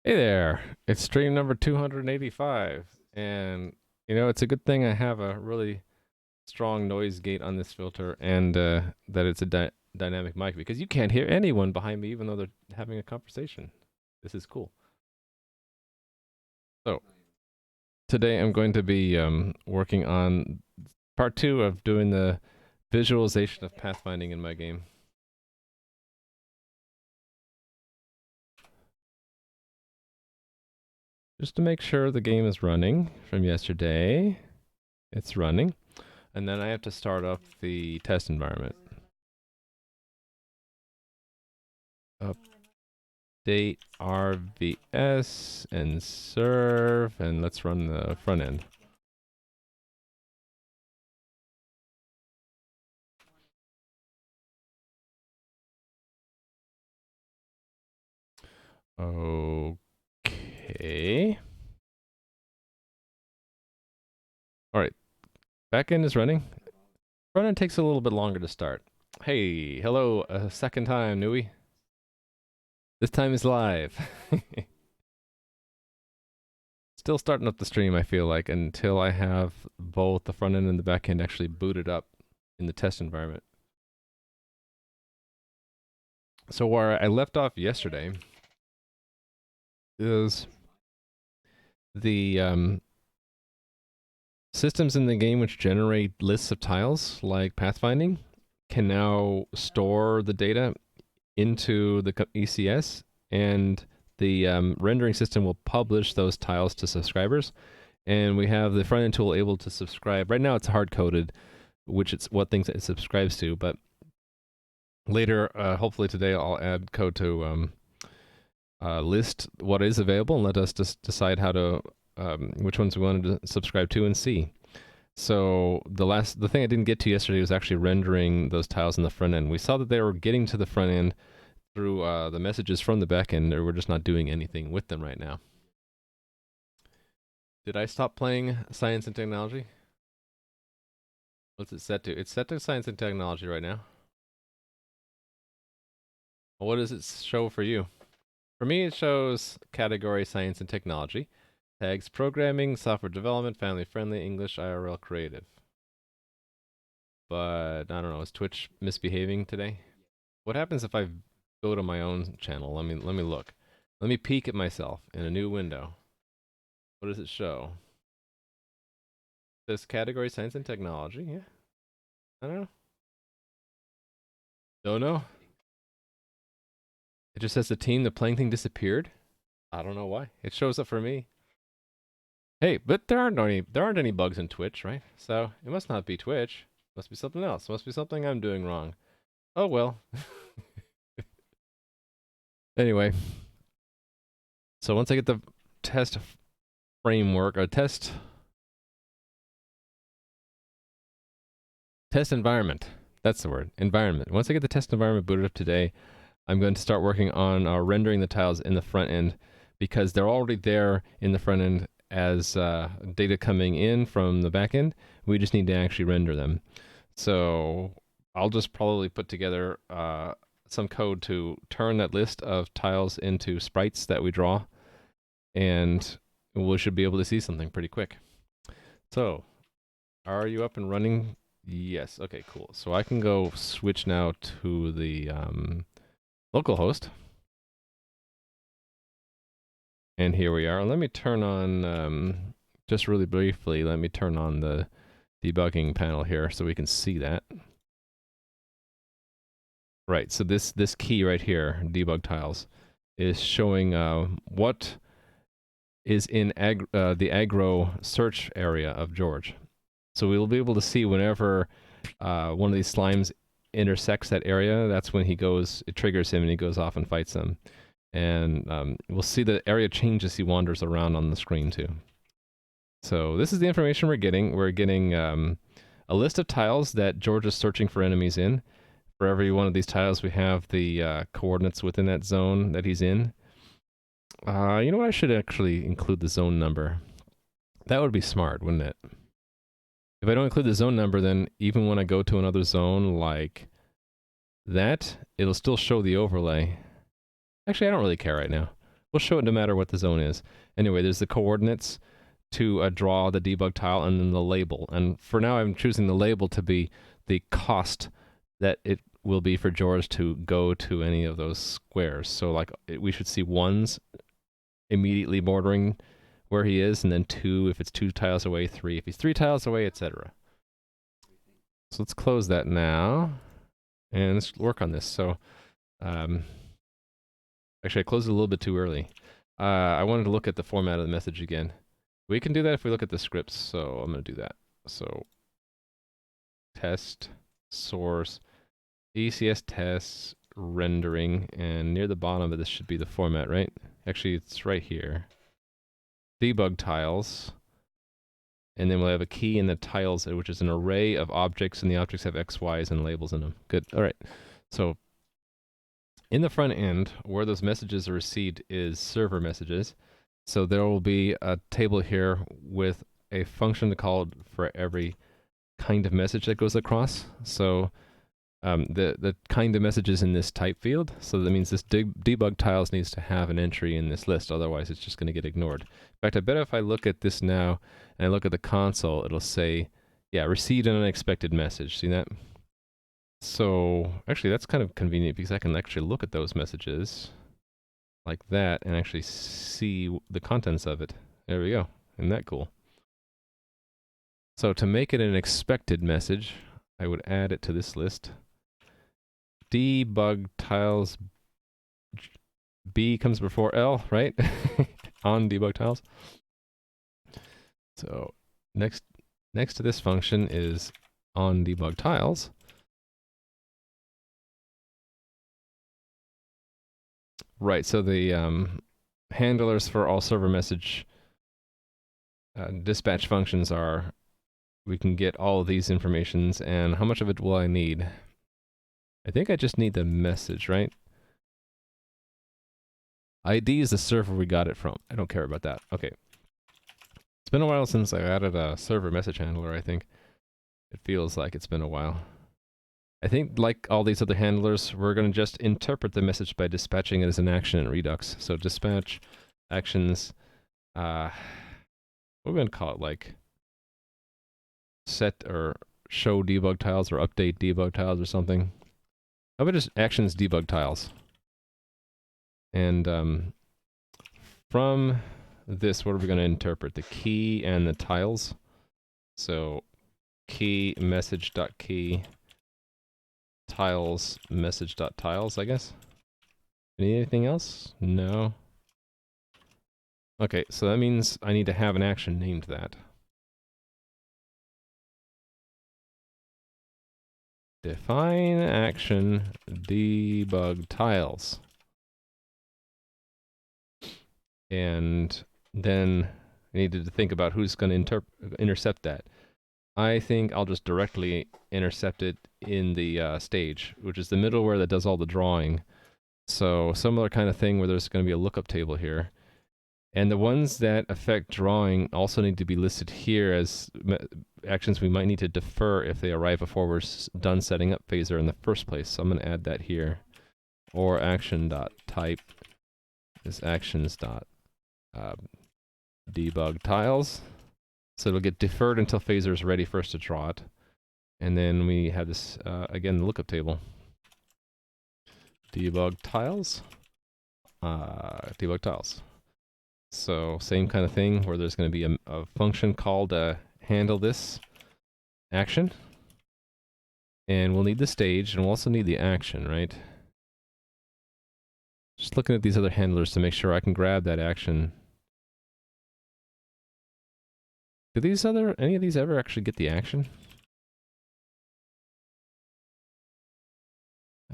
Hey there, it's stream number 285, and it's a good thing I have a really strong noise gate on this filter and that it's a dynamic mic because you can't hear anyone behind me even though they're having a conversation. This is cool. So, today I'm going to be working on part 2 of doing the visualization of pathfinding in my game. Just to make sure the game is running from yesterday. It's running. And then I have to start up the test environment. Update RVS and serve, and let's run the front end. Okay. All right. Backend is running. Front end takes a little bit longer to start. Hey, hello, a second time, Nui. This time is live. Still starting up the stream, I feel like, until I have both the front end and the back end actually booted up in the test environment. So where I left off yesterday is the systems in the game which generate lists of tiles, like pathfinding, can now store the data into the ECS, and the rendering system will publish those tiles to subscribers. And we have the front end tool able to subscribe. Right now it's hard coded, which it's what things it subscribes to, but later, hopefully today, I'll add code to list what is available and let us just decide how to which ones we wanted to subscribe to and see. So the thing I didn't get to yesterday was actually rendering those tiles in the front end. We saw that they were getting to the front end through the messages from the back end, or we're just not doing anything with them right now. Did I stop playing Science and Technology? What's it set to? It's set to Science and Technology right now. What does it show for you? For me, it shows category Science and Technology. Tags programming, software development, family friendly, English, IRL, creative. But I don't know, is Twitch misbehaving today? What happens if I go to my own channel? Let me look. Let me peek at myself in a new window. What does it show? This category Science and Technology, yeah. I don't know. Don't know. It just says the team, the playing thing disappeared. I don't know why. It shows up for me. Hey, but there aren't any bugs in Twitch, right? So it must not be Twitch. Must be something else. Must be something I'm doing wrong. Oh well. Anyway, so once I get the test framework or test environment, that's the word, environment. Once I get the test environment booted up today, I'm going to start working on rendering the tiles in the front end, because they're already there in the front end as data coming in from the back end. We just need to actually render them. So I'll just probably put together some code to turn that list of tiles into sprites that we draw, and we should be able to see something pretty quick. So, are you up and running? Yes. Okay, cool. So I can go switch now to the localhost. And here we are. Let me turn on, just really briefly, let me turn on the debugging panel here so we can see that. Right, so this key right here, debug tiles, is showing what is in the aggro search area of George. So we'll be able to see whenever one of these slimes intersects that area, that's when he goes, it triggers him and he goes off and fights them. And we'll see the area change as he wanders around on the screen too. So this is the information we're getting. We're getting a list of tiles that George is searching for enemies in. For every one of these tiles, we have the coordinates within that zone that he's in. You know what? I should actually include the zone number. That would be smart, wouldn't it? If I don't include the zone number, then even when I go to another zone like that, it'll still show the overlay. Actually, I don't really care right now. We'll show it no matter what the zone is. Anyway, there's the coordinates to draw the debug tile, and then the label. And for now, I'm choosing the label to be the cost that it will be for George to go to any of those squares. So like we should see ones immediately bordering where he is, and then 2 if it's 2 tiles away, 3 if he's 3 tiles away, etc. So let's close that now, and let's work on this. So actually I closed it a little bit too early. I wanted to look at the format of the message again. We can do that if we look at the scripts, so I'm going to do that. So test, source, ECS tests, rendering, and near the bottom of this should be the format, right? Actually, it's right here. Debug tiles, and then we'll have a key in the tiles, which is an array of objects, and the objects have X, Y's, and labels in them. Good. All right. So in the front end, where those messages are received is server messages. So there will be a table here with a function called for every kind of message that goes across. So the kind of message is in this type field. So that means this debug tiles needs to have an entry in this list. Otherwise, it's just going to get ignored. In fact, I bet if I look at this now and I look at the console, it'll say, yeah, received an unexpected message. See that? So actually, that's kind of convenient because I can actually look at those messages like that and actually see the contents of it. There we go. Isn't that cool? So to make it an expected message, I would add it to this list. Debug tiles B comes before L, right? On debug tiles. So next to this function is on debug tiles. Right, so the handlers for all server message dispatch functions are, we can get all of these informations, and how much of it will I need? I think I just need the message, right? ID is the server we got it from. I don't care about that. Okay. It's been a while since I added a server message handler, I think. It feels like it's been a while. I think, like all these other handlers, we're going to just interpret the message by dispatching it as an action in Redux. So dispatch actions, what we're going to call it, like set or show debug tiles or update debug tiles or something. How about just actions debug tiles? And from this, what are we going to interpret? The key and the tiles. So key message.key tiles message.tiles, I guess. Need anything else? No. Okay, so that means I need to have an action named that. Define action debug tiles. And then I needed to think about who's going to intercept that. I think I'll just directly intercept it in the stage, which is the middleware that does all the drawing. So similar kind of thing where there's going to be a lookup table here. And the ones that affect drawing also need to be listed here as actions we might need to defer if they arrive before we're done setting up Phaser in the first place. So I'm going to add that here. Or action.type is actions.debug tiles. So it'll get deferred until Phaser is ready for us to draw it. And then we have this, again, the lookup table. Debug tiles. Debug tiles. So same kind of thing where there's going to be a function called handle this action. And we'll need the stage, and we'll also need the action, right? Just looking at these other handlers to make sure I can grab that action. Do any of these ever actually get the action?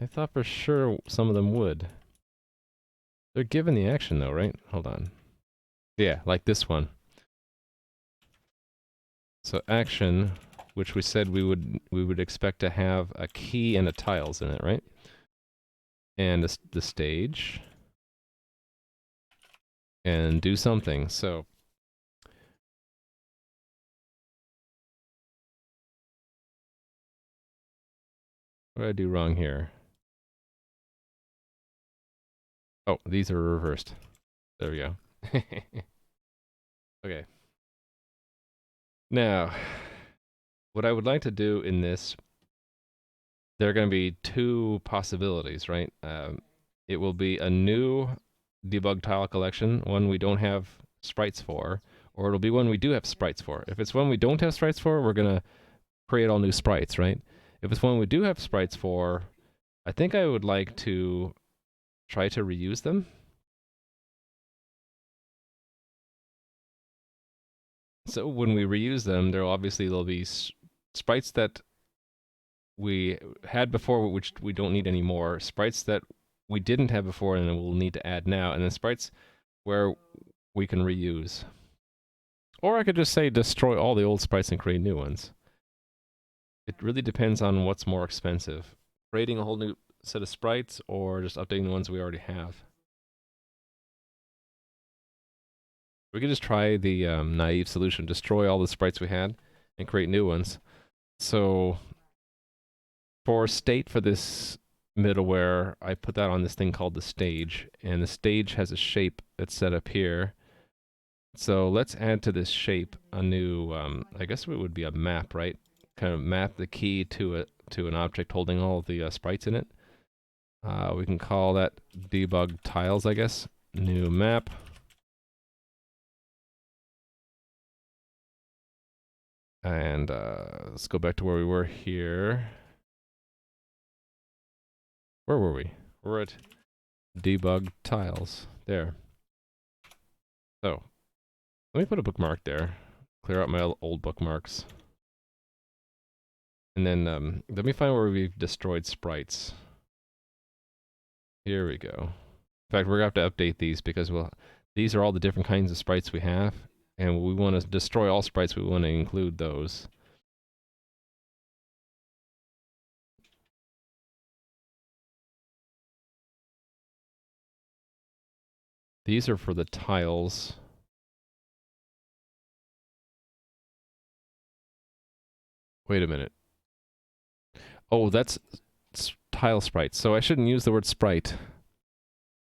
I thought for sure some of them would. They're given the action though, right? Hold on. Yeah, like this one. So action, which we said we would expect to have a key and a tiles in it, right? And the stage. And do something. So what did I do wrong here? Oh, these are reversed. There we go. Okay. Now, what I would like to do in this, there are going to be two possibilities, right? It will be a new debug tile collection, one we don't have sprites for, or it'll be one we do have sprites for. If it's one we don't have sprites for, we're going to create all new sprites, right? If it's one we do have sprites for, I think I would like to try to reuse them. So when we reuse them, there'll be sprites that we had before, which we don't need anymore, sprites that we didn't have before and we'll need to add now, and then sprites where we can reuse. Or I could just say destroy all the old sprites and create new ones. It really depends on what's more expensive. Creating a whole new set of sprites or just updating the ones we already have. We could just try the naive solution, destroy all the sprites we had and create new ones. So for state for this middleware, I put that on this thing called the stage, and the stage has a shape that's set up here. So let's add to this shape a new, I guess it would be a map, right? Kind of map the key to an object holding all of the sprites in it. We can call that debug tiles, I guess. New map. And let's go back to where we were here. Where were we? We're at debug tiles. There. So, let me put a bookmark there. Clear out my old bookmarks. And then let me find where we've destroyed sprites. Here we go. In fact, we're going to have to update these because these are all the different kinds of sprites we have. And we want to destroy all sprites, we want to include those. These are for the tiles. Wait a minute. Oh, that's tile sprites. So I shouldn't use the word sprite.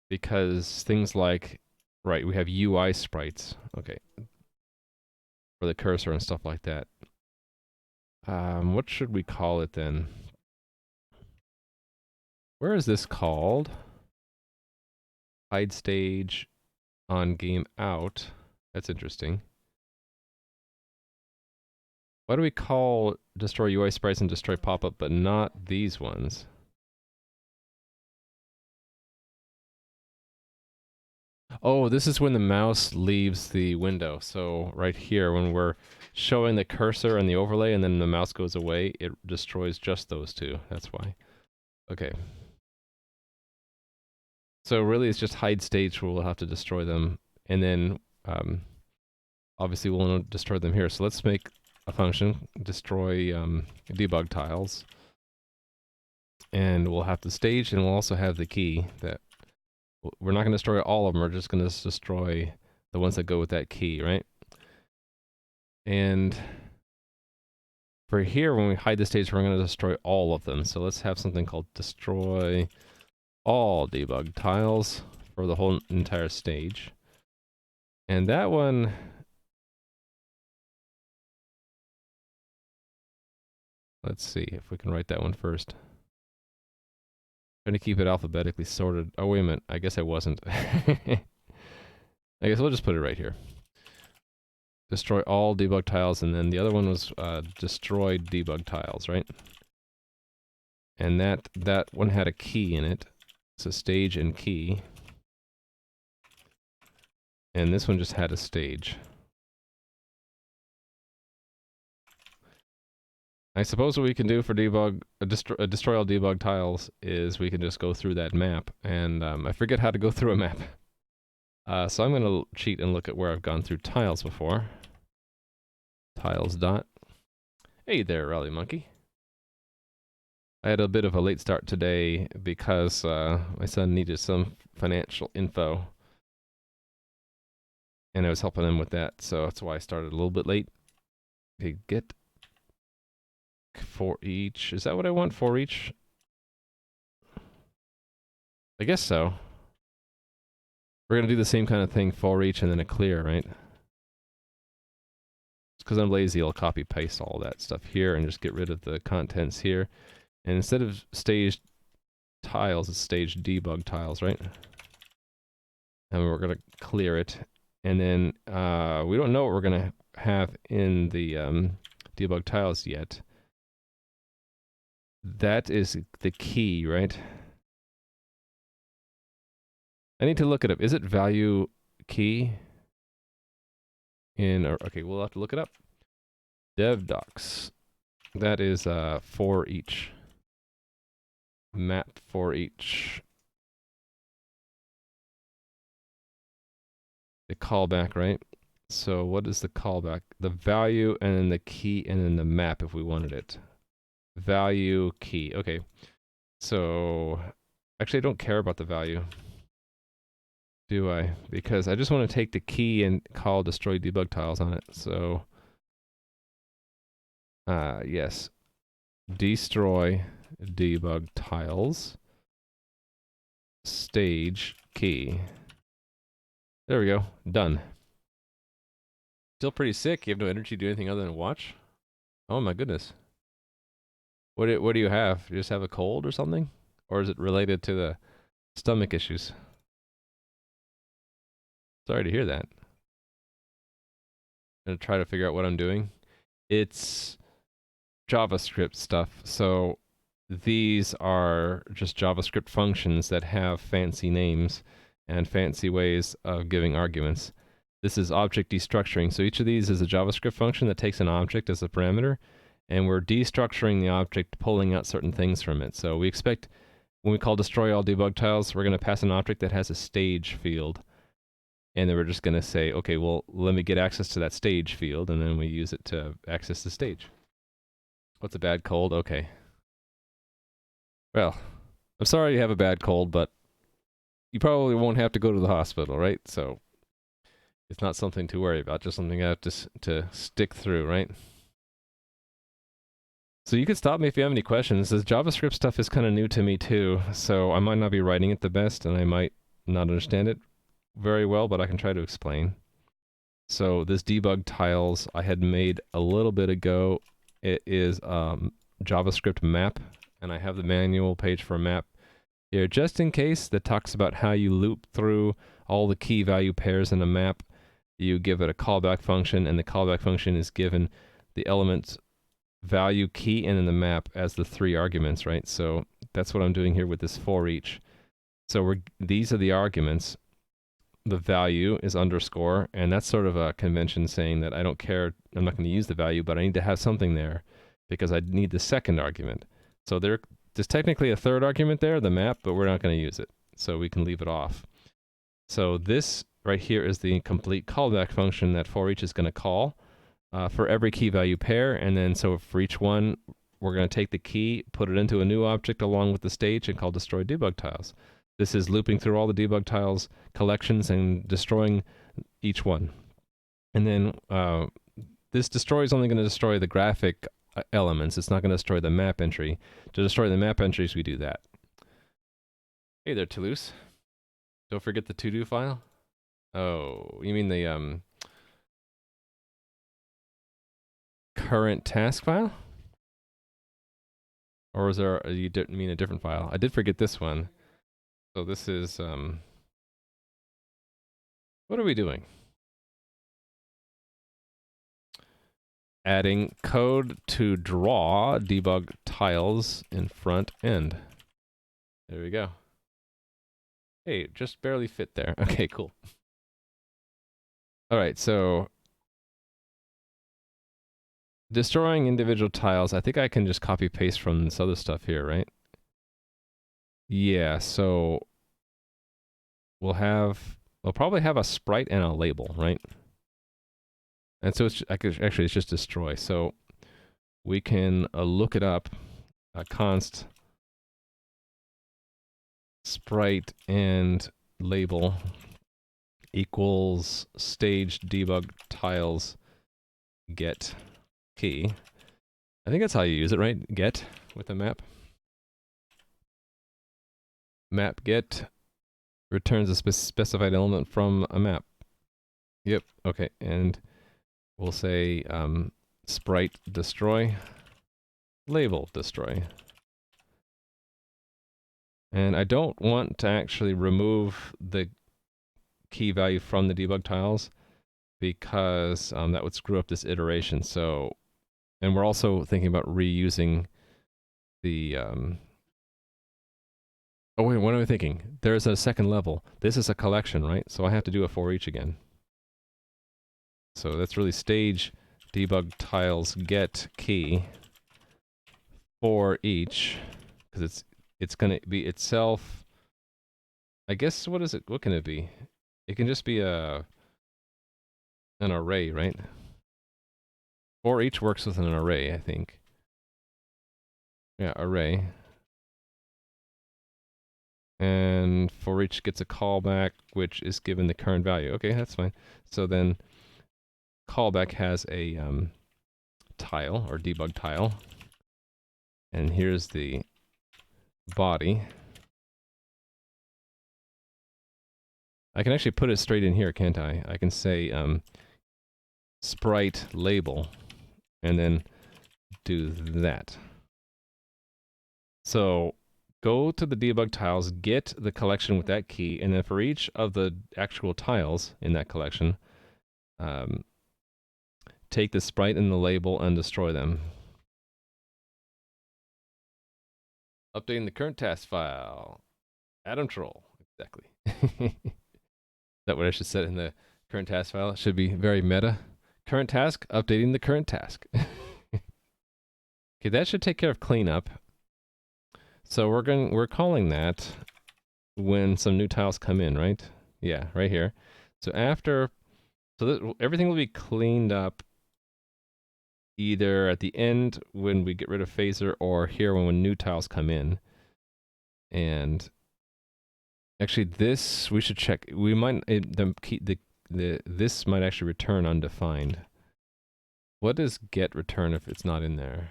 Because things like, right, we have UI sprites. Okay. For the cursor and stuff like that. What should we call it then? Where is this called? Hide stage on game out. That's interesting. Why do we call destroy UI sprites and destroy pop-up, but not these ones? Oh, this is when the mouse leaves the window. So right here, when we're showing the cursor and the overlay, and then the mouse goes away, it destroys just those two. That's why. Okay. So really, it's just hide stage where we'll have to destroy them, and then obviously we'll want to destroy them here. So let's make a function destroy debug tiles, and we'll have the stage, and we'll also have the key. That we're not going to destroy all of them. We're just going to destroy the ones that go with that key, right? And for here, when we hide the stage, we're going to destroy all of them. So let's have something called destroy all debug tiles for the whole entire stage. And that one, let's see if we can write that one first. Trying to keep it alphabetically sorted. Oh, wait a minute. I guess I wasn't. I guess we'll just put it right here. Destroy all debug tiles, and then the other one was destroy debug tiles, right? And that one had a key in it. So stage and key. And this one just had a stage. I suppose what we can do for debug, destroy all debug tiles is we can just go through that map. And I forget how to go through a map. So I'm going to cheat and look at where I've gone through tiles before. Tiles dot. Hey there, Rally Monkey. I had a bit of a late start today because my son needed some financial info. And I was helping him with that, so that's why I started a little bit late. Okay, get for each. Is that what I want for each? I guess so. We're going to do the same kind of thing for each and then a clear, right? Because I'm lazy, I'll copy paste all that stuff here and just get rid of the contents here. And instead of staged tiles, it's staged debug tiles, right? And we're going to clear it. And then we don't know what we're going to have in the debug tiles yet. That is the key, right? I need to look it up. Is it value key? Okay, we'll have to look it up. Dev docs. That is for each. Map for each. The callback, right? So what is the callback? The value and then the key and then the map if we wanted it. Value key. Okay. So actually I don't care about the value. Do I? Because I just want to take the key and call destroy debug tiles on it. So yes. Destroy debug tiles stage key. There we go. Done. Still pretty sick. You have no energy to do anything other than watch? Oh my goodness. What do you have? You just have a cold or something? Or is it related to the stomach issues? Sorry to hear that. I'm gonna try to figure out what I'm doing. It's JavaScript stuff. So these are just JavaScript functions that have fancy names and fancy ways of giving arguments. This is object destructuring. So each of these is a JavaScript function that takes an object as a parameter, and we're destructuring the object, pulling out certain things from it. So we expect when we call destroy all debug tiles, we're going to pass an object that has a stage field. And then we're just going to say, okay, well, let me get access to that stage field, and then we use it to access the stage. What's a bad cold? Okay. Well, I'm sorry you have a bad cold, but you probably won't have to go to the hospital, right? So it's not something to worry about, just something I have to stick through, right? So you can stop me if you have any questions. This JavaScript stuff is kind of new to me too, so I might not be writing it the best, and I might not understand it very well, but I can try to explain. So this debug tiles I had made a little bit ago. It is JavaScript map, and I have the manual page for a map here just in case that talks about how you loop through all the key value pairs in a map. You give it a callback function, and the callback function is given the elements value key and in the map as the 3 arguments, right? So that's what I'm doing here with this for each. So these are the arguments. The value is underscore, and that's sort of a convention saying that I don't care, I'm not going to use the value, but I need to have something there because I need the second argument. So there's technically a third argument there, the map, but we're not going to use it. So we can leave it off. So this right here is the complete callback function that for each is going to call for every key value pair. And then so for each one, we're going to take the key, put it into a new object along with the stage and call destroy debug tiles. This is looping through all the debug tiles collections and destroying each one. And then this destroy is only going to destroy the graphic elements. It's not going to destroy the map entry. To destroy the map entries, we do that. Hey there, Toulouse. Don't forget the to-do file. Oh, you mean the current task file? Or is there, you didn't mean a different file? I did forget this one. So this is, what are we doing? Adding code to draw debug tiles in front end. There we go. Hey, just barely fit there. Okay, cool. All right, so destroying individual tiles, I think I can just copy paste from this other stuff here, right? Yeah, so we'll probably have a sprite and a label, right? And so it's just destroy. So we can look it up, const sprite and label equals stage debug tiles get key. I think that's how you use it, right? Get with a map. Map get returns a specified element from a map. Yep, okay, and we'll say sprite destroy, label destroy. And I don't want to actually remove the key value from the debug tiles because that would screw up this iteration. So, and we're also thinking about reusing the oh wait, what am I thinking? There's a second level. This is a collection, right? So I have to do a for each again. So that's really stage debug tiles get key for each, because it's gonna be itself. I guess what is it? What can it be? It can just be an array, right? For each works with an array, I think. Yeah, array. And for each gets a callback, which is given the current value. Okay, that's fine. So then callback has a tile or debug tile. And here's the body. I can actually put it straight in here, can't I? I can say sprite label and then do that. So go to the debug tiles, get the collection with that key, and then for each of the actual tiles in that collection, take the sprite and the label and destroy them. Updating the current task file. Atom troll. Exactly. Is that what I should set in the current task file? It should be very meta. Current task, updating the current task. Okay, that should take care of cleanup. So we're calling that when some new tiles come in, right? Yeah, right here. So after, everything will be cleaned up either at the end when we get rid of phaser or here when new tiles come in. And actually this we should check. We might this might actually return undefined. What does get return if it's not in there?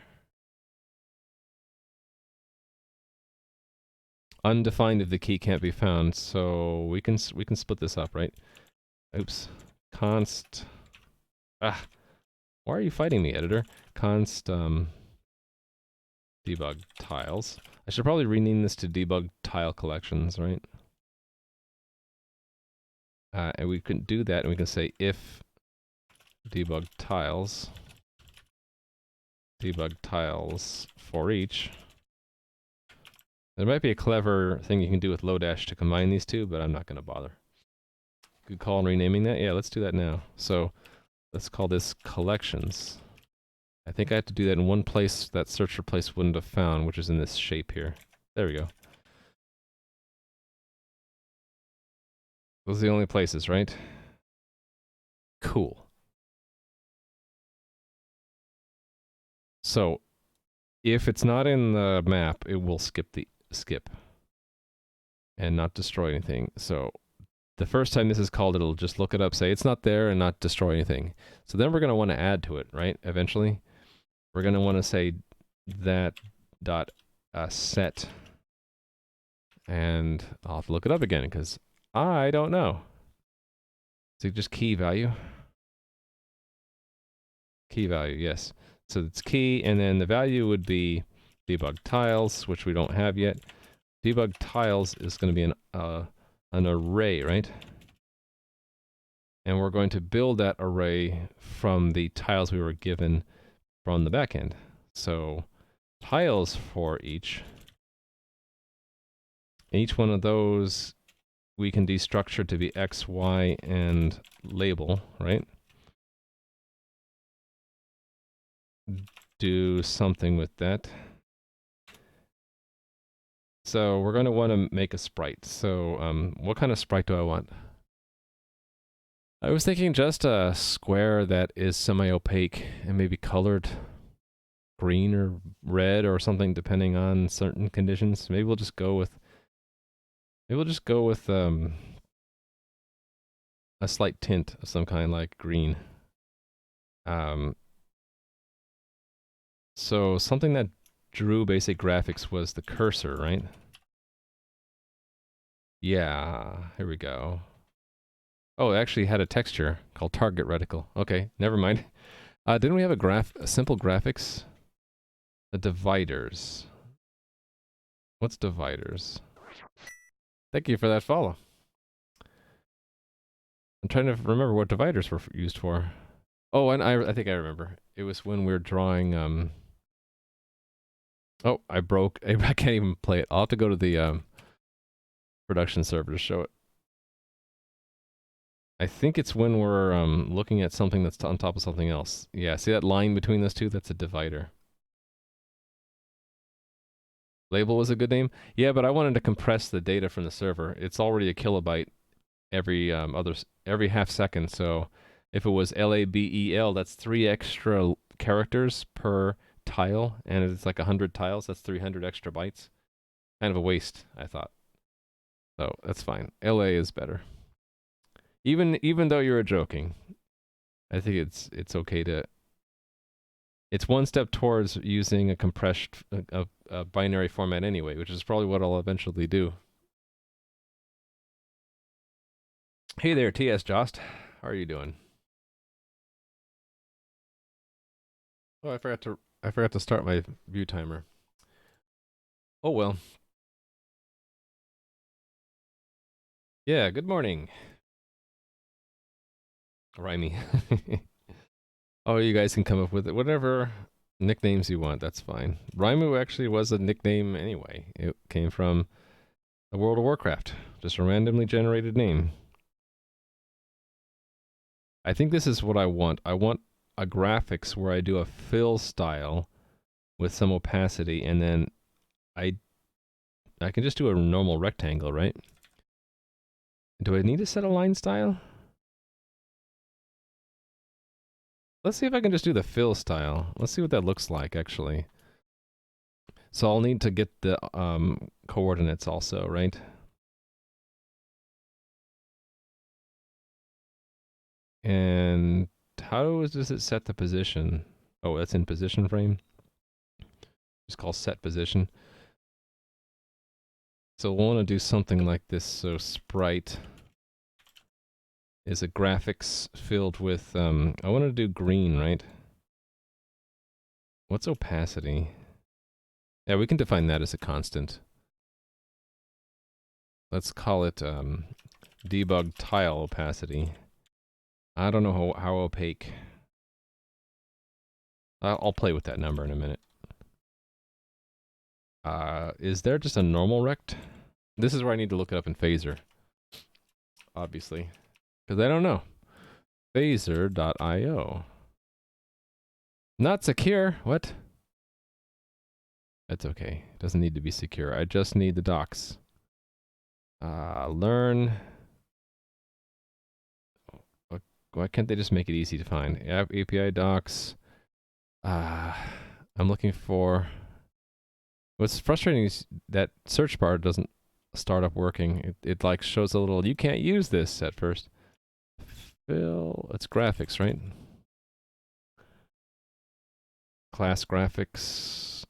Undefined if the key can't be found. So we can split this up, right? Oops. Const. Ah. Why are you fighting me, editor? Const debug tiles. I should probably rename this to debug tile collections, right? And we can do that, and we can say if debug tiles for each. There might be a clever thing you can do with Lodash to combine these two, but I'm not going to bother. Good call on renaming that. Yeah, let's do that now. So let's call this collections. I think I have to do that in one place that search replace wouldn't have found, which is in this shape here. There we go. Those are the only places, right? Cool. So if it's not in the map, it will skip and not destroy anything. So the first time this is called, it'll just look it up, say it's not there, and not destroy anything. So then we're going to want to add to it, right? Eventually, we're going to want to say that dot set, and I'll have to look it up again because I don't know. So just key value. Key value, yes. So it's key, and then the value would be debug tiles, which we don't have yet. Debug tiles is going to be an array, right? And we're going to build that array from the tiles we were given from the backend. So tiles for each one of those we can destructure to be X, Y, and label, right? Do something with that. So we're going to want to make a sprite. So what kind of sprite do I want? I was thinking just a square that is semi-opaque and maybe colored green or red or something depending on certain conditions. Maybe we'll just go with a slight tint of some kind like green. So something that drew basic graphics was the cursor, right? Yeah, here we go. Oh, it actually had a texture called target reticle. Okay, never mind. Didn't we have a simple graphics? The dividers. What's dividers? Thank you for that follow. I'm trying to remember what dividers were used for. Oh, and I think I remember. It was when we were drawing. Oh, I broke. I can't even play it. I'll have to go to the production server to show it. I think it's when we're looking at something that's on top of something else. Yeah, see that line between those two? That's a divider. Label was a good name. Yeah, but I wanted to compress the data from the server. It's already a kilobyte every half second. So if it was LABEL, that's 3 extra characters per tile, and it's like 100 tiles. That's 300 extra bytes. Kind of a waste, I thought. So that's fine. LA is better. Even though you're joking, I think it's okay to. It's one step towards using a compressed a binary format anyway, which is probably what I'll eventually do. Hey there, TS Jost. How are you doing? Oh, I forgot to start my view timer. Oh well. Yeah, good morning. Rhymy. Oh, you guys can come up with it. Whatever nicknames you want, that's fine. Rhymu actually was a nickname anyway. It came from a World of Warcraft. Just a randomly generated name. I think this is what I want. I want a graphics where I do a fill style with some opacity, and then I can just do a normal rectangle, right? Do I need to set a line style? Let's see if I can just do the fill style. Let's see what that looks like, actually. So I'll need to get the coordinates also, right? And how does it set the position? Oh, that's in position frame. Just call set position. So we'll want to do something like this. So sprite is a graphics filled with, I want to do green, right? What's opacity? Yeah, we can define that as a constant. Let's call it debug tile opacity. I don't know how opaque. I'll play with that number in a minute. Is there just a normal rect? This is where I need to look it up in Phaser. Obviously. Because I don't know. Phaser.io. Not secure. What? That's okay. It doesn't need to be secure. I just need the docs. Learn. Why can't they just make it easy to find? API docs. I'm looking for... What's frustrating is that search bar doesn't start up working. It like shows a little, you can't use this at first. Fill, it's graphics, right? Class graphics.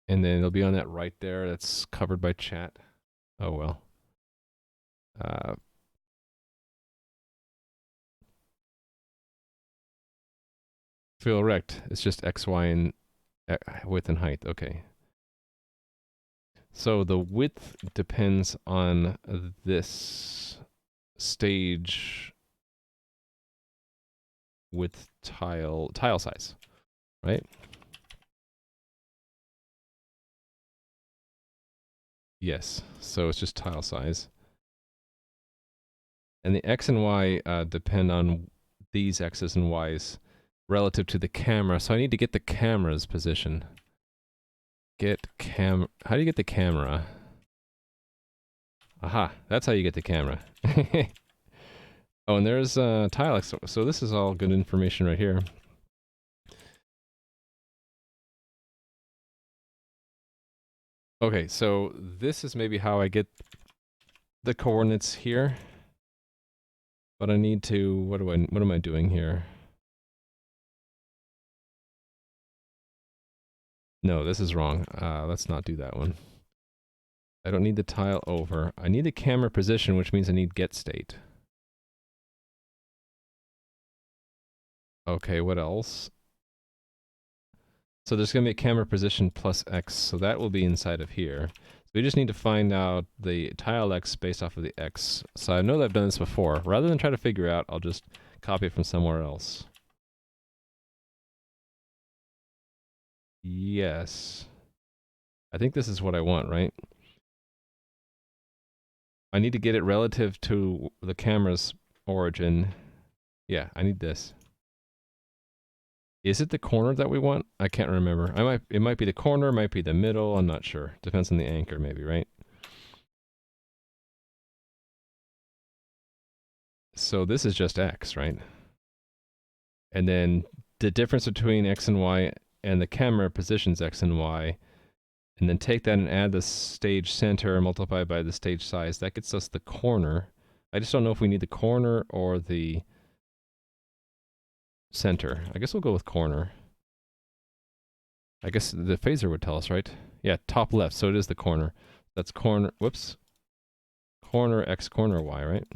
And then it'll be on that right there. That's covered by chat. Oh well. Fill rect. It's just X, Y, and width and height. Okay. So the width depends on this stage width tile size, right? Yes. So it's just tile size. And the X and Y depend on these X's and Y's relative to the camera. So I need to get the camera's position. How do you get the camera? Aha, that's how you get the camera. Oh, and there's tile. So this is all good information right here. Okay, so this is maybe how I get the coordinates here. But I need to, what am I doing here? No, this is wrong. Let's not do that one. I don't need the tile over. I need the camera position, which means I need get state. Okay, what else? So there's going to be a camera position plus X, so that will be inside of here. So we just need to find out the tile X based off of the X. So I know that I've done this before. Rather than try to figure out, I'll just copy it from somewhere else. Yes. I think this is what I want, right? I need to get it relative to the camera's origin. Yeah, I need this. Is it the corner that we want? I can't remember. It might be the corner, might be the middle, I'm not sure. Depends on the anchor maybe, right? So this is just X, right? And then the difference between X and Y and the camera positions X and Y, and then take that and add the stage center and multiply by the stage size. That gets us the corner. I just don't know if we need the corner or the center. I guess we'll go with corner. I guess the phaser would tell us, right? Yeah, top left, so it is the corner. That's corner, whoops. Corner X, corner Y, right?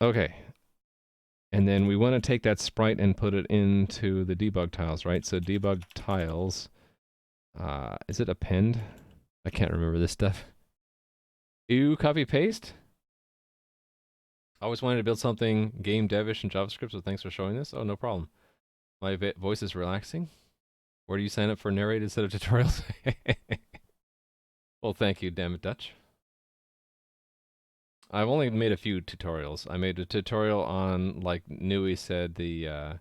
Okay. And then we want to take that sprite and put it into the debug tiles, right? So debug tiles, is it append? I can't remember this stuff. Ew, copy paste? I always wanted to build something game devish in JavaScript, so thanks for showing this. Oh, no problem. My voice is relaxing. Where do you sign up for narrated set of tutorials? Well, thank you, damn it, Dutch. I've only made a few tutorials. I made a tutorial on, like Nui said, the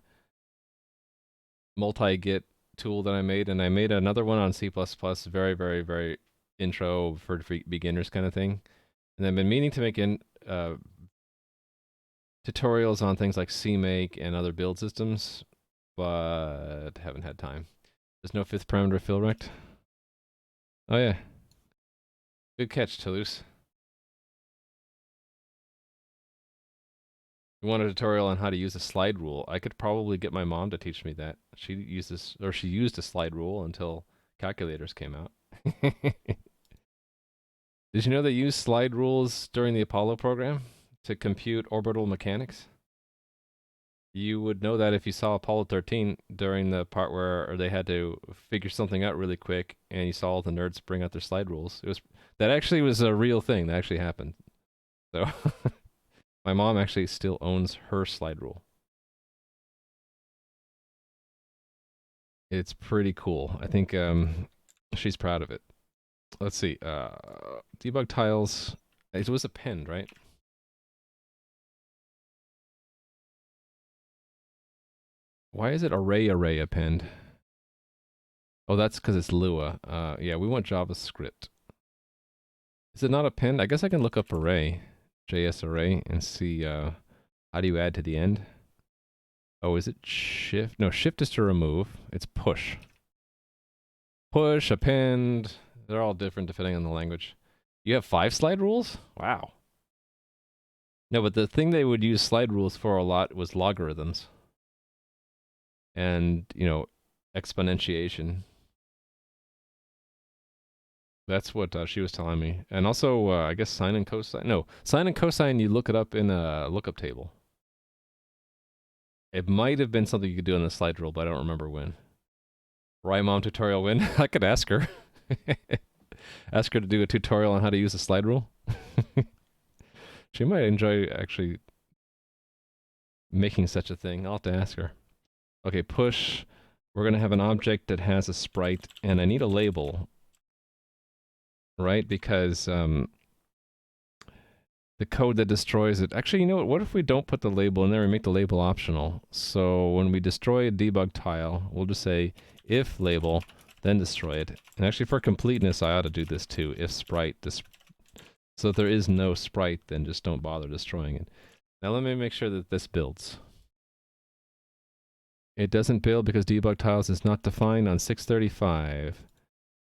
multi-git tool that I made, and I made another one on C++, very, very, very intro for beginners kind of thing. And I've been meaning to make tutorials on things like CMake and other build systems, but haven't had time. There's no fifth parameter fill rect. Oh yeah. Good catch, Toulouse. You want a tutorial on how to use a slide rule? I could probably get my mom to teach me that. She used a slide rule until calculators came out. Did you know they used slide rules during the Apollo program to compute orbital mechanics? You would know that if you saw Apollo 13 during the part where they had to figure something out really quick, and you saw all the nerds bring out their slide rules. That actually was a real thing that actually happened. So my mom actually still owns her slide rule. It's pretty cool. I think she's proud of it. Let's see. Debug tiles. It was append, right? Why is it array append? Oh, that's because it's Lua. Yeah, we want JavaScript. Is it not append? I guess I can look up array, JS array, and see how do you add to the end? Oh, is it shift? No, shift is to remove. It's push. Push, append. They're all different depending on the language. You have 5 slide rules? Wow. No, but the thing they would use slide rules for a lot was logarithms. And, exponentiation. That's what she was telling me. And also, I guess sine and cosine. No, sine and cosine, you look it up in a lookup table. It might have been something you could do on the slide rule, but I don't remember when. Mom tutorial win? I could ask her. Ask her to do a tutorial on how to use a slide rule. She might enjoy actually making such a thing. I'll have to ask her. Okay, push. We're going to have an object that has a sprite, and I need a label. Right? Because the code that destroys it... Actually, you know what? What if we don't put the label in there and make the label optional? So when we destroy a debug tile, we'll just say if label, then destroy it. And actually, for completeness, I ought to do this too. If sprite, so if there is no sprite, then just don't bother destroying it. Now let me make sure that this builds. It doesn't build because debug tiles is not defined on 635.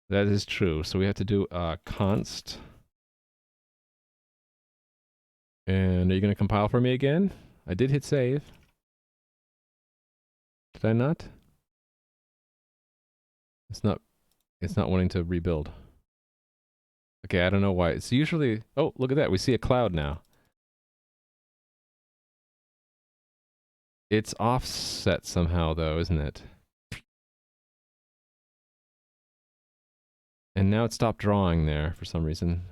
That is true. So we have to do a const. And are you going to compile for me again? I did hit save. Did I not? It's It's not wanting to rebuild. Okay, I don't know why. It's usually... Oh, look at that. We see a cloud now. It's offset somehow, though, isn't it? And now it stopped drawing there for some reason.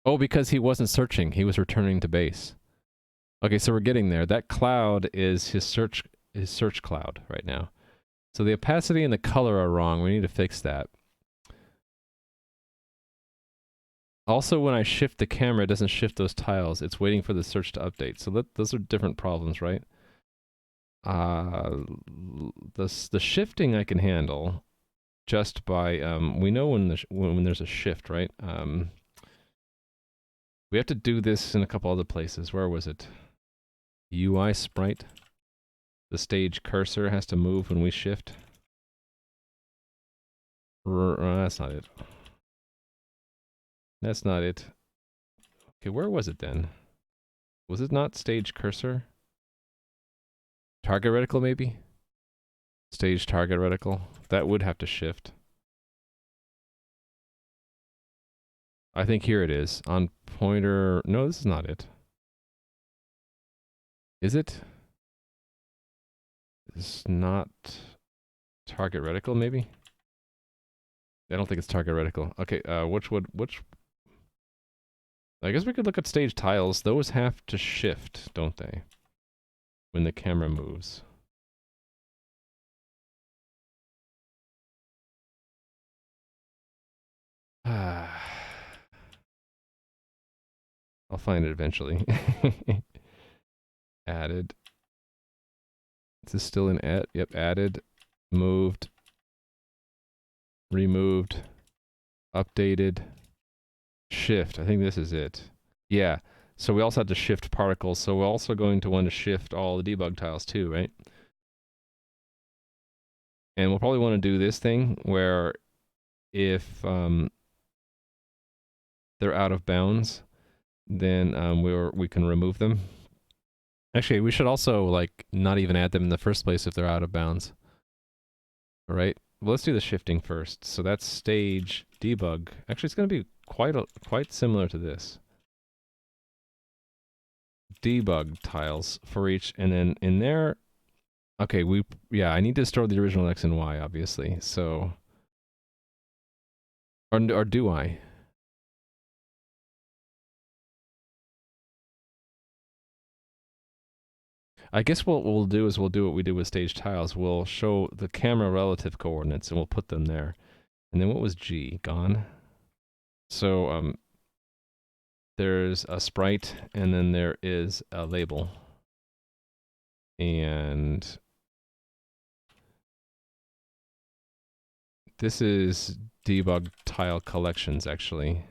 Oh, because he wasn't searching. He was returning to base. Okay, so we're getting there. That cloud is his search cloud right now. So the opacity and the color are wrong. We need to fix that. Also, when I shift the camera, it doesn't shift those tiles. It's waiting for the search to update. So those are different problems, right? The shifting I can handle just by we know when there's a shift, right? We have to do this in a couple other places. Where was it? UI sprite. The stage cursor has to move when we shift. That's not it. That's not it. Okay, where was it then? Was it not stage cursor? Target reticle, maybe? Stage target reticle. That would have to shift. I think here it is. On pointer... No, this is not it. Is it? It's not... Target reticle, maybe? I don't think it's target reticle. Okay, which... I guess we could look at stage tiles. Those have to shift, don't they? When the camera moves. I'll find it eventually. Added. Is this still in add? Yep, added. Moved. Removed. Updated. Shift. I think this is it. Yeah. So we also have to shift particles. So we're also going to want to shift all the debug tiles too, right? And we'll probably want to do this thing where if they're out of bounds, then we can remove them. Actually, we should also like not even add them in the first place if they're out of bounds. All right. Well, let's do the shifting first. So that's stage debug. Actually, it's going to be quite similar to this. Debug tiles for each, and then in there, okay, I need to store the original X and Y, obviously. So, or do I? I guess what we'll do is we'll do what we did with stage tiles. We'll show the camera relative coordinates and we'll put them there. And then what was G? Gone. So there's a sprite and then there is a label. And this is debug tile collections actually.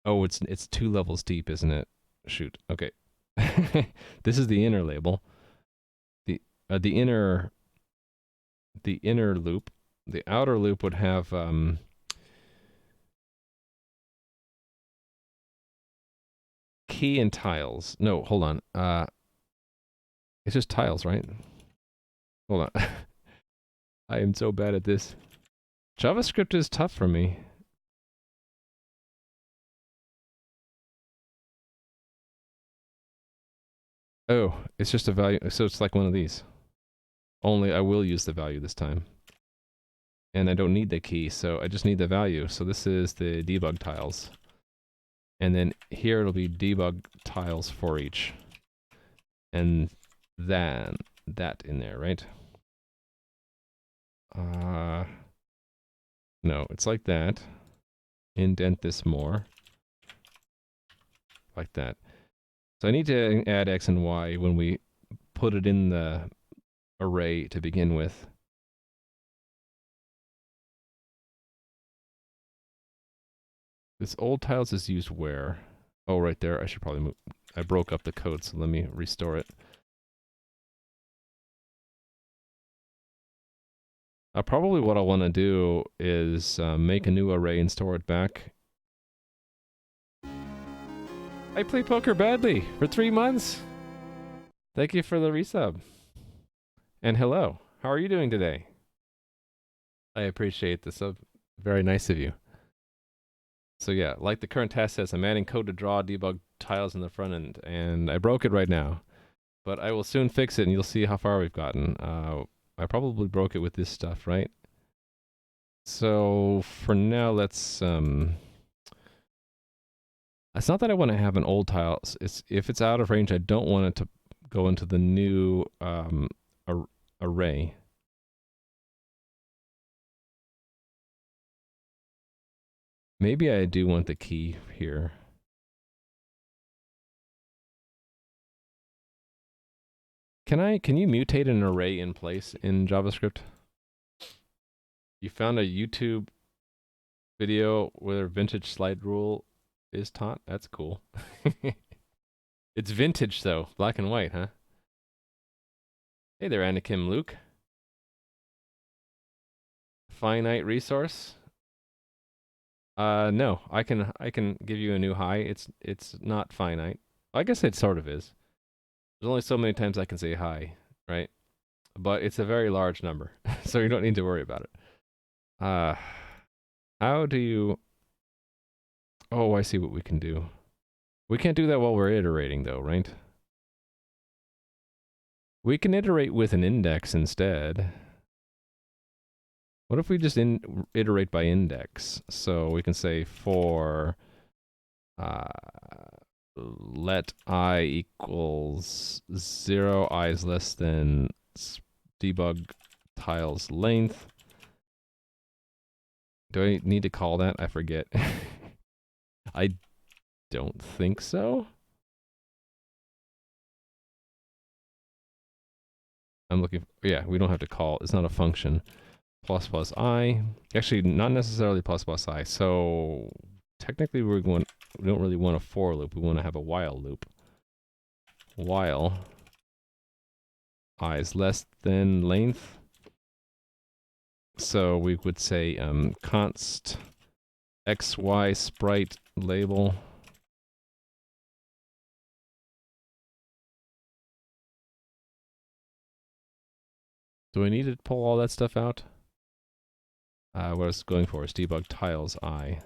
Oh, it's 2 levels deep, isn't it? Shoot. Okay. This is the inner label. The inner loop. The outer loop would have key and tiles. No, hold on. It's just tiles, right? Hold on. I am so bad at this. JavaScript is tough for me. Oh, it's just a value. So it's like one of these. Only I will use the value this time. And I don't need the key, so I just need the value. So this is the debug tiles. And then here it'll be debug tiles for each. And then that in there, right? No, it's like that. Indent this more. Like that. So I need to add X and Y when we put it in the array to begin with. This old tiles is used where? Oh, right there. I should probably move. I broke up the code, so let me restore it. Probably what I want to do is make a new array and store it back. I play poker badly for 3 months. Thank you for the resub. And hello, how are you doing today? I appreciate this. Very nice of you. So yeah, like the current task says, I'm adding code to draw debug tiles in the front end, and I broke it right now. But I will soon fix it, and you'll see how far we've gotten. I probably broke it with this stuff, right? So for now, let's it's not that I want to have an old tile. It's if it's out of range, I don't want it to go into the new array. Maybe I do want the key here. Can you mutate an array in place in JavaScript? You found a YouTube video where vintage slide rule is taught? That's cool. It's vintage though, black and white, huh? Hey there, Anakim Luke. Finite resource? No, I can give you a new high. It's not finite. I guess it sort of is. There's only so many times I can say hi, right? But it's a very large number, so you don't need to worry about it. Uh, how do you... Oh, I see what we can do. We can't do that while we're iterating, though, right? We can iterate with an index instead. What if we just iterate by index? So we can say for uh, let I equals 0, I is less than debug tiles length. Do I need to call that? I forget. I don't think so. I'm looking for, yeah, we don't have to call. It's not a function. Plus plus I. Actually, not necessarily plus plus I. So technically we don't really want a for loop. We want to have a while loop. While I is less than length. So we would say const xy sprite label. Do I need to pull all that stuff out? What I was going for is debug tiles I.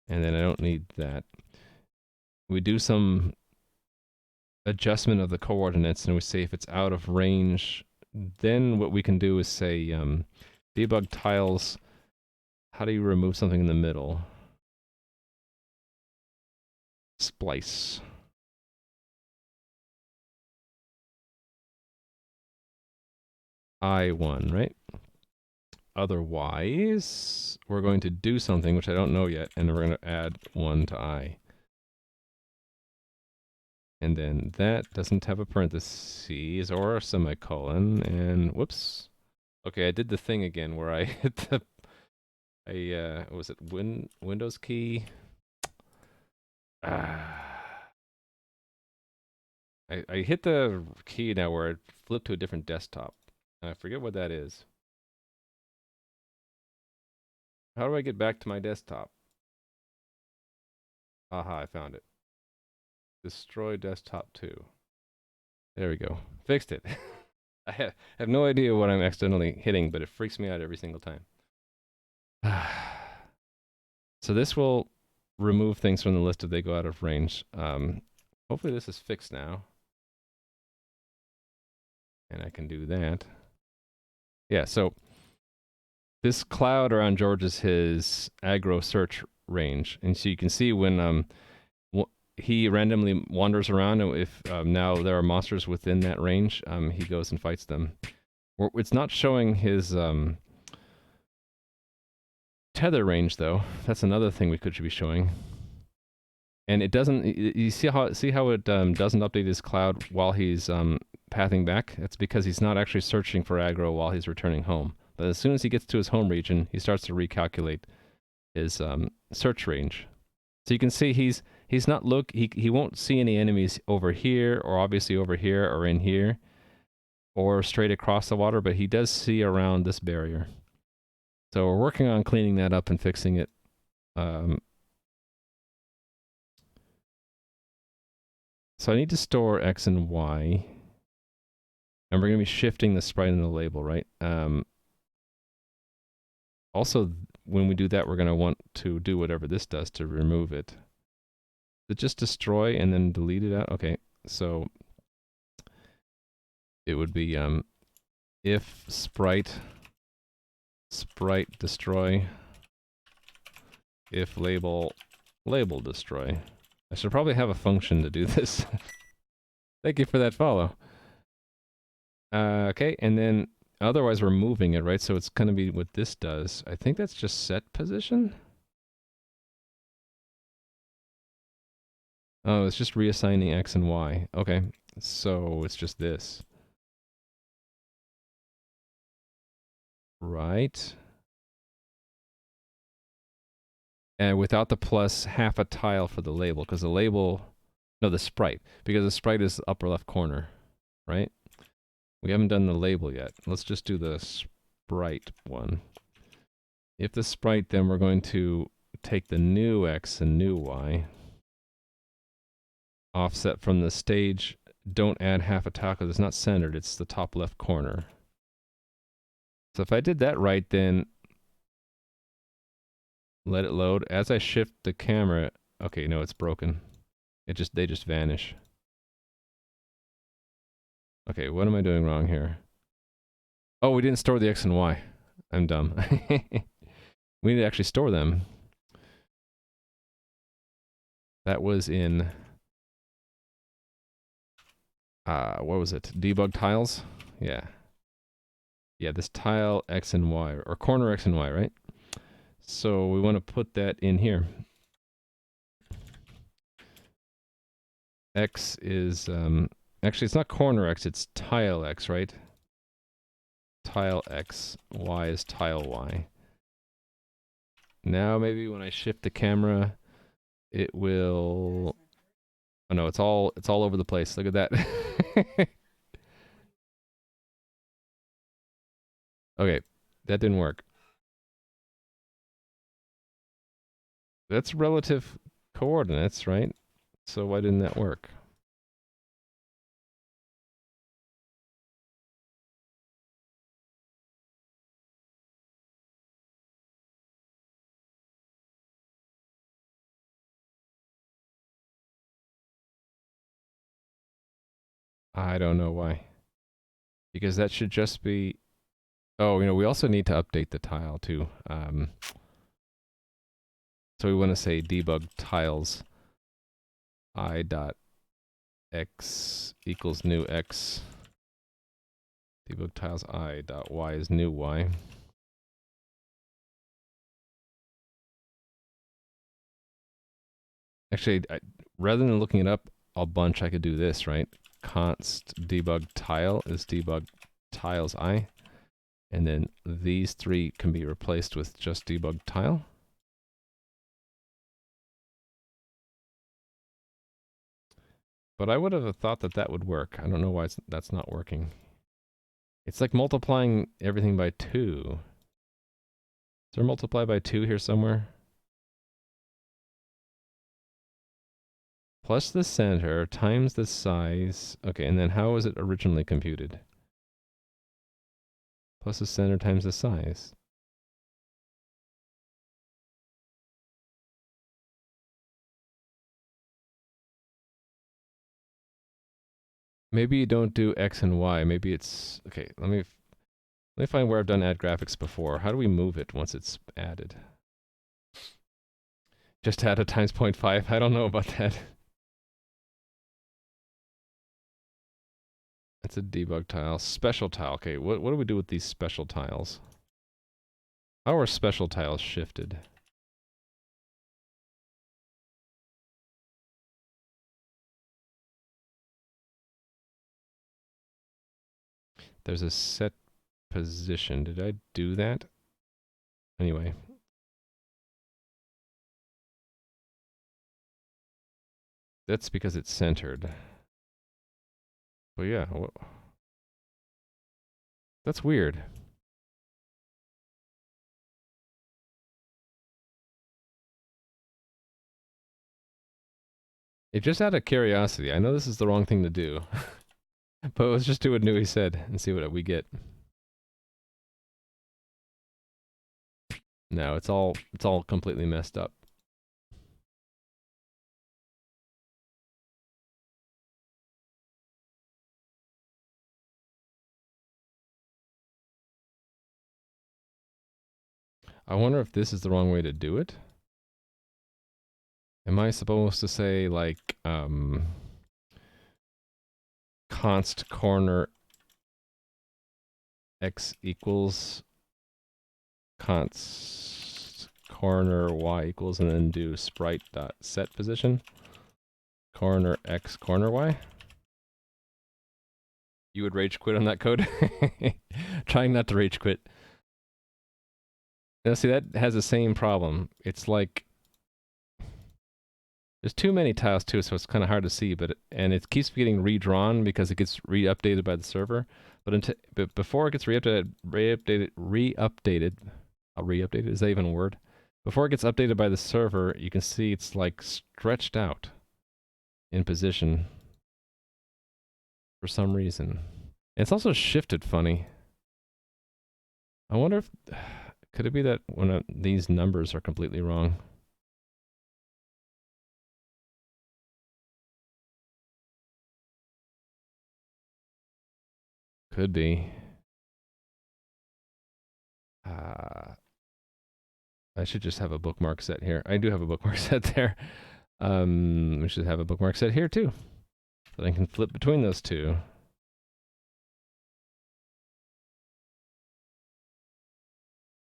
And then I don't need that. We do some adjustment of the coordinates and we say if it's out of range, then what we can do is say debug tiles. How do you remove something in the middle? Splice. I1, right? Otherwise, we're going to do something which I don't know yet, and we're going to add 1 to I. And then that doesn't have a parentheses or a semicolon, and whoops. Okay, I did the thing again where I hit the, what was it, Windows key? I hit the key now where it flipped to a different desktop. And I forget what that is. How do I get back to my desktop? Aha, I found it. Destroy desktop 2. There we go. Fixed it. I have no idea what I'm accidentally hitting, but it freaks me out every single time. So this will remove things from the list if they go out of range. Hopefully this is fixed now. And I can do that. Yeah, so this cloud around George is his aggro search range. And so you can see when he randomly wanders around, and if now there are monsters within that range, he goes and fights them. It's not showing his tether range, though. That's another thing we should be showing. And it doesn't. You see how it doesn't update his cloud while he's pathing back? It's because he's not actually searching for aggro while he's returning home. But as soon as he gets to his home region, he starts to recalculate his search range. So you can see he's not he won't see any enemies over here, or obviously over here, or in here, or straight across the water, but he does see around this barrier. So we're working on cleaning that up and fixing it. So I need to store X and Y. And we're going to be shifting the sprite in the label, right? Also, when we do that, we're going to want to do whatever this does to remove it. Does it just destroy and then delete it out? Okay, so it would be if sprite destroy, if label destroy. I should probably have a function to do this. Thank you for that follow. Okay, and then otherwise we're moving it, right? So it's going to be what this does. I think that's just set position. Oh, it's just reassigning X and Y. Okay, so it's just this. Right. And without the plus, half a tile for the label, because the label, no, the sprite, because the sprite is the upper left corner, right? We haven't done the label yet. Let's just do the sprite one. If the sprite, then we're going to take the new X and new Y. Offset from the stage, don't add half a tile because it's not centered, it's the top left corner. So if I did that right, then let it load. As I shift the camera, okay, no, it's broken. They just vanish. Okay, what am I doing wrong here? Oh, we didn't store the X and Y. I'm dumb. We need to actually store them. That was in what was it? Debug tiles? Yeah. Yeah, this tile X and Y, or corner X and Y, right? So we want to put that in here. X is, actually it's not corner X, it's tile X, right? Tile X, Y is tile Y. Now maybe when I shift the camera, it will, oh no, it's all over the place. Look at that. Okay, that didn't work. That's relative coordinates, right? So why didn't that work? I don't know why. Because that should just be, oh, we also need to update the tile too. So we want to say debug tiles I dot x equals new x. Debug tiles I dot y is new y. Actually, rather than looking it up a bunch, I could do this, right? Const debug tile is debug tiles I. And then these three can be replaced with just debug tile. But I would have thought that that would work. I don't know why that's not working. It's like multiplying everything by 2. Is there multiply by 2 here somewhere? Plus the center times the size. Okay, and then how was it originally computed? Plus the center times the size. Maybe you don't do X and Y. Maybe it's... Okay, let me find where I've done add graphics before. How do we move it once it's added? Just add a times 0.5? I don't know about that. That's a debug tile. Special tile. Okay, what do we do with these special tiles? How are special tiles shifted? There's a set position. Did I do that? Anyway. That's because it's centered. But yeah, that's weird. It just out of curiosity, I know this is the wrong thing to do. But let's just do what Nui said and see what we get. No, it's all completely messed up. I wonder if this is the wrong way to do it. Am I supposed to say like const corner x equals const corner y equals and then do sprite dot set position corner x corner y? You would rage quit on that code? Trying not to rage quit. Now see, that has the same problem. It's like there's too many tiles too, so it's kind of hard to see. But it keeps getting redrawn because it gets re-updated by the server. But before it gets re-updated, is that even a word? Before it gets updated by the server, you can see it's like stretched out in position for some reason. And it's also shifted funny. I wonder if could it be that one of these numbers are completely wrong? Could be. I should just have a bookmark set here. I do have a bookmark set there. We should have a bookmark set here too. So I can flip between those two.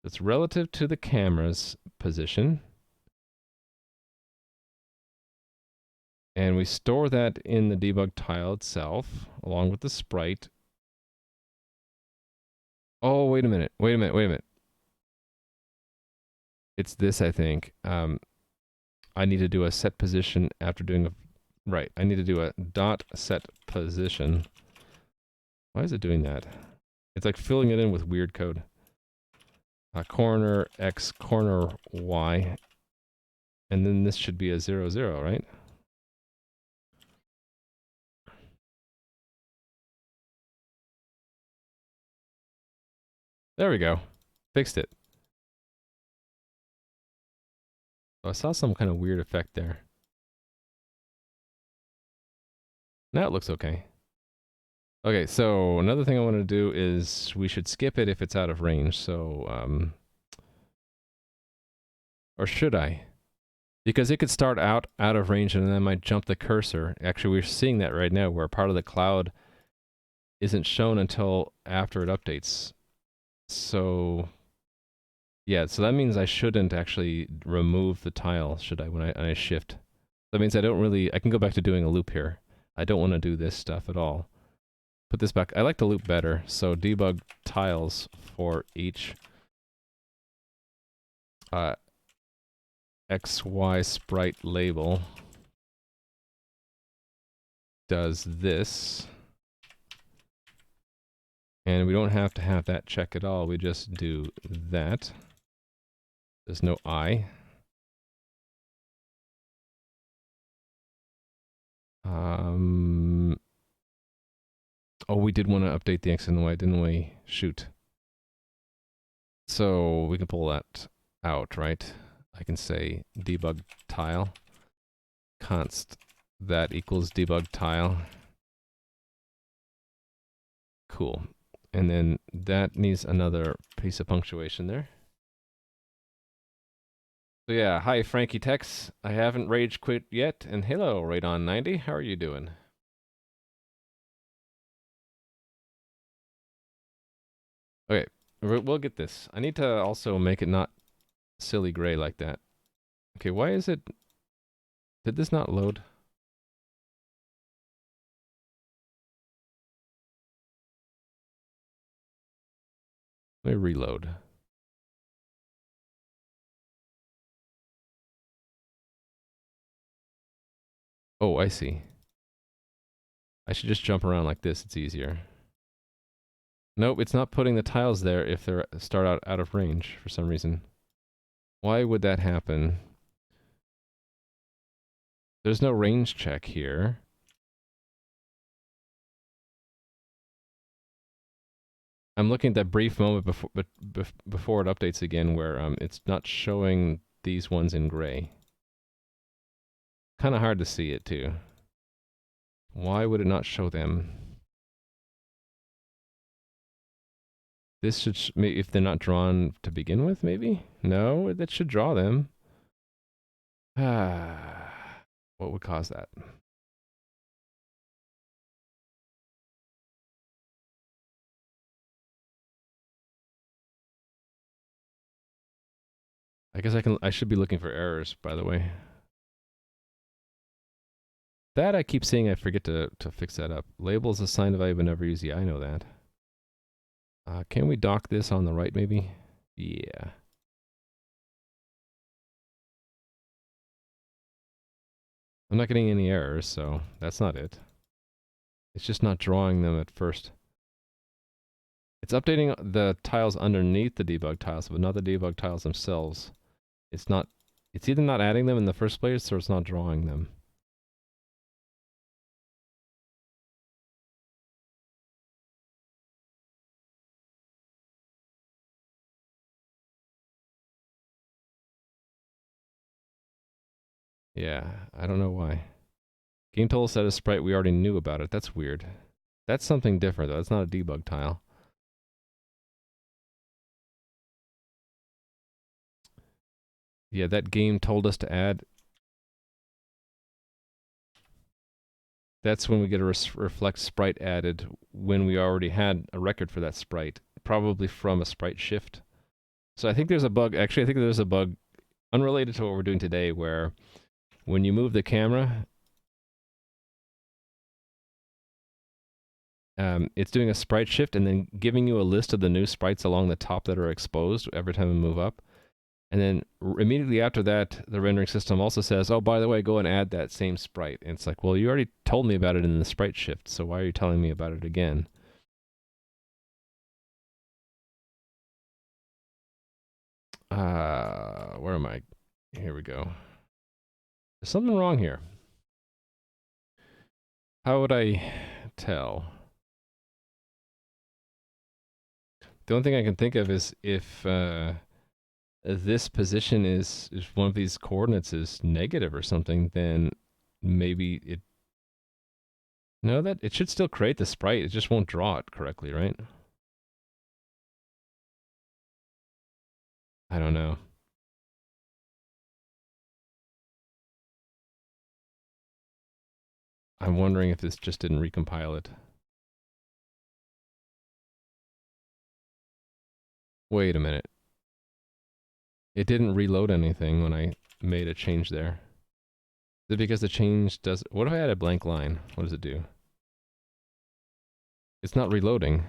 It's relative to the camera's position. And we store that in the debug tile itself, along with the sprite. Oh, wait a minute. It's this, I think. I need to do a set position after doing a... Right, I need to do a dot set position. Why is it doing that? It's like filling it in with weird code. Corner X, corner Y. And then this should be a 0, 0, right? There we go. Fixed it. Oh, I saw some kind of weird effect there. Now it looks okay. Okay, so another thing I want to do is we should skip it if it's out of range. So, or should I? Because it could start out of range and then I might jump the cursor. Actually, we're seeing that right now where part of the cloud isn't shown until after it updates. So, yeah, so that means I shouldn't actually remove the tile, should I, when I shift. That means I can go back to doing a loop here. I don't want to do this stuff at all. Put this back. I like the loop better, so debug tiles for each XY sprite label does this. And we don't have to have that check at all. We just do that. There's no I. Oh, we did want to update the X and the Y, didn't we? Shoot. So we can pull that out, right? I can say debug tile const that equals debug tile. Cool. And then that needs another piece of punctuation there. So yeah, hi Frankie Tex. I haven't rage quit yet, and hello Radon90. How are you doing? Okay, we'll get this. I need to also make it not silly gray like that. Okay, why is it... Did this not load? Let me reload. Oh, I see. I should just jump around like this, it's easier. Nope, it's not putting the tiles there if they start out of range for some reason. Why would that happen? There's no range check here. I'm looking at that brief moment before it updates again where it's not showing these ones in gray. Kind of hard to see it too. Why would it not show them? This should, if they're not drawn to begin with, maybe? No, that should draw them. What would cause that? I guess I should be looking for errors, by the way. That I keep seeing, I forget to fix that up. Labels assigned value but never used. Yeah, I know that. Can we dock this on the right, maybe? Yeah. I'm not getting any errors, so that's not it. It's just not drawing them at first. It's updating the tiles underneath the debug tiles, but not the debug tiles themselves. It's either not adding them in the first place or it's not drawing them. Yeah, I don't know why. Game told us that a sprite, we already knew about it. That's weird. That's something different, though. That's not a debug tile. Yeah, that game told us to add. That's when we get a reflect sprite added when we already had a record for that sprite, probably from a sprite shift. So I think there's a bug. Actually, I think there's a bug unrelated to what we're doing today where when you move the camera, it's doing a sprite shift and then giving you a list of the new sprites along the top that are exposed every time we move up. And then immediately after that, the rendering system also says, oh, by the way, go and add that same sprite. And it's like, well, you already told me about it in the sprite shift, so why are you telling me about it again? Where am I? Here we go. There's something wrong here. How would I tell? The only thing I can think of is if this position is one of these coordinates is negative or something, then maybe it. No, that it should still create the sprite. It just won't draw it correctly, right? I don't know. I'm wondering if this just didn't recompile it. Wait a minute. It didn't reload anything when I made a change there. Is it because the change does... What if I had a blank line? What does it do? It's not reloading.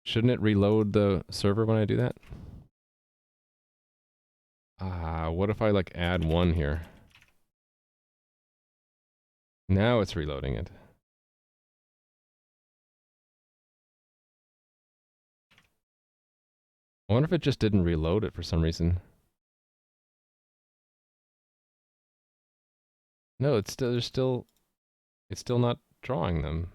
Shouldn't it reload the server when I do that? What if I like add 1 here? Now it's reloading it. I wonder if it just didn't reload it for some reason. No, it's still not drawing them.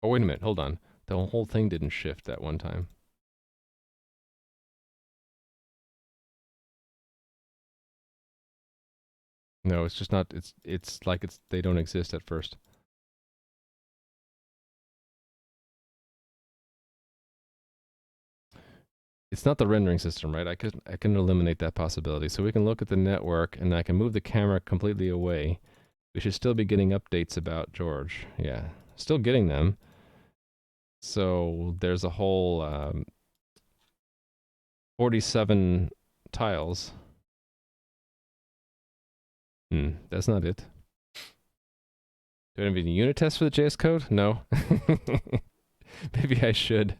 Oh, wait a minute, hold on. The whole thing didn't shift that one time. No, it's just not, it's like they don't exist at first. It's not the rendering system, right? I can eliminate that possibility. So we can look at the network and I can move the camera completely away. We should still be getting updates about George. Yeah, still getting them. So there's a whole 47 tiles. That's not it. Do I have any unit tests for the JS code? No. Maybe I should.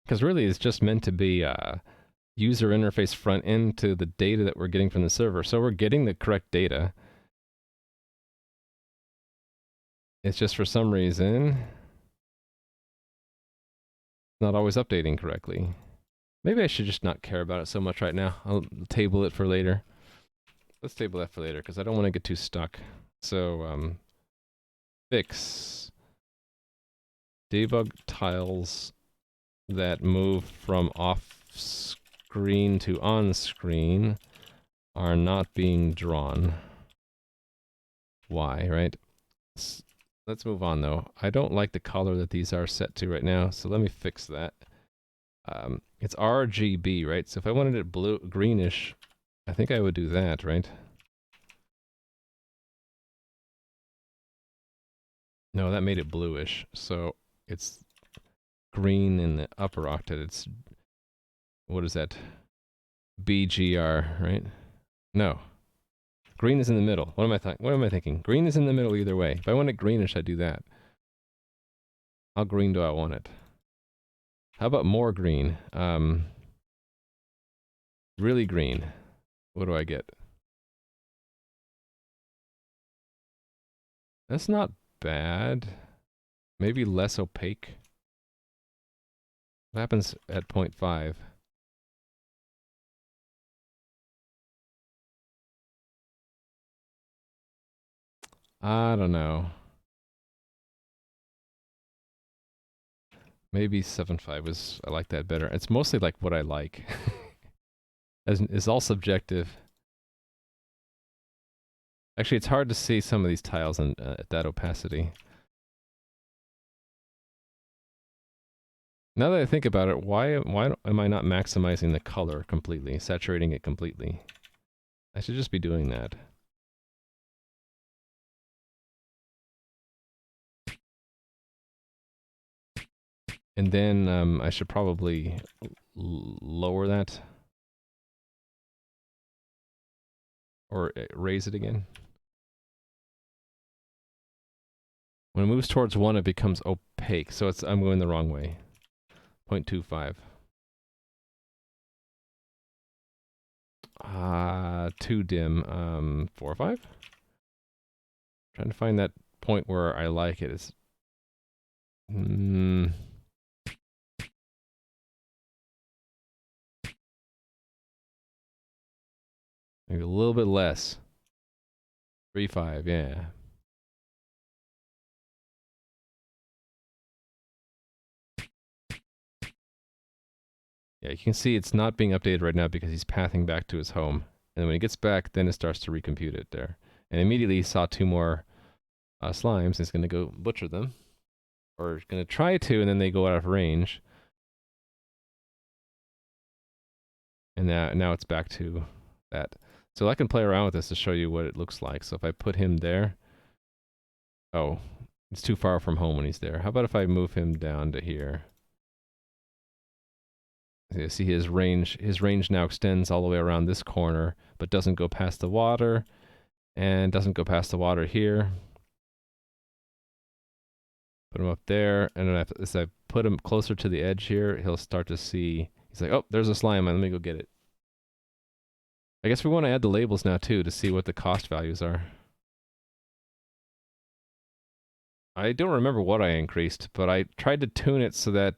Because really it's just meant to be user interface front end to the data that we're getting from the server. So we're getting the correct data. It's just for some reason not always updating correctly. Maybe I should just not care about it so much right now. I'll table it for later. Let's table that for later because I don't want to get too stuck. So fix debug tiles that move from off screen to on screen are not being drawn. Why, right? Let's move on though. I don't like the color that these are set to right now, so let me fix that. It's RGB, right? So if I wanted it blue, greenish, I think I would do that, right? No, that made it bluish. So it's green in the upper octet. It's, what is that? BGR, right? No. Green is in the middle. What am I thinking? Green is in the middle either way. If I want it greenish, I do that. How green do I want it? How about more green? Really green. What do I get? That's not bad. Maybe less opaque. What happens at 0.5? I don't know. Maybe 7.5 was, I like that better. It's mostly like what I like. It's all subjective. Actually, it's hard to see some of these tiles at that opacity. Now that I think about it, why am I not maximizing the color completely, saturating it completely? I should just be doing that. And then I should probably lower that. Or raise it again. When it moves towards 1, it becomes opaque, so I'm going the wrong way. 0.25. Too dim. 4 or 5? Trying to find that point where I like it. It's maybe a little bit less. 3.5, yeah. Yeah, you can see it's not being updated right now because he's pathing back to his home. And when he gets back, then it starts to recompute it there. And immediately he saw 2 more slimes, and he's going to go butcher them. Or going to try to, and then they go out of range. And now it's back to that. So I can play around with this to show you what it looks like. So if I put him there, oh, it's too far from home when he's there. How about if I move him down to here? You see his range now extends all the way around this corner, but doesn't go past the water, and doesn't go past the water here. Put him up there, and then as I put him closer to the edge here, he'll start to see, he's like, oh, there's a slime, let me go get it. I guess we want to add the labels now too to see what the cost values are. I don't remember what I increased, but I tried to tune it so that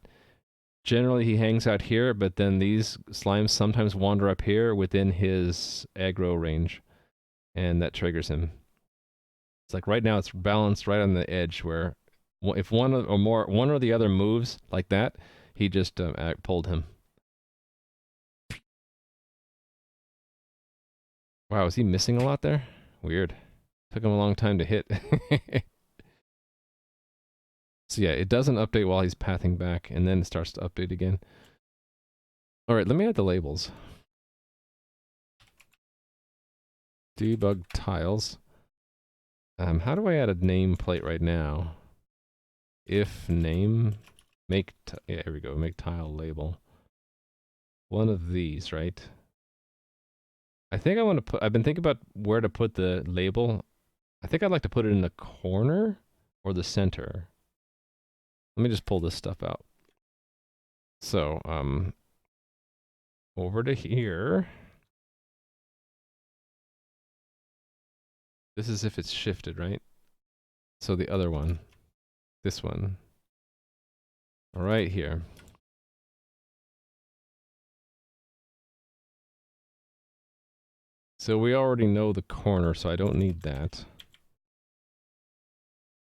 generally he hangs out here, but then these slimes sometimes wander up here within his aggro range, and that triggers him. It's like right now it's balanced right on the edge where if one or the other moves like that, he just pulled him. Wow, is he missing a lot there? Weird. Took him a long time to hit. So yeah, it doesn't update while he's pathing back, and then it starts to update again. Alright, let me add the labels. Debug tiles. How do I add a nameplate right now? If name, yeah, here we go, make tile label. One of these, right? I think I want to put, I've been thinking about where to put the label. I think I'd like to put it in the corner or the center. Let me just pull this stuff out. So, over to here. This is if it's shifted, right? So the other one, this one, right here. So we already know the corner, so I don't need that.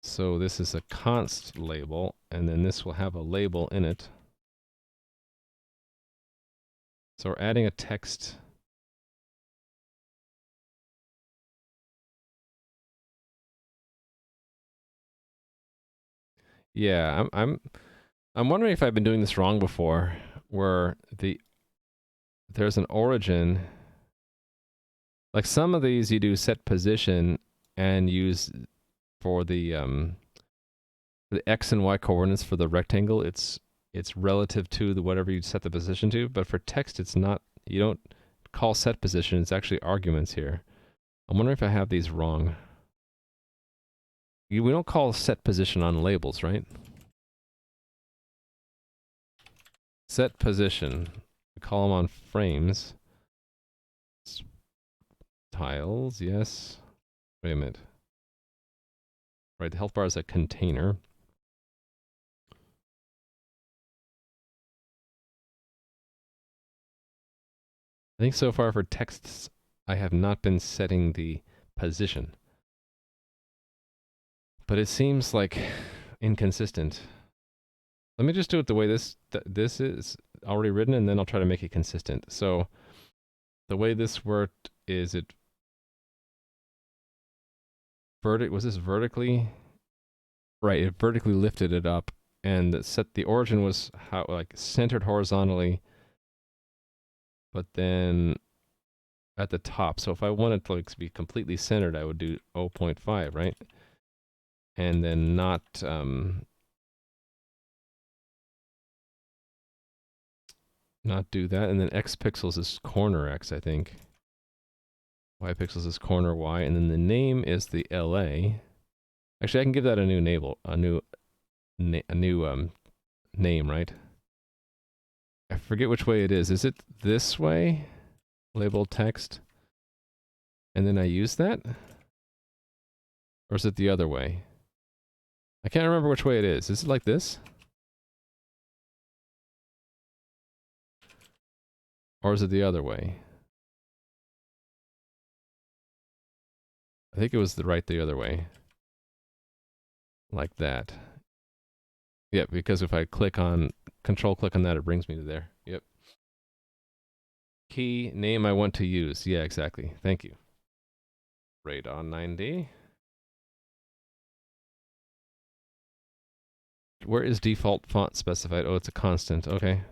So this is a const label, and then this will have a label in it. So we're adding a text. Yeah, I'm wondering if I've been doing this wrong before, where there's an origin. Like some of these you do set position and use for the x and y coordinates for the rectangle. It's relative to the whatever you set the position to, but for text it's not. You don't call set position. It's actually arguments here. I'm wondering if I have these wrong. We don't call set position on labels, right? Set position. We call them on frames. Tiles, yes. Wait a minute. Right, the health bar is a container. I think so far for texts, I have not been setting the position. But it seems like inconsistent. Let me just do it the way this is already written, and then I'll try to make it consistent. So the way this worked is was this vertically? Right, it vertically lifted it up, and the origin was like centered horizontally, but then at the top. So if I wanted to like be completely centered, I would do 0.5, right? And then not do that. And then x pixels is corner x, I think. Y pixels is corner y, and then the name is the LA. Actually, I can give that a new name, right? I forget which way it is. Is it this way? Label text. And then I use that? Or is it the other way? I can't remember which way it is. Is it like this? Or is it the other way? I think it was the other way. Like that. Yep, because if I control click on that, it brings me to there. Yep. Key name I want to use. Yeah, exactly. Thank you. Radon 9D. Where is default font specified? Oh, it's a constant. Okay.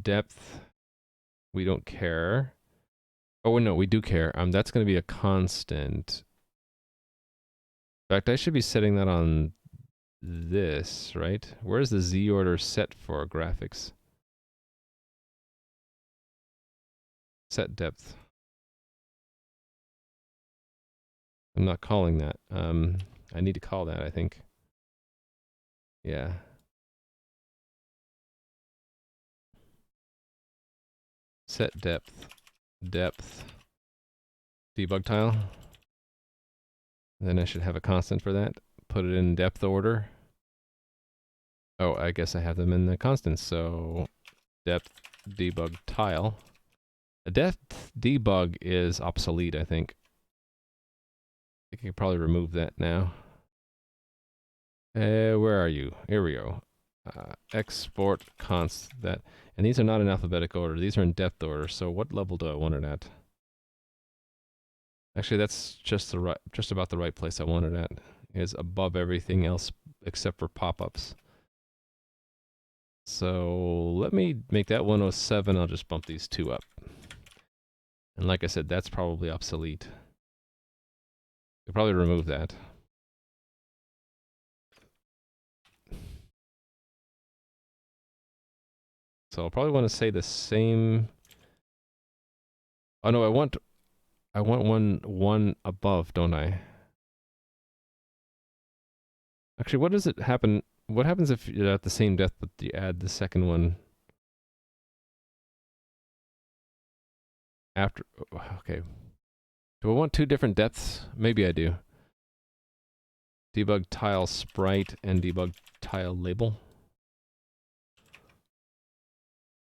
Depth. We don't care. Oh, no, we do care. That's going to be a constant. In fact, I should be setting that on this, right? Where's the Z order set for graphics? Set depth. I'm not calling that. I need to call that, I think. Yeah. Set depth. Depth. Debug tile. Then I should have a constant for that. Put it in depth order. Oh, I guess I have them in the constants. So depth debug tile. A depth debug is obsolete, I think. I can probably remove that now. Where are you? Here we go. Export const that. And these are not in alphabetic order. These are in depth order. So what level do I want it at? Actually, that's just about the right place I want it at. Is above everything else except for pop-ups. So let me make that 107. I'll just bump these two up. And like I said, that's probably obsolete. You'll probably remove that. So I'll probably want to say the same. Oh no, I want one above, don't I? Actually, what does it happen? What happens if you're at the same depth but you add the second one after? Okay. Do I want two different depths? Maybe I do. Debug tile sprite and debug tile label.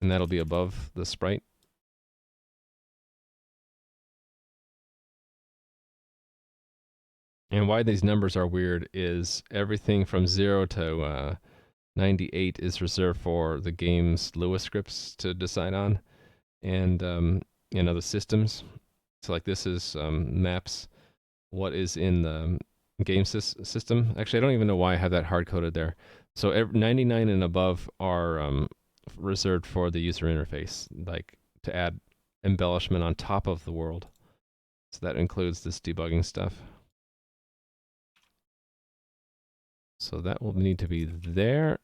And that'll be above the sprite. And why these numbers are weird is everything from 0 to 98 is reserved for the game's Lua scripts to decide on, and other systems. So like this is maps what is in the game system. Actually, I don't even know why I have that hard coded there. So 99 and above are reserved for the user interface, like to add embellishment on top of the world. So that includes this debugging stuff. So that will need to be there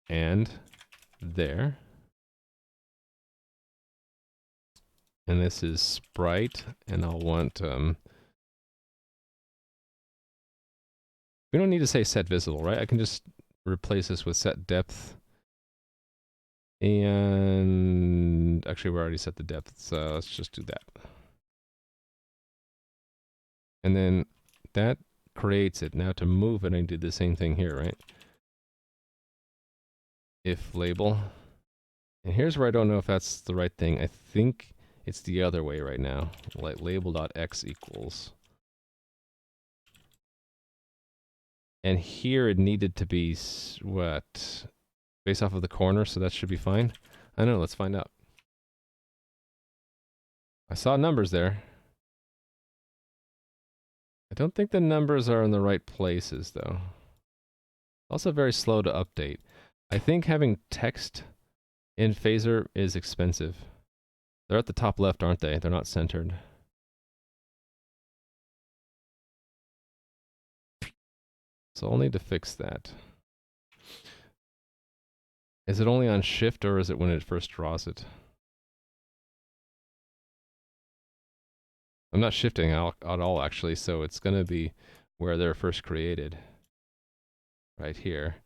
and there. And this is sprite, and I'll want, we don't need to say set visible, right? I can just replace this with set depth. And actually, we already set the depth, so let's just do that. And then that creates it. Now to move it, I do the same thing here, right? If label. And here's where I don't know if that's the right thing. I think it's the other way right now. Like label.x equals. And here it needed to be, what? Based off of the corner, so that should be fine. I don't know, let's find out. I saw numbers there. I don't think the numbers are in the right places, though. Also very slow to update. I think having text in phaser is expensive. They're at the top left, aren't they? They're not centered. So I'll need to fix that. Is it only on shift, or is it when it first draws it? I'm not shifting at all, actually, so it's going to be where they're first created. Right here.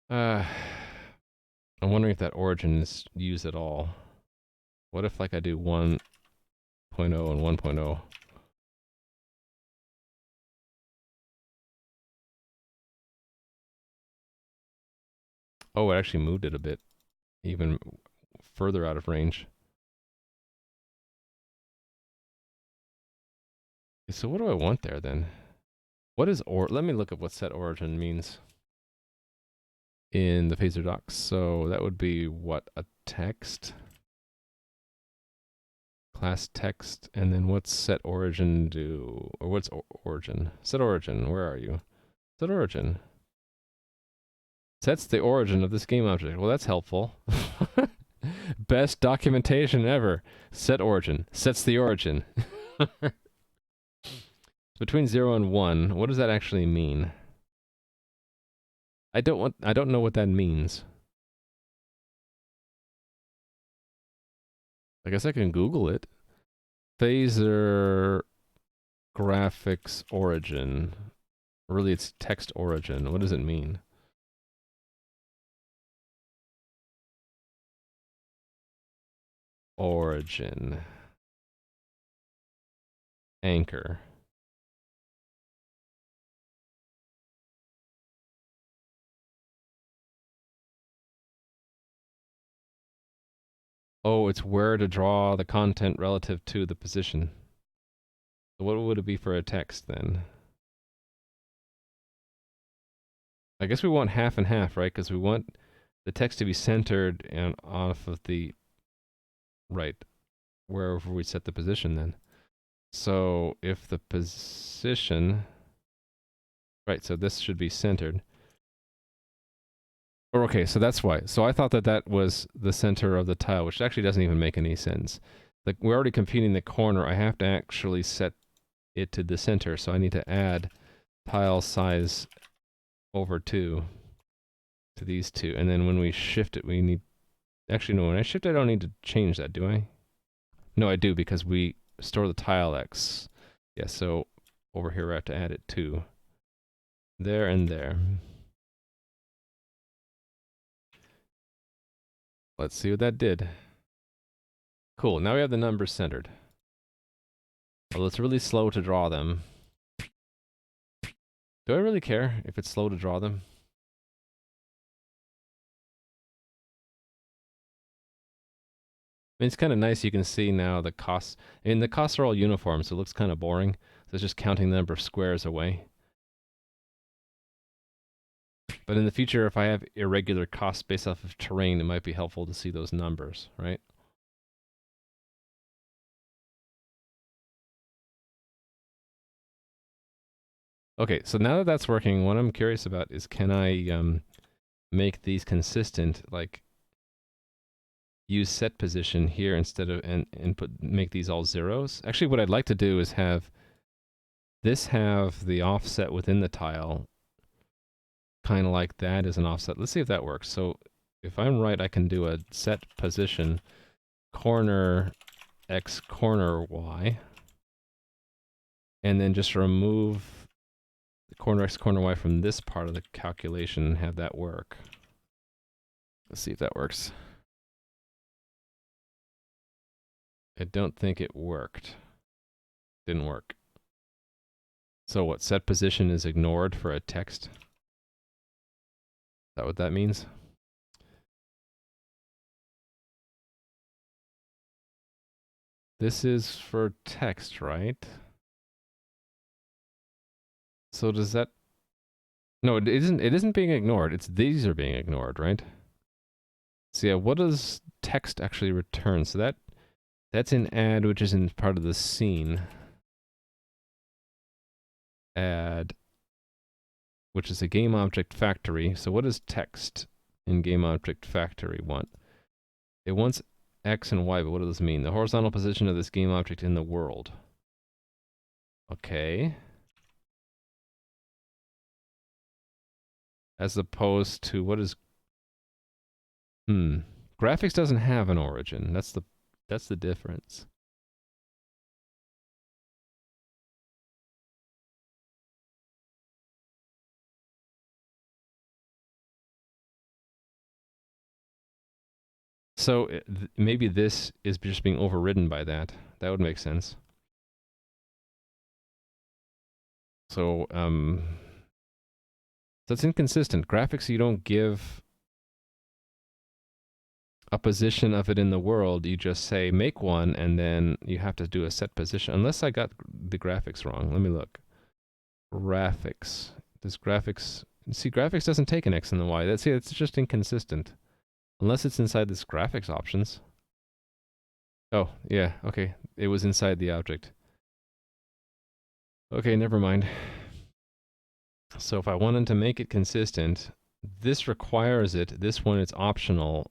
I'm wondering if that origin is used at all. What if, like, I do 1.0 and 1.0? Oh, it actually moved it a bit, even further out of range. So what do I want there, then? What is let me look up what set origin means in the phaser docs. So that would be, what, a text? Class text, and then what's set origin do? Or what's origin? Set origin, where are you? Set origin. Sets the origin of this game object. Well, that's helpful. Best documentation ever. Set origin. Sets the origin. Between 0 and 1, what does that actually mean? I don't know what that means. I guess I can Google it. Phaser graphics origin. Really, it's text origin. What does it mean? Origin. Anchor. Oh, it's where to draw the content relative to the position. So what would it be for a text then? I guess we want half and half, right? Because we want the text to be centered and off of the right, wherever we set the position then. So if the position, right, so this should be centered. Or okay, so that's why. So I thought that that was the center of the tile, which actually doesn't even make any sense. Like, we're already computing the corner. I have to actually set it to the center, so I need to add tile size over 2 to these two. And then when we shift it, we need... Actually, no, when I shift it, I don't need to change that, do I? No, I do, because we store the tile X. Yeah, so over here I have to add it too. There and there. Let's see what that did. Cool, now we have the numbers centered. Well, it's really slow to draw them. Do I really care if it's slow to draw them? I mean, it's kind of nice, you can see now the costs. I mean, the costs are all uniform, so it looks kind of boring. So it's just counting the number of squares away. But in the future, if I have irregular costs based off of terrain, it might be helpful to see those numbers, right? Okay, so now that that's working, what I'm curious about is can I make these consistent, like use set position here instead of, and make these all zeros? Actually, what I'd like to do is have this have the offset within the tile, kind of like that as an offset. Let's see if that works. So if I'm right, I can do a set position corner X, corner Y, and then just remove the corner X, corner Y from this part of the calculation and have that work. Let's see if that works. I don't think it worked. Didn't work. So what, set position is ignored for a text? Is that what that means? This is for text, right? So does that... No, it isn't being ignored. It's these are being ignored, right? So yeah, what does text actually return? So that's in add, which is in part of the scene. Add, which is a game object factory. So what does text in game object factory want? It wants X and Y, but what does this mean? The horizontal position of this game object in the world. Okay. As opposed to what is... Graphics doesn't have an origin. That's the difference. So maybe this is just being overridden by that. That would make sense. So, that's inconsistent. Graphics, you don't give a position of it in the world. You just say make one, and then you have to do a set position. Unless I got the graphics wrong. Let me look. Graphics. Does graphics... See, graphics doesn't take an X and a Y. It's just inconsistent. Unless it's inside this graphics options. Oh, yeah, okay. It was inside the object. Okay, never mind. So if I wanted to make it consistent, this requires it. This one, it's optional.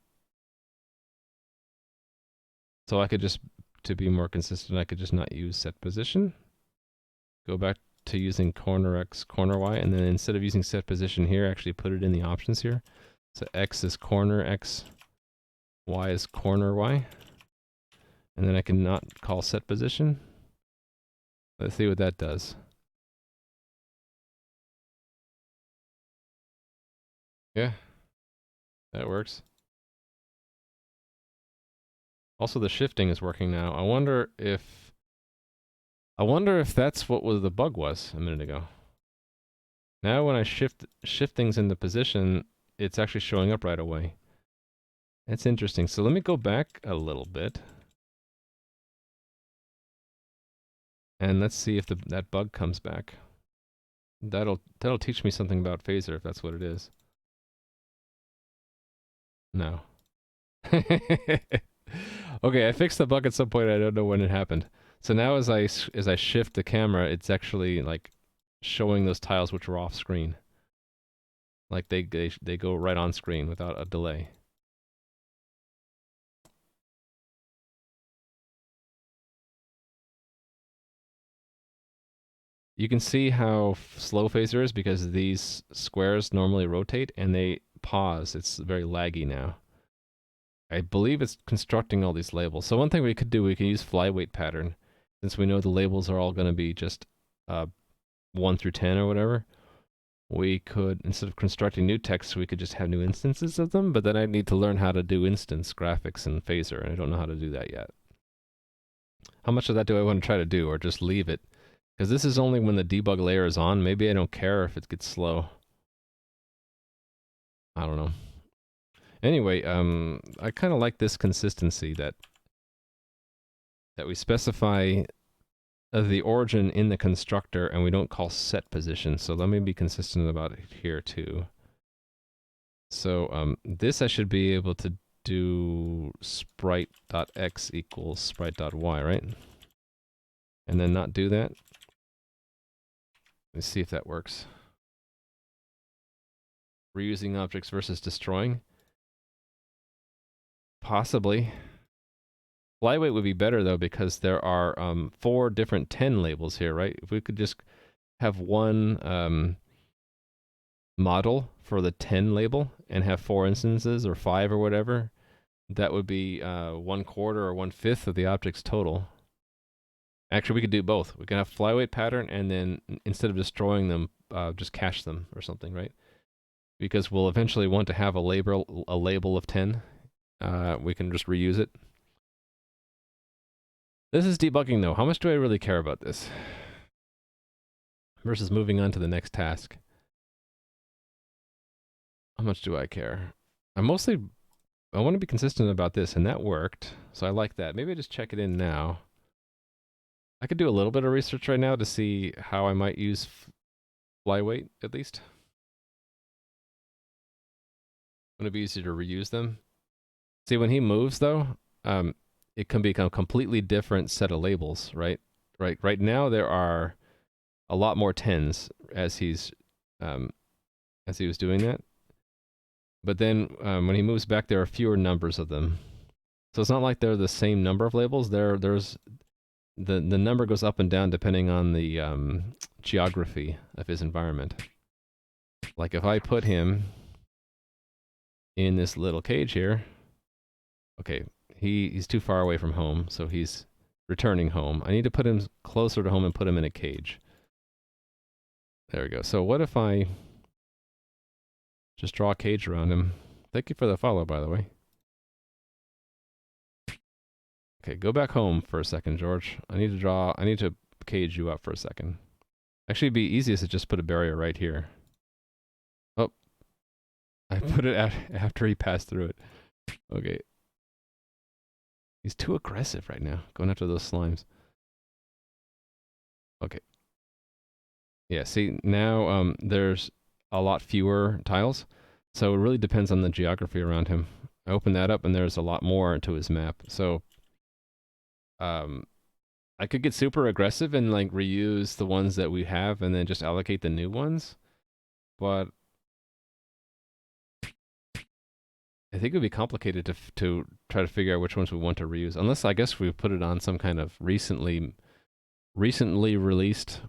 So I could just, to be more consistent, I could just not use set position. Go back to using corner X, corner Y, and then instead of using set position here, actually put it in the options here. So X is corner X, Y is corner Y. And then I can not call set position. Let's see what that does. Yeah, that works. Also, the shifting is working now. I wonder if that's what the bug was a minute ago. Now when I shift things into position, it's actually showing up right away. That's interesting. So let me go back a little bit. And let's see if that bug comes back. That'll teach me something about phaser if that's what it is. No. Okay, I fixed the bug at some point. I don't know when it happened. So now as I shift the camera, it's actually like showing those tiles which are off screen. Like they go right on screen without a delay. You can see how slow phaser is because these squares normally rotate and they pause. It's very laggy now. I believe it's constructing all these labels. So one thing we could do, we can use flyweight pattern. Since we know the labels are all going to be just 1 through 10 or whatever, we could, instead of constructing new texts, we could just have new instances of them, but then I'd need to learn how to do instance graphics and phaser, and I don't know how to do that yet. How much of that do I want to try to do, or just leave it? Because this is only when the debug layer is on. Maybe I don't care if it gets slow. I don't know. Anyway, I kind of like this consistency that we specify the origin in the constructor, and we don't call set position. So let me be consistent about it here too. So this I should be able to do sprite.x equals sprite.y, right? And then not do that. Let's see if that works. Reusing objects versus destroying? Possibly. Flyweight would be better though, because there are 4 different 10 labels here, right? If we could just have one model for the 10 label and have 4 instances or 5 or whatever, that would be 1/4 or 1/5 of the object's total. Actually, we could do both. We can have flyweight pattern, and then instead of destroying them, just cache them or something, right? Because we'll eventually want to have a label of 10. We can just reuse it. This is debugging though. How much do I really care about this? Versus moving on to the next task. How much do I care? I want to be consistent about this, and that worked. So I like that. Maybe I just check it in now. I could do a little bit of research right now to see how I might use flyweight, at least. Wouldn't it be easier to reuse them? See, when he moves, though, it can become a completely different set of labels, right? Right now, there are a lot more 10s as he was doing that. But then when he moves back, there are fewer numbers of them. So it's not like they're the same number of labels. There's the number goes up and down depending on the geography of his environment. Like if I put him in this little cage here, okay, he's too far away from home, so he's returning home. I need to put him closer to home and put him in a cage. There we go. So what if I just draw a cage around him? Thank you for the follow, by the way. Okay, go back home for a second, George. I need to cage you up for a second. Actually, it'd be easiest to just put a barrier right here. Oh, I put it after he passed through it. Okay. He's too aggressive right now, going after those slimes. Okay. Yeah, see, now there's a lot fewer tiles, so it really depends on the geography around him. I open that up and there's a lot more to his map. So I could get super aggressive and like reuse the ones that we have and then just allocate the new ones. But I think it would be complicated to try to figure out which ones we want to reuse. Unless I guess we put it on some kind of recently released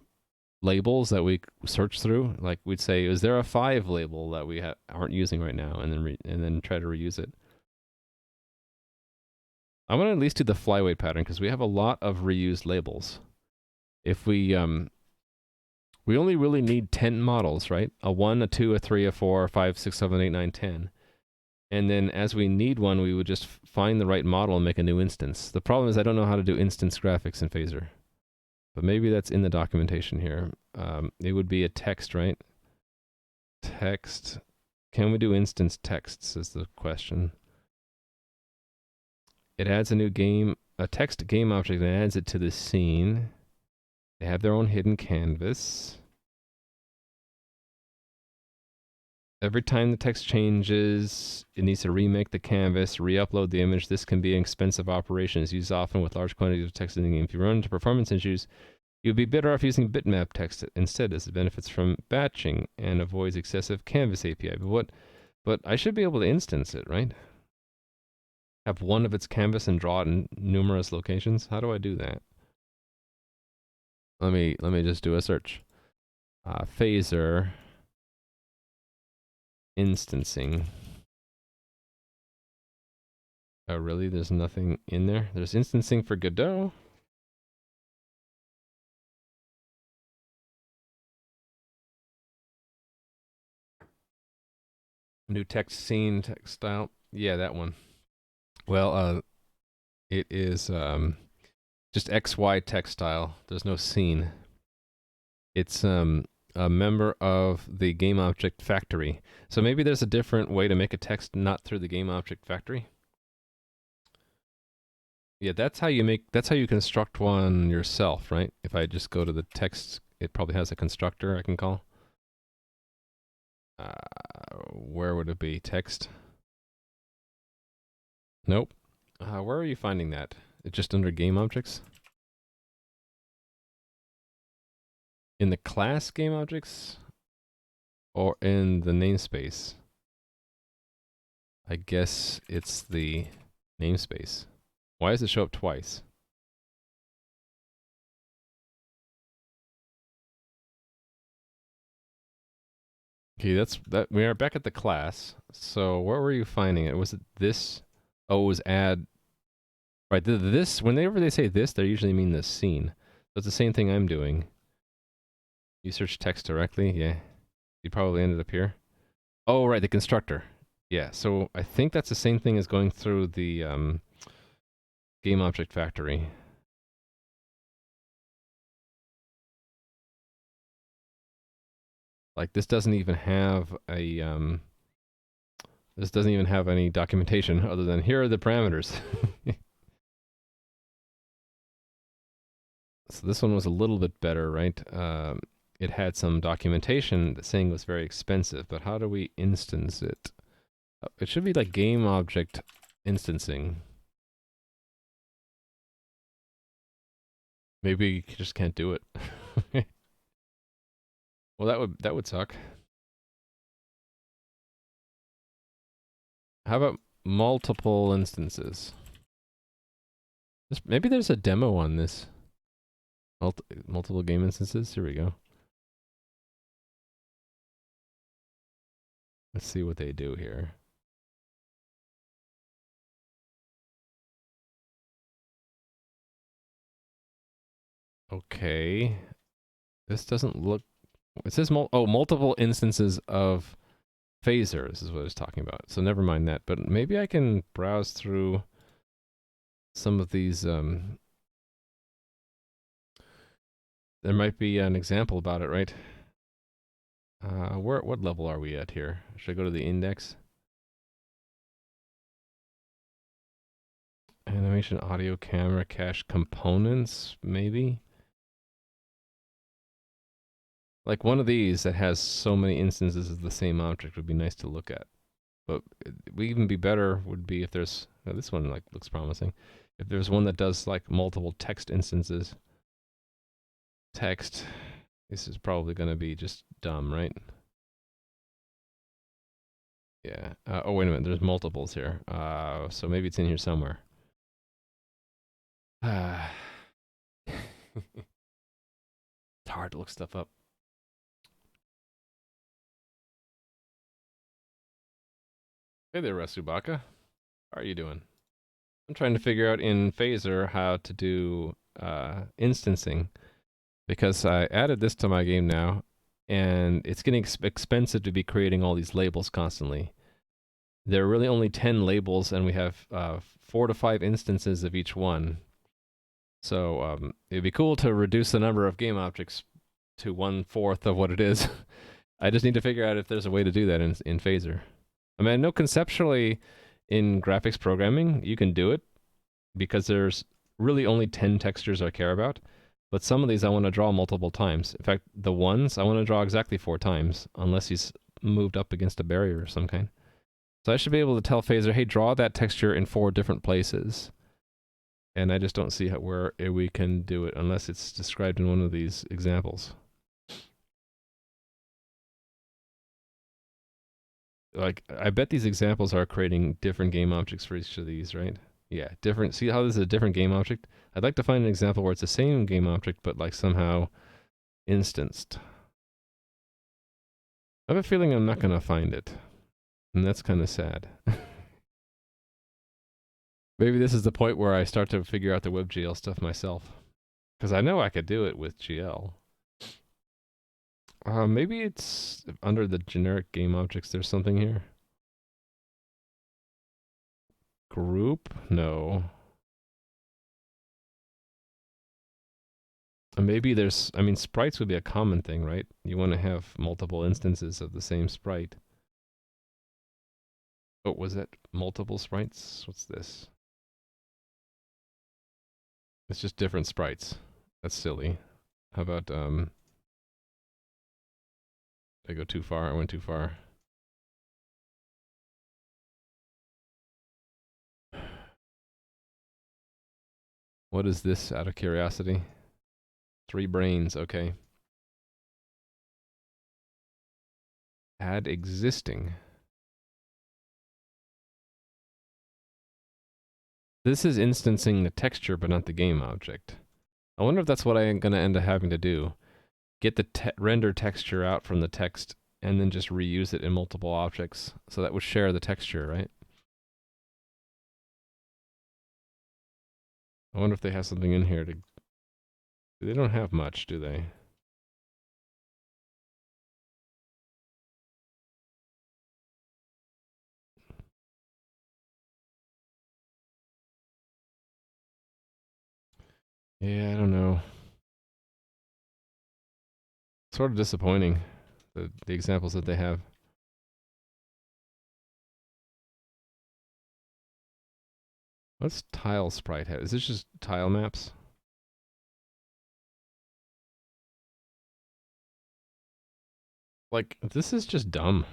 labels that we search through. Like we'd say, is there a 5 label that we aren't using right now, and then try to reuse it. I want to at least do the flyweight pattern because we have a lot of reused labels. If we only really need 10 models, right? A 1, a 2, a 3, a 4, a 5, 6, 7, 8, 9, 10. And then as we need one, we would just find the right model and make a new instance. The problem is I don't know how to do instance graphics in Phaser. But maybe that's in the documentation here. It would be a text, right? Text. Can we do instance texts is the question. It adds a new a text game object and adds it to the scene. They have their own hidden canvas. Every time the text changes, it needs to remake the canvas, re-upload the image. This can be an expensive operation. It's used often with large quantities of text in the game. If you run into performance issues, you'd be better off using bitmap text instead, as it benefits from batching and avoids excessive canvas API. But I should be able to instance it, right? Have one of its canvas and draw it in numerous locations. How do I do that? Let me just do a search. Phaser instancing. Oh, really? There's nothing in there? There's instancing for Godot. New text scene, text style. Yeah, that one. Well, it is just XY text style. There's no scene. It's a member of the game object factory. So maybe there's a different way to make a text not through the game object factory. Yeah, that's how you construct one yourself, right? If I just go to the text, it probably has a constructor I can call. Where would it be? Text? Nope. Where are you finding that? It's just under game objects? In the class game objects? Or in the namespace? I guess it's the namespace. Why does it show up twice? Okay, that's that. We are back at the class. So where were you finding it? Was it this? Oh, it was add. Right, this. Whenever they say this, they usually mean this scene. So it's the same thing I'm doing. You search text directly. Yeah, you probably ended up here. Oh, right, the constructor. Yeah. So I think that's the same thing as going through the game object factory. Like this doesn't even have a this doesn't even have any documentation other than here are the parameters. So this one was a little bit better, right? It had some documentation saying it was very expensive, but how do we instance it? It should be like game object instancing. Maybe you just can't do it. Well, that would suck. How about multiple instances? Maybe there's a demo on this. Multiple game instances. Here we go. Let's see what they do here. Okay. This doesn't look... It says multiple instances of phaser. This is what I was talking about. So never mind that. But maybe I can browse through some of these... there might be an example about it, right? What level are we at here? Should I go to the index? Animation, audio, camera, cache, components, maybe? Like one of these that has so many instances of the same object would be nice to look at. But it would even be better would be if there's... this one like looks promising. If there's one that does like multiple text instances. Text. This is probably going to be just dumb, right? Yeah. Oh, wait a minute. There's multiples here. So maybe it's in here somewhere. It's hard to look stuff up. Hey there, Rasubaka. How are you doing? I'm trying to figure out in Phaser how to do instancing because I added this to my game now, and it's getting expensive to be creating all these labels constantly. There are really only 10 labels, and we have 4 to 5 instances of each one. So it'd be cool to reduce the number of game objects to 1/4 of what it is. I just need to figure out if there's a way to do that in Phaser. I mean, I know conceptually in graphics programming you can do it because there's really only 10 textures I care about. But some of these I want to draw multiple times. In fact, the ones I want to draw exactly 4 times, unless he's moved up against a barrier of some kind. So I should be able to tell Phaser, hey, draw that texture in 4 different places. And I just don't see where we can do it unless it's described in one of these examples. Like, I bet these examples are creating different game objects for each of these, right? Yeah, different. See how this is a different game object? I'd like to find an example where it's the same game object, but like somehow instanced. I have a feeling I'm not going to find it. And that's kind of sad. Maybe this is the point where I start to figure out the WebGL stuff myself. Because I know I could do it with GL. Maybe it's under the generic game objects. There's something here. Group? No. Maybe there's... I mean, sprites would be a common thing, right? You want to have multiple instances of the same sprite. Oh, was that multiple sprites? What's this? It's just different sprites. That's silly. How about, did I go too far? I went too far. What is this, out of curiosity? 3 brains, okay. Add existing. This is instancing the texture, but not the game object. I wonder if that's what I'm going to end up having to do. Get the render texture out from the text, and then just reuse it in multiple objects. So that would share the texture, right? I wonder if they have something in here to... They don't have much, do they? Yeah, I don't know. Sort of disappointing, the examples that they have. What's tile sprite have? Is this just tile maps? Like, this is just dumb.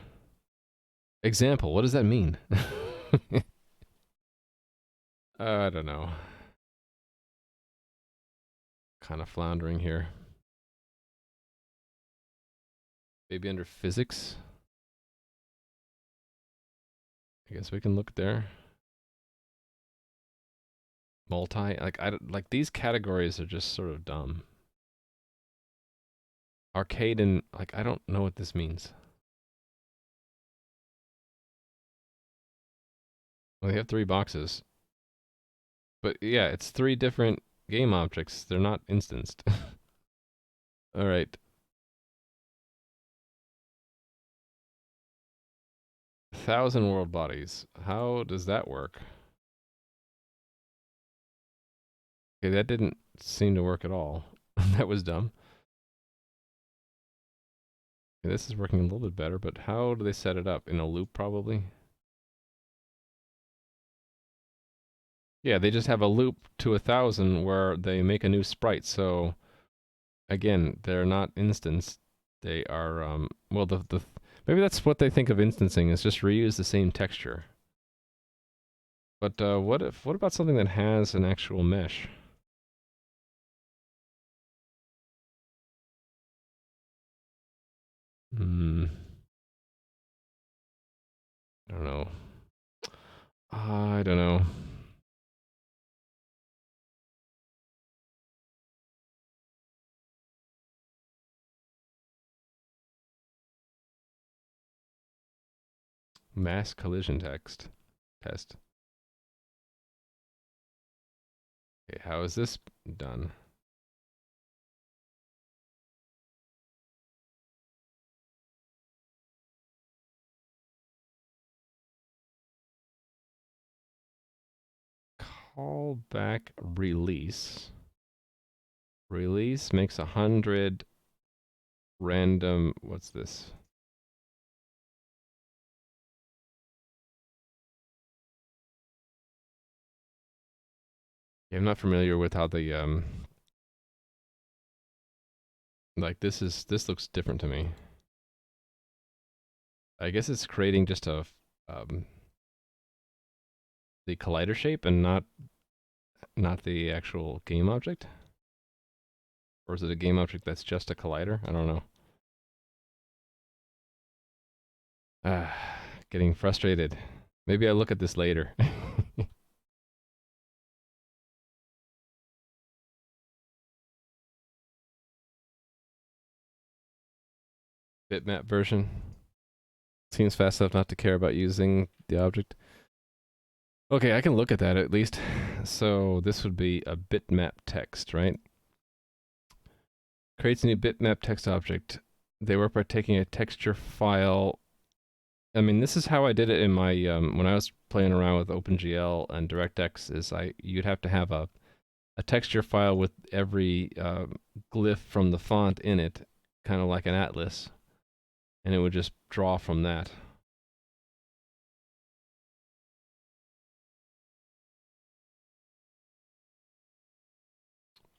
Example, what does that mean? I don't know. Kind of floundering here. Maybe under physics? I guess we can look there. Multi, like these categories are just sort of dumb. Arcade and, like, I don't know what this means. Well, they have 3 boxes. But yeah, it's 3 different game objects. They're not instanced. Alright. 1,000 world bodies. How does that work? Okay, that didn't seem to work at all. That was dumb. Okay, this is working a little bit better, but how do they set it up? In a loop, probably? Yeah, they just have a loop to 1,000 where they make a new sprite. So, again, they're not instanced. They are, well, maybe that's what they think of instancing, is just reuse the same texture. But what about something that has an actual mesh? Hmm. I don't know. I don't know. Mass collision test. Okay, how is this done? Callback release. Release makes 100 random. What's this? Yeah, I'm not familiar with how the like this looks different to me. I guess it's creating just a the collider shape and not the actual game object. Or is it a game object that's just a collider? I don't know. Ah, getting frustrated. Maybe I'll look at this later. Bitmap version. Seems fast enough not to care about using the object. Okay, I can look at that at least. So this would be a bitmap text, right? Creates a new bitmap text object. They work by taking a texture file. I mean, this is how I did it in my when I was playing around with OpenGL and DirectX. You'd have to have a texture file with every glyph from the font in it, kind of like an atlas, and it would just draw from that.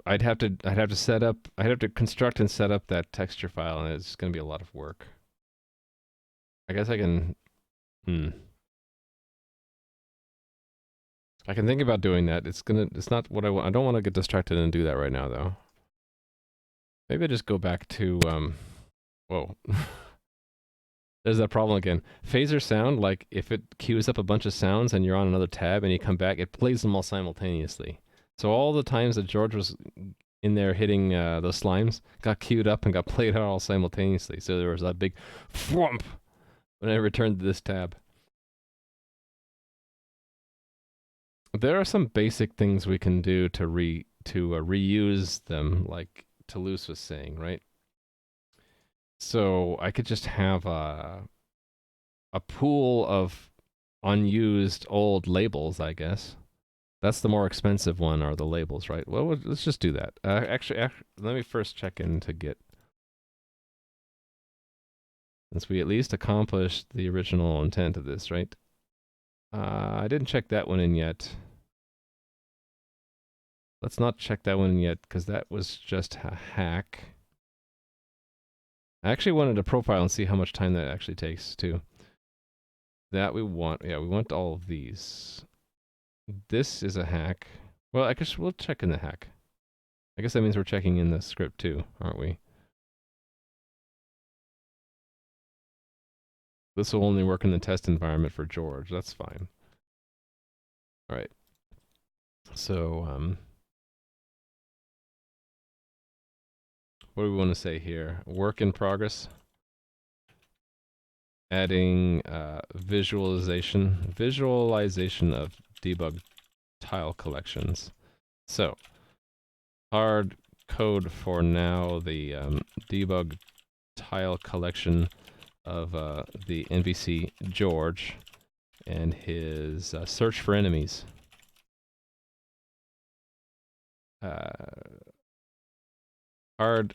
I'd have to set up, I'd have to construct and set up that texture file, and it's going to be a lot of work. I guess I can, I can think about doing that. It's not what I want. I don't want to get distracted and do that right now, though. Maybe I just go back to, whoa. There's that problem again. Phaser sound, like if it queues up a bunch of sounds and you're on another tab and you come back, it plays them all simultaneously. So all the times that George was in there hitting those slimes got queued up and got played out all simultaneously. So there was that big thwomp when I returned to this tab. There are some basic things we can do to reuse them, like Toulouse was saying, right? So I could just have a pool of unused old labels, I guess. That's the more expensive one, are the labels, right? Well, let's just do that. Actually, let me first check into Git. Since we at least accomplished the original intent of this, right? I didn't check that one in yet. Let's not check that one yet, because that was just a hack. I actually wanted to profile and see how much time that actually takes, too. That we want, yeah, we want all of these. This is a hack. Well, I guess we'll check in the hack. I guess that means we're checking in the script too, aren't we? This will only work in the test environment for George. That's fine. All right. So, what do we want to say here? Work in progress. Adding visualization of debug tile collections. So, hard code for now, the debug tile collection of the NPC George and his search for enemies. Hard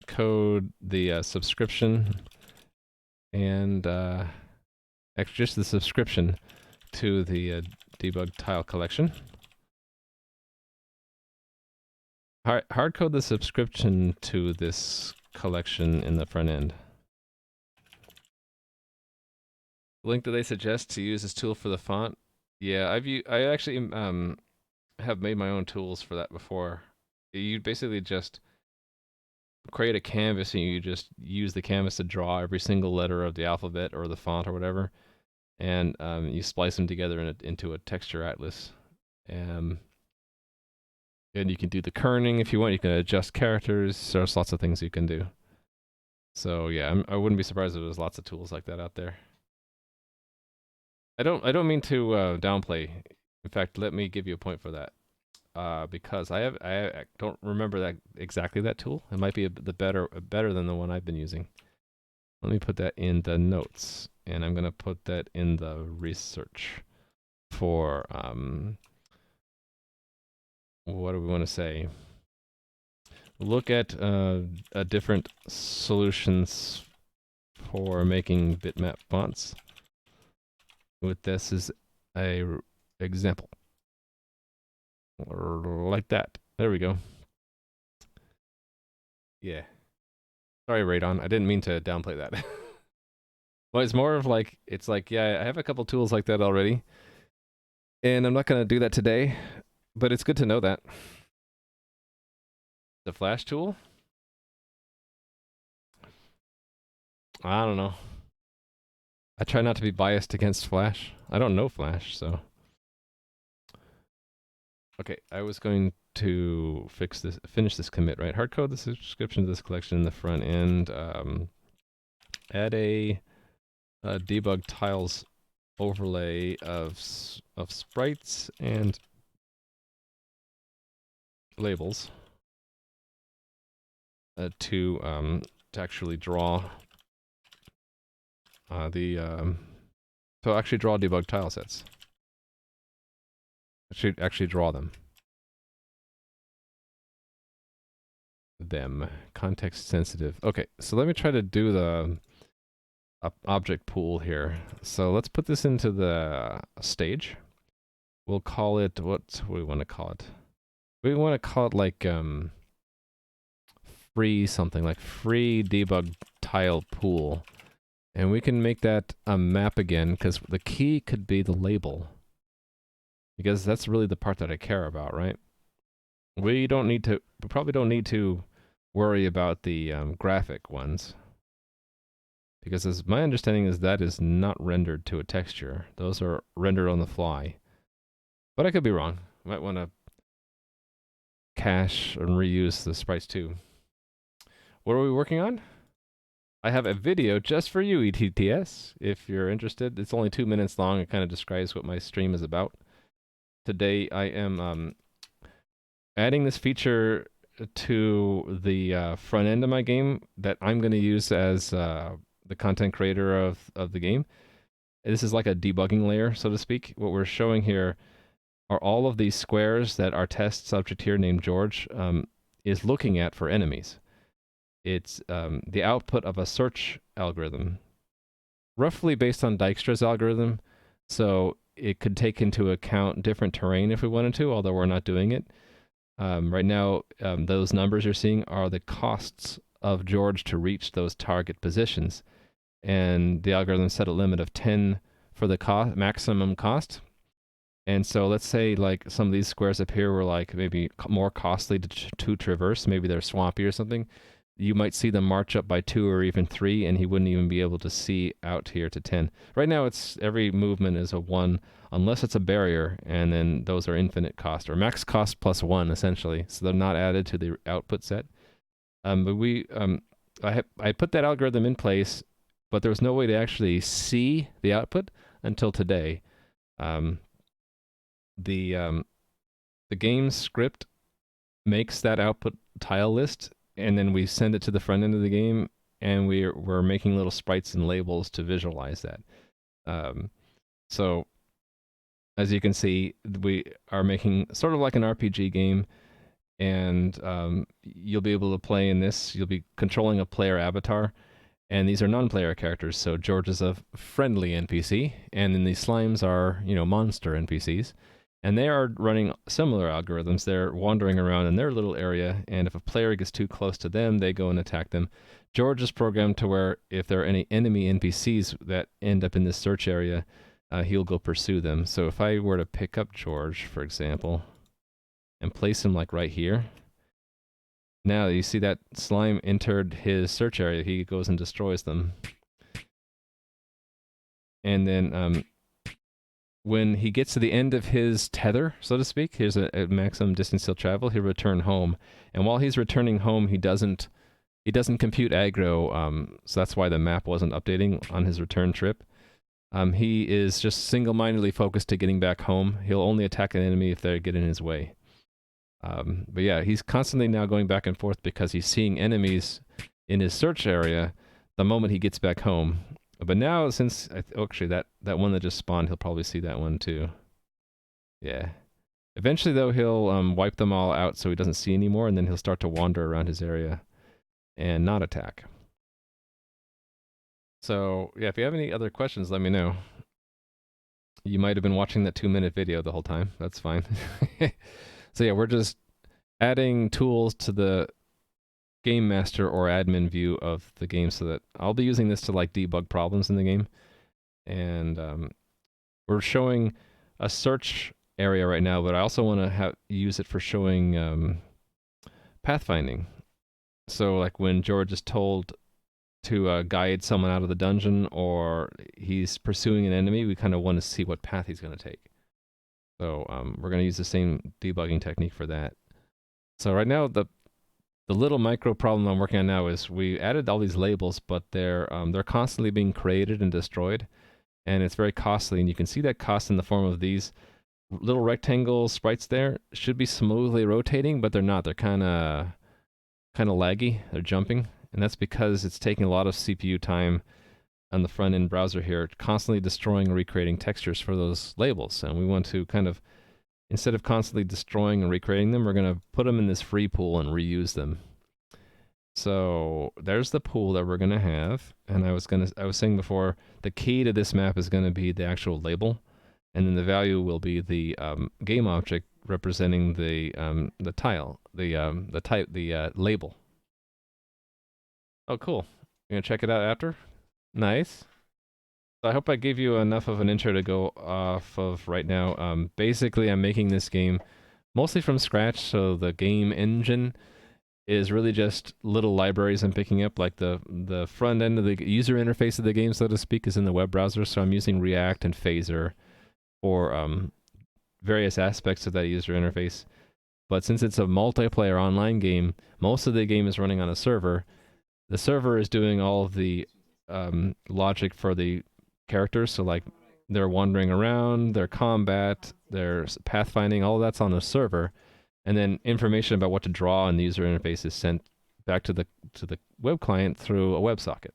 code the subscription and just the subscription to the debug tile collection. Hard code the subscription to this collection in the front end. Link that they suggest to use this tool for the font. Yeah, I actually have made my own tools for that before. You basically just create a canvas and you just use the canvas to draw every single letter of the alphabet or the font or whatever, and you splice them together into a texture atlas. And you can do the kerning if you want. You can adjust characters. There's lots of things you can do. So yeah, I wouldn't be surprised if there's lots of tools like that out there. I don't mean to downplay. In fact, let me give you a point for that. Because I don't remember that exactly that tool. It might be better than the one I've been using. Let me put that in the notes, and I'm gonna put that in the research for what do we want to say? Look at different solutions for making bitmap fonts. With this as a example. Like that. There we go. Yeah. Sorry, Radon. I didn't mean to downplay that. Well, it's more of like, it's like, yeah, I have a couple tools like that already. And I'm not going to do that today, but it's good to know that. The Flash tool? I don't know. I try not to be biased against Flash. I don't know Flash, so. Okay, I was going to finish this commit, right? Hardcode the subscription to this collection in the front end. Add a debug tiles overlay of sprites and labels to actually draw draw debug tile sets. Actually draw them. Context sensitive. Okay, so let me try to do the object pool here. So let's put this into the stage. We'll call it, what do we want to call it? We want to call it like free something, like free debug tile pool. And we can make that a map again, because the key could be the label. Because that's really the part that I care about, right? We probably don't need to worry about the graphic ones. Because as my understanding is that is not rendered to a texture. Those are rendered on the fly. But I could be wrong. Might want to cache and reuse the sprites too. What are we working on? I have a video just for you, ETTS, if you're interested. It's only 2 minutes long. It kind of describes what my stream is about. Today I am adding this feature to the front end of my game that I'm going to use as the content creator of the game. This is like a debugging layer, so to speak. What we're showing here are all of these squares that our test subject here named George is looking at for enemies. It's the output of a search algorithm, roughly based on Dijkstra's algorithm. So it could take into account different terrain if we wanted to, although we're not doing it. Right now, those numbers you're seeing are the costs of George to reach those target positions. And the algorithm set a limit of 10 for the maximum cost. And so let's say like some of these squares up here were like maybe more costly to traverse. Maybe they're swampy or something. You might see them march up by 2 or even 3, and he wouldn't even be able to see out here to 10. Right now, it's every movement is a 1, unless it's a barrier, and then those are infinite cost, or max cost plus 1, essentially. So they're not added to the output set. But I put that algorithm in place, but there was no way to actually see the output until today. The game script makes that output tile list, and then we send it to the front end of the game, and we're making little sprites and labels to visualize that. So as you can see, we are making sort of like an RPG game, and you'll be able to play in this. You'll be controlling a player avatar, and these are non-player characters. So George is a friendly NPC, and then these slimes are, monster NPCs. And they are running similar algorithms. They're wandering around in their little area, and if a player gets too close to them, they go and attack them. George is programmed to where if there are any enemy NPCs that end up in this search area, he'll go pursue them. So if I were to pick up George, for example, and place him like right here, now you see that slime entered his search area. He goes and destroys them. And then when he gets to the end of his tether, so to speak, here's a maximum distance he'll travel, he'll return home. And while he's returning home, he doesn't compute aggro, so that's why the map wasn't updating on his return trip. He is just single-mindedly focused to getting back home. He'll only attack an enemy if they get in his way. But yeah, he's constantly now going back and forth because he's seeing enemies in his search area the moment he gets back home. But now, since actually that one that just spawned, he'll probably see that one too. Yeah. Eventually, though, he'll wipe them all out so he doesn't see anymore, and then he'll start to wander around his area and not attack. So yeah, if you have any other questions, let me know. You might have been watching that 2-minute video the whole time. That's fine. So yeah, we're just adding tools to the game master or admin view of the game so that I'll be using this to like debug problems in the game. And we're showing a search area right now, but I also want to use it for showing pathfinding. So like when George is told to guide someone out of the dungeon or he's pursuing an enemy, we kind of want to see what path he's going to take. So we're going to use the same debugging technique for that. So right now, the little micro problem I'm working on now is we added all these labels, but they're constantly being created and destroyed, and it's very costly. And you can see that cost in the form of these little rectangle sprites there. Should be smoothly rotating, but they're not. They're kind of laggy. They're jumping, and that's because it's taking a lot of CPU time on the front end browser here, constantly destroying and recreating textures for those labels. And we want to kind of, instead of constantly destroying and recreating them, we're going to put them in this free pool and reuse them. So there's the pool that we're going to have. And I was saying before, the key to this map is going to be the actual label. And then the value will be the game object representing the tile, the type, the label. Oh, cool. You gonna check it out after? Nice. So I hope I gave you enough of an intro to go off of right now. Basically, I'm making this game mostly from scratch, so the game engine is really just little libraries I'm picking up, like the front end of the user interface of the game, so to speak, is in the web browser, so I'm using React and Phaser for various aspects of that user interface. But since it's a multiplayer online game, most of the game is running on a server. The server is doing all of the logic for the characters, so like their wandering around, their combat, their pathfinding, all of that's on the server, and then information about what to draw in the user interface is sent back to the web client through a WebSocket.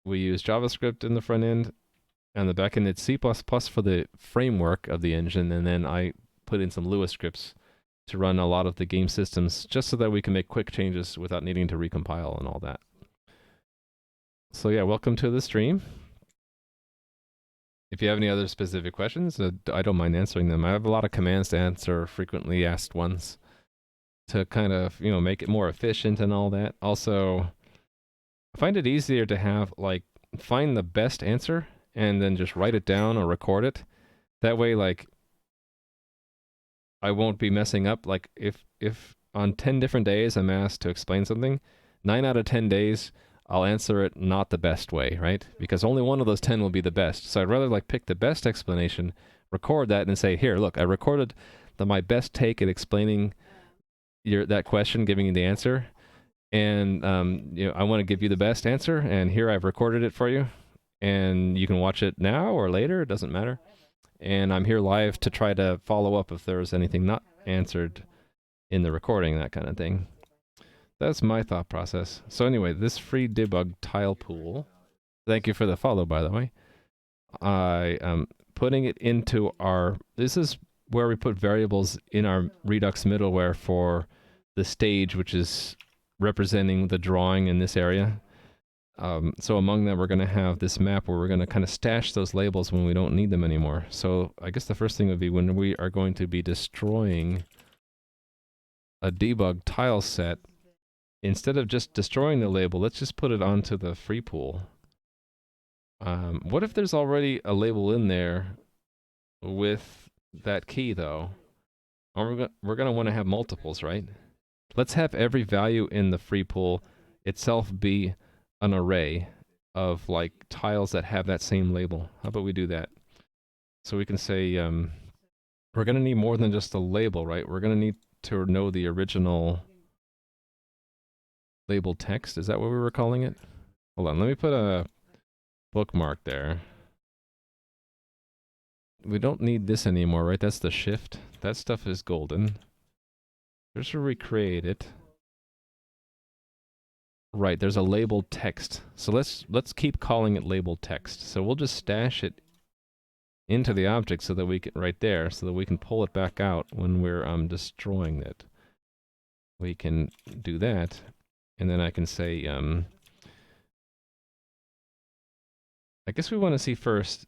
We use JavaScript in the front end, and the back end it's C++ for the framework of the engine, and then I put in some Lua scripts to run a lot of the game systems, just so that we can make quick changes without needing to recompile and all that. So yeah, welcome to the stream. If you have any other specific questions, I don't mind answering them. I have a lot of commands to answer frequently asked ones to kind of, you know, make it more efficient and all that. Also, I find it easier to have, like, find the best answer and then just write it down or record it. That way, like, I won't be messing up. Like, if on 10 different days I'm asked to explain something, 9 out of 10 days I'll answer it not the best way, right? Because only one of those 10 will be the best. So I'd rather like pick the best explanation, record that, and say, here, look, I recorded my best take at explaining that question, giving you the answer, and you know, I want to give you the best answer, and here I've recorded it for you, and you can watch it now or later, it doesn't matter. And I'm here live to try to follow up if there was anything not answered in the recording, that kind of thing. That's my thought process. So anyway, this free debug tile pool, thank you for the follow, by the way. I am putting it into our, this is where we put variables in our Redux middleware for the stage, which is representing the drawing in this area. So among them, we're going to have this map where we're going to kind of stash those labels when we don't need them anymore. So I guess the first thing would be when we are going to be destroying a debug tile set, instead of just destroying the label, let's just put it onto the free pool. What if there's already a label in there with that key, though? We're going to want to have multiples, right? Let's have every value in the free pool itself be an array of like tiles that have that same label. How about we do that? So we can say we're going to need more than just a label, right? We're going to need to know the original label text. Is that what we were calling it? Hold on, let me put a bookmark there. We don't need this anymore, right? That's the shift. That stuff is golden. Just to recreate it. Right, there's a labeled text. So let's keep calling it labeled text. So we'll just stash it into the object so that we can, right there, so that we can pull it back out when we're destroying it. We can do that, and then I can say, I guess we want to see first,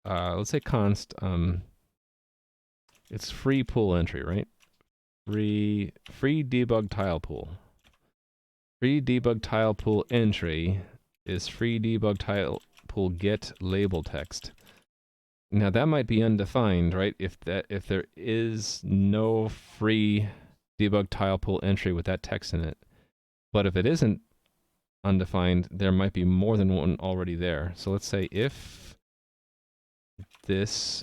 let's say const, it's free pool entry, right? Free debug tile pool. Free debug tile pool entry is free debug tile pool get label text. Now that might be undefined, right? If there is no free debug tile pool entry with that text in it. But if it isn't undefined, there might be more than one already there. So let's say if this,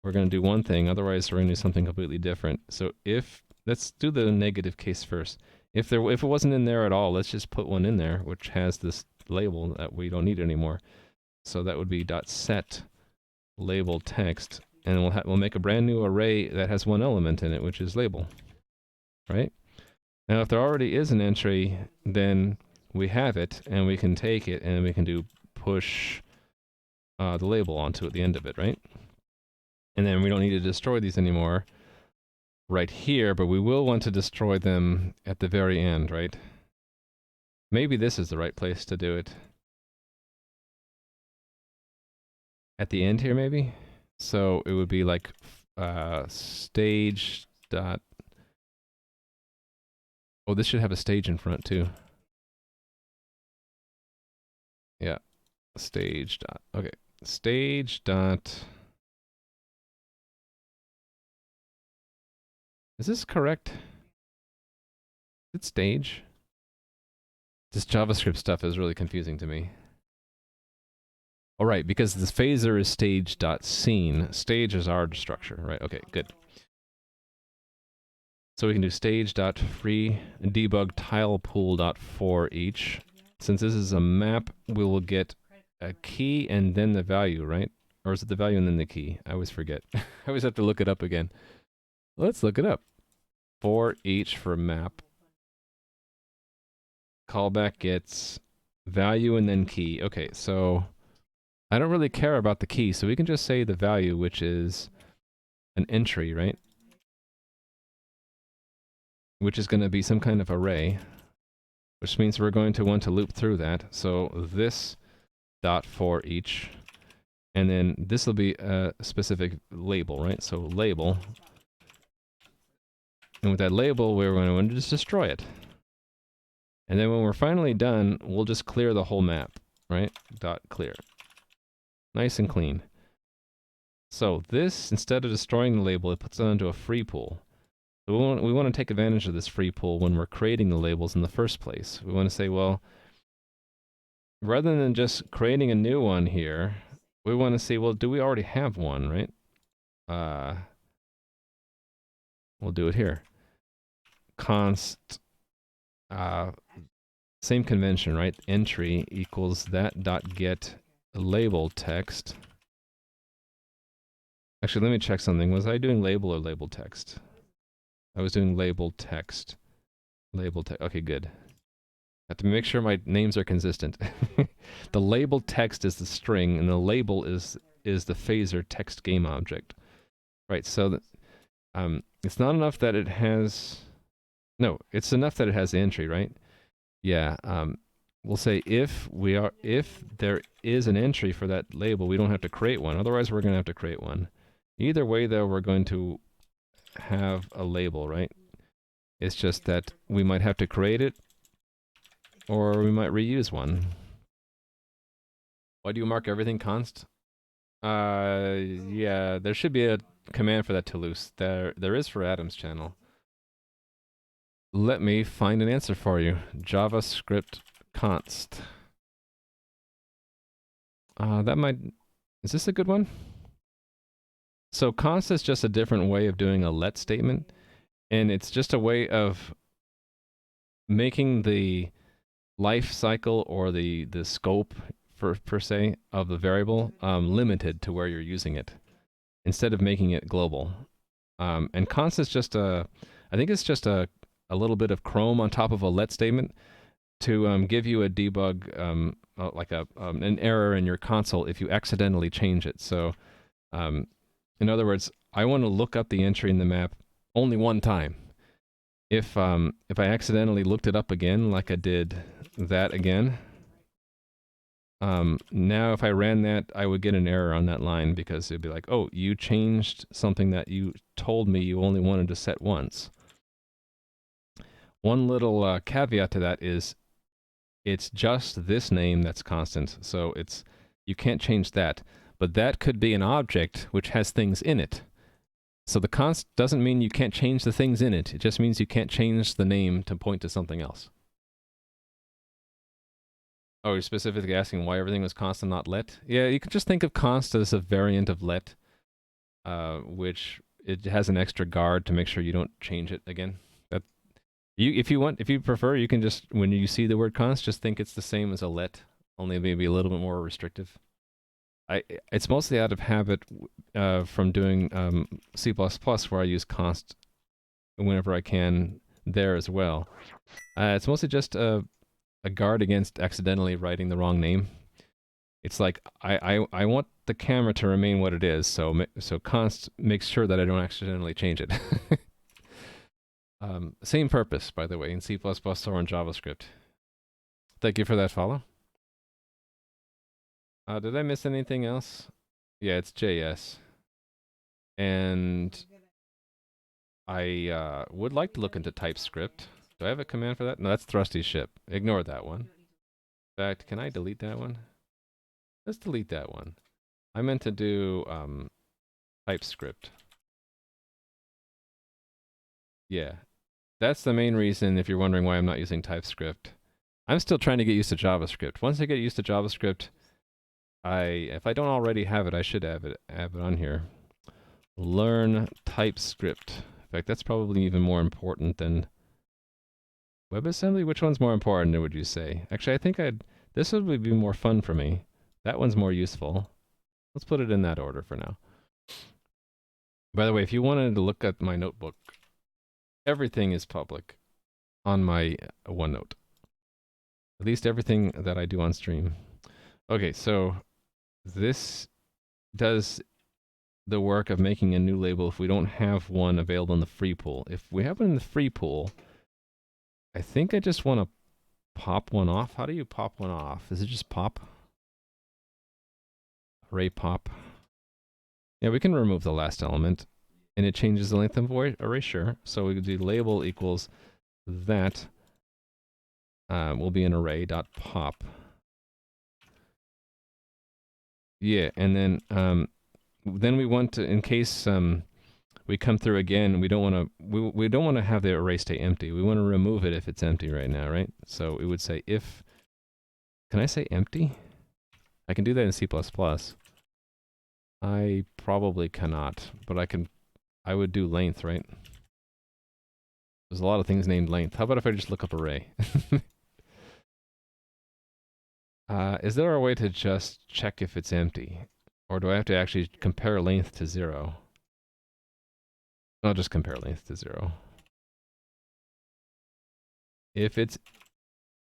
we're going to do one thing, otherwise we're going to do something completely different. So if, let's do the negative case first. If it wasn't in there at all, let's just put one in there, which has this label that we don't need anymore. So that would be .set label text, and we'll make a brand new array that has one element in it, which is label, right? Now, if there already is an entry, then we have it, and we can take it, and we can do push the label onto the end of it, right? And then we don't need to destroy these anymore right here, but we will want to destroy them at the very end, right? Maybe this is the right place to do it. At the end here, maybe? So it would be like stage dot. Oh, this should have a stage in front too. Yeah, stage dot. Okay, stage dot. Is this correct? It's stage. This JavaScript stuff is really confusing to me. All right, because this phaser is stage.scene. Stage is our structure, right? Okay, good. So we can do stage.free debug tile pool.for each. Since this is a map, we will get a key and then the value, right? Or is it the value and then the key? I always forget. I always have to look it up again. Let's look it up. For each for map. Callback gets value and then key. Okay, so I don't really care about the key, so we can just say the value, which is an entry, right? Which is going to be some kind of array, which means we're going to want to loop through that. So this dot for each, and then this will be a specific label, right? So label, and with that label, we're going to want to just destroy it. And then when we're finally done, we'll just clear the whole map, right? Dot clear. Nice and clean. So this, instead of destroying the label, it puts it onto a free pool. So we want to take advantage of this free pool when we're creating the labels in the first place. We want to say, well, rather than just creating a new one here, we want to see, well, do we already have one, right? We'll do it here. Const, same convention, right? Entry equals that dot get label text. Actually, let me check something. Was I doing label or label text? I was doing label text. Label text. Okay, good. Have to make sure my names are consistent. The label text is the string, and the label is the phaser text game object. Right, so it's not enough that it has... No, it's enough that it has the entry, right? Yeah, we'll say if there is an entry for that label, we don't have to create one. Otherwise, we're going to have to create one. Either way, though, we're going to have a label, right? It's just that we might have to create it, or we might reuse one. Why do you mark everything const? Yeah, there should be a command for that to loose. There is for Adam's channel. Let me find an answer for you. JavaScript const. That might... Is this a good one? So const is just a different way of doing a let statement, and it's just a way of making the life cycle or the scope per se of the variable limited to where you're using it instead of making it global. And const is just I think it's just a little bit of Chrome on top of a let statement to give you a debug, like an error in your console if you accidentally change it. So in other words, I want to look up the entry in the map only one time. If I accidentally looked it up again, like I did that again, now if I ran that, I would get an error on that line because it'd be like, oh, you changed something that you told me you only wanted to set once. One little caveat to that is it's just this name that's constant, so you can't change that. But that could be an object which has things in it. So the const doesn't mean you can't change the things in it. It just means you can't change the name to point to something else. Oh, you're specifically asking why everything was const and not let? Yeah, you could just think of const as a variant of let, which it has an extra guard to make sure you don't change it again. If you prefer, you can just, when you see the word const, just think it's the same as a let, only maybe a little bit more restrictive. It's mostly out of habit from doing C++, where I use const whenever I can there as well. It's mostly just a guard against accidentally writing the wrong name. It's like I want the camera to remain what it is, so const makes sure that I don't accidentally change it. Same purpose, by the way, in C++ or in JavaScript. Thank you for that follow. Did I miss anything else? Yeah, it's JS. And I would like to look into TypeScript. Do I have a command for that? No, that's Thrusty's ship. Ignore that one. In fact, can I delete that one? Let's delete that one. I meant to do TypeScript. Yeah, that's the main reason if you're wondering why I'm not using TypeScript. I'm still trying to get used to JavaScript. Once I get used to JavaScript, if I don't already have it, I should have it on here. Learn TypeScript. In fact, that's probably even more important than WebAssembly. Which one's more important, would you say? Actually, I think this would be more fun for me. That one's more useful. Let's put it in that order for now. By the way, if you wanted to look at my notebook, everything is public on my OneNote. At least everything that I do on stream. Okay, so this does the work of making a new label if we don't have one available in the free pool. If we have it in the free pool, I think I just want to pop one off. How do you pop one off? Is it just pop? Array pop. Yeah, we can remove the last element, and it changes the length of array, sure. So we could do label equals that will be an array dot pop. Yeah, and then we want to, in case we come through again, we don't want to we don't want to have the array stay empty. We want to remove it if it's empty right now, right? So we would say if, can I say empty? I can do that in C++. I probably cannot, but I would do length, right? There's a lot of things named length. How about if I just look up array? Is there a way to just check if it's empty? Or do I have to actually compare length to 0? I'll just compare length to 0. If it's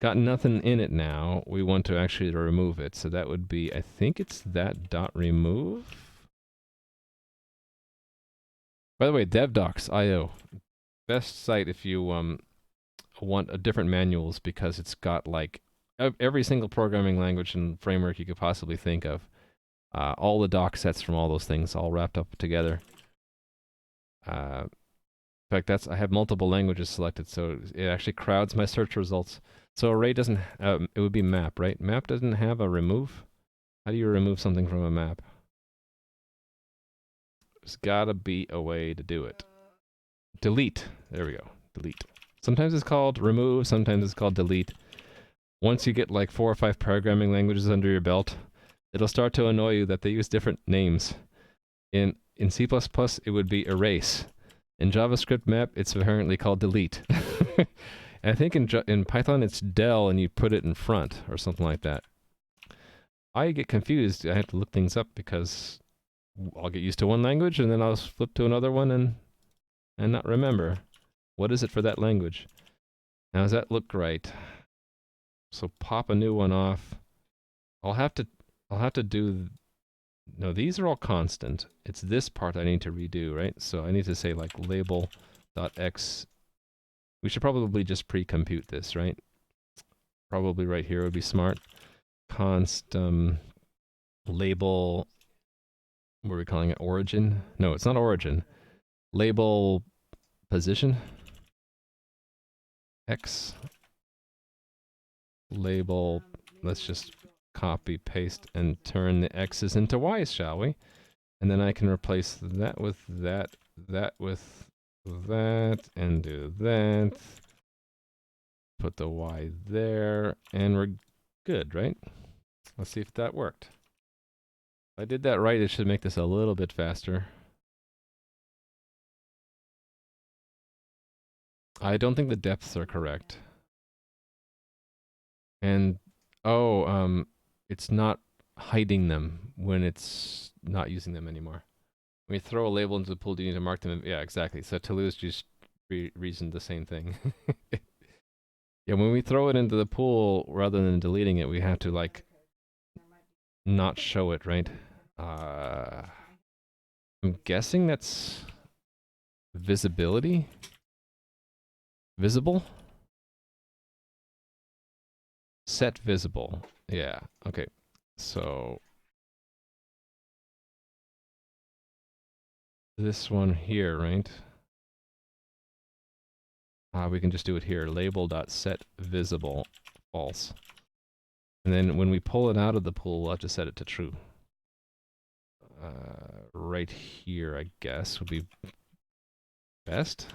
got nothing in it now, we want to actually remove it. So that would be, I think it's that dot remove. By the way, devdocs.io, best site if you want different manuals, because it's got like every single programming language and framework you could possibly think of. All the doc sets from all those things all wrapped up together. In fact, I have multiple languages selected, so it actually crowds my search results. So array doesn't, it would be map, right? Map doesn't have a remove. How do you remove something from a map? There's gotta be a way to do it. Delete. There we go. Delete. Sometimes it's called remove, sometimes it's called delete. Once you get like 4 or 5 programming languages under your belt, it'll start to annoy you that they use different names. In C++, it would be erase. In JavaScript map, it's apparently called delete. And I think in Python, it's del, and you put it in front, or something like that. I get confused. I have to look things up, because I'll get used to one language, and then I'll flip to another one and not remember. What is it for that language? Now, does that look right? So pop a new one off. I'll have to do, no, these are all constant. It's this part I need to redo, right? So I need to say like label.x. We should probably just pre-compute this, right? Probably right here would be smart. Const label, what are we calling it? Origin? No, it's not origin. Label position. X. Label, let's just copy, paste, and turn the X's into Y's, shall we? And then I can replace that with that, that with that, and do that. Put the Y there, and we're good, right? Let's see if that worked. If I did that right, it should make this a little bit faster. I don't think the depths are correct. And, oh, it's not hiding them when it's not using them anymore. When you throw a label into the pool, do you need to mark them? Yeah, exactly. So Toulouse just reasoned the same thing. Yeah, when we throw it into the pool, rather than deleting it, we have to, like, not show it, right? I'm guessing that's visibility? Visible? Set visible. Yeah, okay. So this one here, right? We can just do it here. Label.setVisible false. And then when we pull it out of the pool, we'll have to set it to true. Right here, I guess, would be best.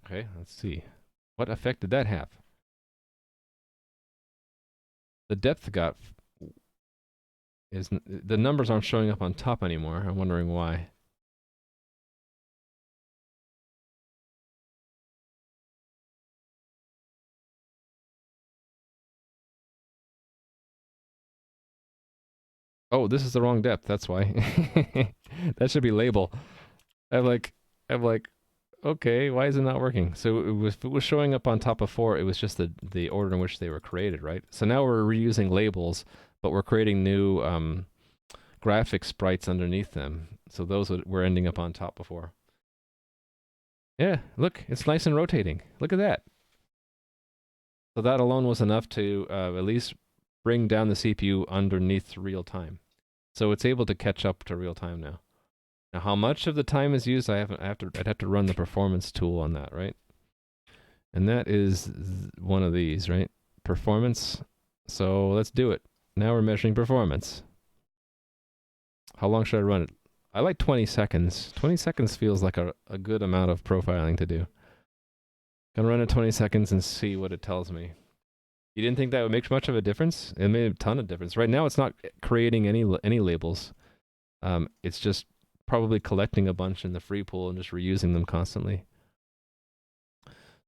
Okay, let's see. What effect did that have? The depth got... the numbers aren't showing up on top anymore. I'm wondering why. Oh, this is the wrong depth. That's why. That should be label. I'm like, okay, why is it not working? So it was showing up on top of 4. It was just the order in which they were created, right? So now we're reusing labels, but we're creating new graphic sprites underneath them. So those were ending up on top before. Yeah, look, it's nice and rotating. Look at that. So that alone was enough to at least bring down the CPU underneath real time. So it's able to catch up to real time now. Now, how much of the time is used? I'd have to run the performance tool on that, right? And that is one of these, right? Performance. So let's do it. Now we're measuring performance. How long should I run it? I like 20 seconds. 20 seconds feels like a good amount of profiling to do. Gonna run it 20 seconds and see what it tells me. You didn't think that would make much of a difference? It made a ton of difference. Right now, it's not creating any labels. It's just probably collecting a bunch in the free pool and just reusing them constantly.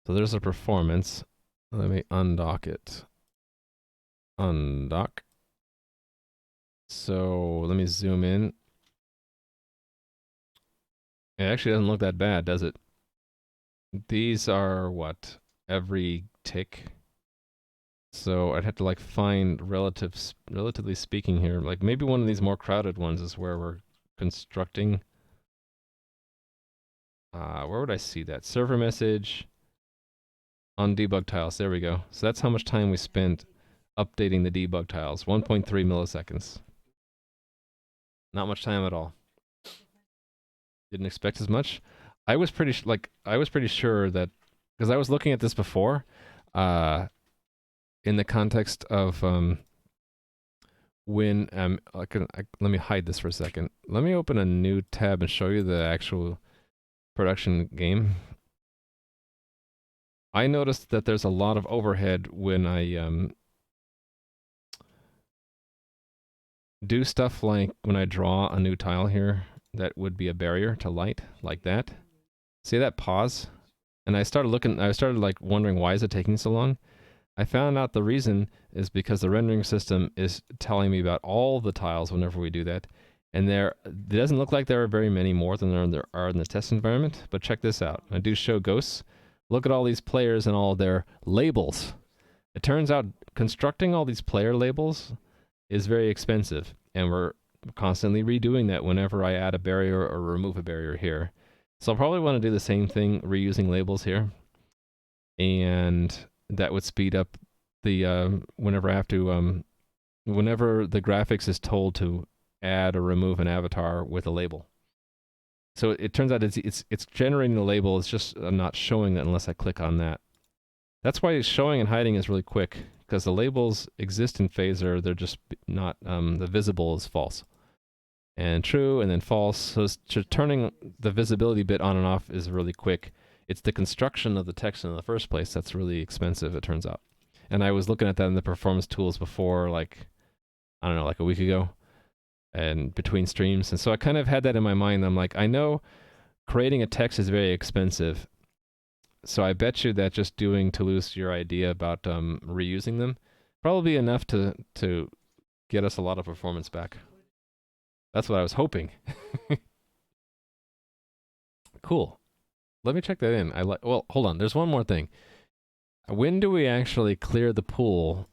So there's a performance. Let me undock it. Undock. So let me zoom in. It actually doesn't look that bad, does it? These are what? Every tick. So I'd have to like find relatively speaking here. Like maybe one of these more crowded ones is where we're constructing. Where would I see that? Server message on debug tiles. There we go. So that's how much time we spent updating the debug tiles. 1.3 milliseconds. Not much time at all. Didn't expect as much. I was pretty sure that because I was looking at this before, in the context of when let me hide this for a second. Let me open a new tab and show you the actual production game. I noticed that there's a lot of overhead when I do stuff like when I draw a new tile here that would be a barrier to light, like that. See that pause? And I started like wondering, why is it taking so long? I found out the reason is because the rendering system is telling me about all the tiles whenever we do that. And it doesn't look like there are very many more than there are in the test environment, but check this out. I do show ghosts. Look at all these players and all their labels. It turns out constructing all these player labels is very expensive, and we're constantly redoing that whenever I add a barrier or remove a barrier here. So I'll probably want to do the same thing, reusing labels here. And that would speed up the whenever I have to whenever the graphics is told to add or remove an avatar with a label. So it turns out it's generating the label. It's just not showing that unless I click on that. That's why showing and hiding is really quick, because the labels exist in Phaser. They're just not the visible is false and true, and then false. So turning the visibility bit on and off is really quick. It's the construction of the text in the first place that's really expensive, it turns out. And I was looking at that in the performance tools before, like, I don't know, like a week ago, and between streams. And so I kind of had that in my mind. I'm like, I know creating a text is very expensive. So I bet you that just doing Toulouse, your idea about reusing them, probably enough to get us a lot of performance back. That's what I was hoping. Cool. Let me check that in. Well, hold on. There's one more thing. When do we actually clear the pool?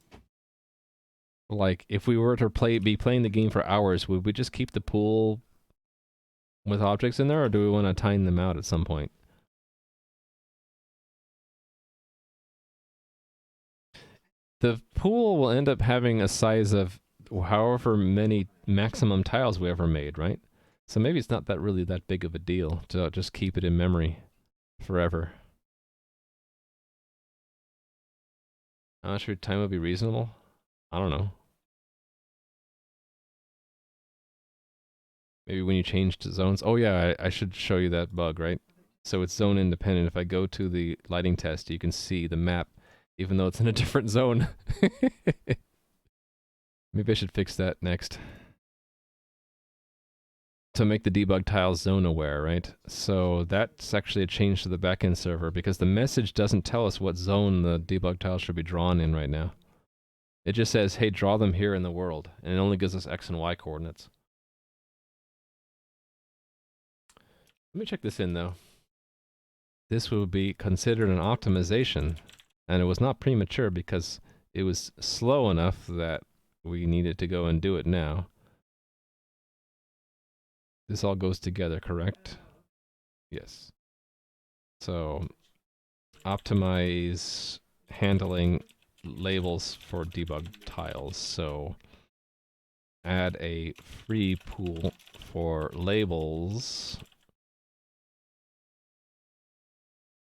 Like, if we were to be playing the game for hours, would we just keep the pool with objects in there, or do we want to time them out at some point? The pool will end up having a size of however many maximum tiles we ever made, right? So maybe it's not that really that big of a deal to just keep it in memory forever. I'm not sure time would be reasonable. I don't know. Maybe when you change to zones. Oh yeah, I should show you that bug, right? So it's zone independent. If I go to the lighting test, you can see the map, even though it's in a different zone. Maybe I should fix that next. To make the debug tiles zone aware, right? So that's actually a change to the backend server because the message doesn't tell us what zone the debug tiles should be drawn in right now. It just says, hey, draw them here in the world, and it only gives us X and Y coordinates. Let me check this in though. This will be considered an optimization, and it was not premature because it was slow enough that we needed to go and do it now. This all goes together, correct? Yes. So, optimize handling labels for debug tiles. So, add a free pool for labels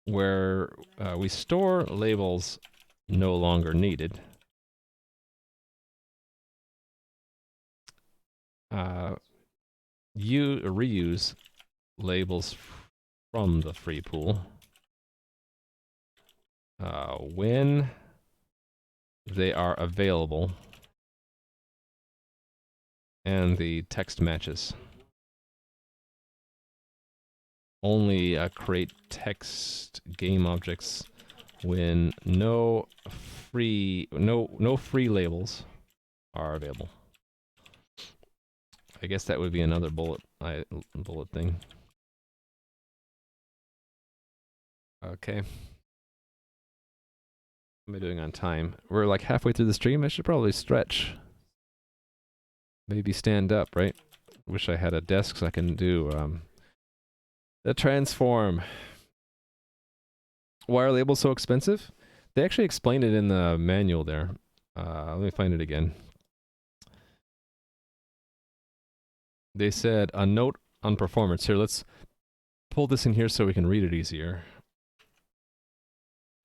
where we store labels no longer needed. You reuse labels from the free pool when they are available and the text matches. Only create text game objects when no free labels are available. I guess that would be another bullet thing. Okay. What am I doing on time? We're like halfway through the stream. I should probably stretch. Maybe stand up, right? Wish I had a desk so I can do the transform. Why are labels so expensive? They actually explained it in the manual there. Let me find it again. They said a note on performance. Here, let's pull this in here so we can read it easier.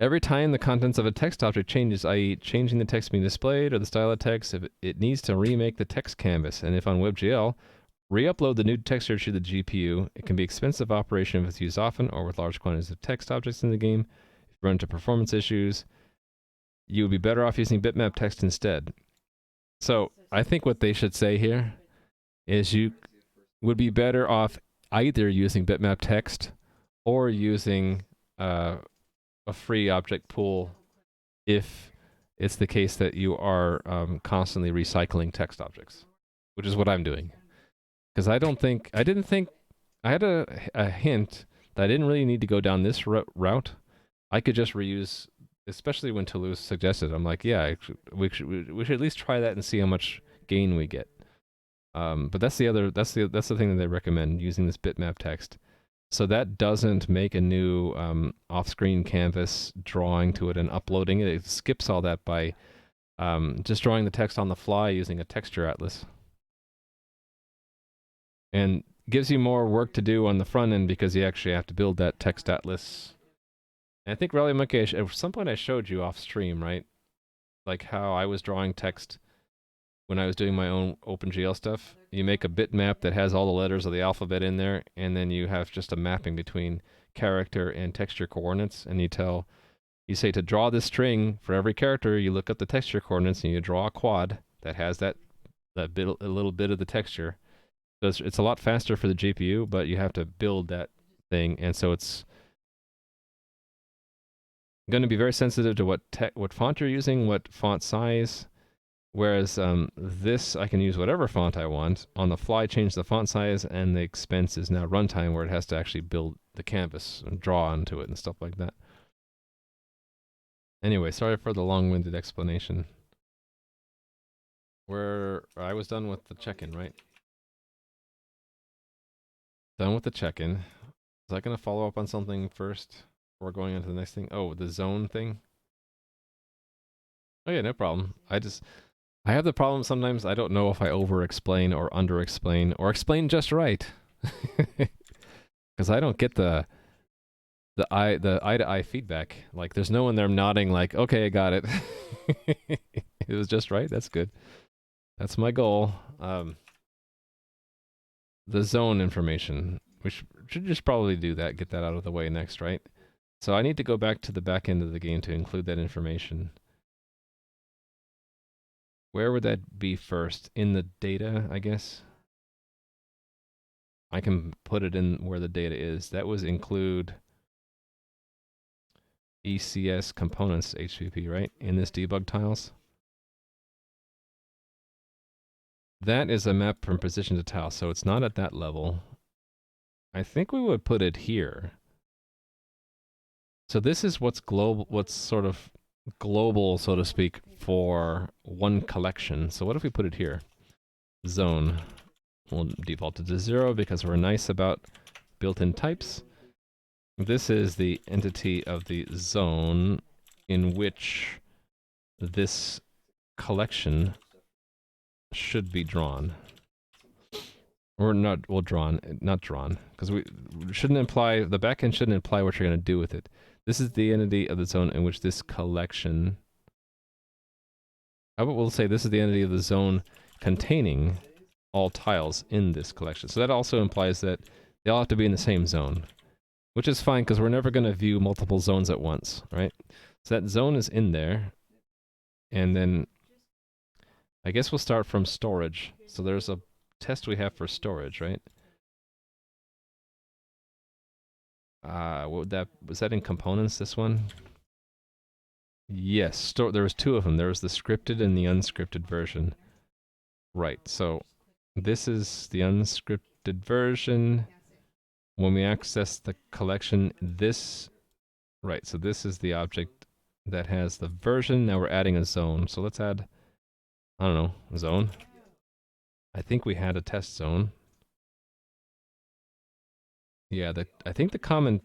Every time the contents of a text object changes, i.e. changing the text being displayed or the style of text, if it needs to remake the text canvas, and if on WebGL, re-upload the new texture to the GPU. It can be an expensive operation if it's used often or with large quantities of text objects in the game. If you run into performance issues, you would be better off using bitmap text instead. So I think what they should say here is you would be better off either using bitmap text or using a free object pool if it's the case that you are constantly recycling text objects, which is what I'm doing. Because I didn't think, I had a hint that I didn't really need to go down this route. I could just reuse, especially when Toulouse suggested. I'm like, yeah, we should at least try that and see how much gain we get. But that's the thing that they recommend, using this bitmap text. So that doesn't make a new off-screen canvas, drawing to it and uploading it. It skips all that by just drawing the text on the fly using a texture atlas. And gives you more work to do on the front end because you actually have to build that text atlas. And I think Rally Monkey, at some point I showed you off stream, right? Like how I was drawing text when I was doing my own OpenGL stuff. You make a bitmap that has all the letters of the alphabet in there, and then you have just a mapping between character and texture coordinates, and you say to draw this string for every character, you look up the texture coordinates and you draw a quad that has a little bit of the texture. So it's a lot faster for the GPU, but you have to build that thing, and so it's going to be very sensitive to what font you're using, what font size. Whereas this, I can use whatever font I want, on the fly change the font size, and the expense is now runtime, where it has to actually build the canvas and draw onto it and stuff like that. Anyway, sorry for the long-winded explanation. I was done with the check-in, right? Done with the check-in. Was I going to follow up on something first before going on to the next thing? Oh, the zone thing? Oh yeah, no problem. I have the problem sometimes I don't know if I over-explain or under-explain or explain just right. Because I don't get the eye-to-eye feedback. Like, there's no one there nodding like, okay, I got it. It was just right. That's good. That's my goal. The zone information. We should just probably do that, get that out of the way next, right? So I need to go back to the back end of the game to include that information. Where would that be first? In the data, I guess? I can put it in where the data is. That was include ECS components HPP, right? In this debug tiles. That is a map from position to tile, so it's not at that level. I think we would put it here. So this is what's global, what's sort of global, so to speak, for one collection. So what if we put it here? Zone. We'll default it to 0 because we're nice about built-in types. This is the entity of the zone in which this collection should be drawn. Or not, well, not drawn, because we shouldn't imply, the backend shouldn't imply what you're going to do with it. This is the entity of the zone in which this collection, we'll say this is the entity of the zone containing all tiles in this collection. So that also implies that they all have to be in the same zone, which is fine because we're never going to view multiple zones at once, right? So that zone is in there, and then I guess we'll start from storage. So there's a test we have for storage, right? What would that, was that in components, this one? Yes, there was two of them. There was the scripted and the unscripted version. Right, so this is the unscripted version. When we access the collection, this, right, so this is the object that has the version. Now we're adding a zone. So let's add, I don't know, a zone. I think we had a test zone. Yeah, I think the common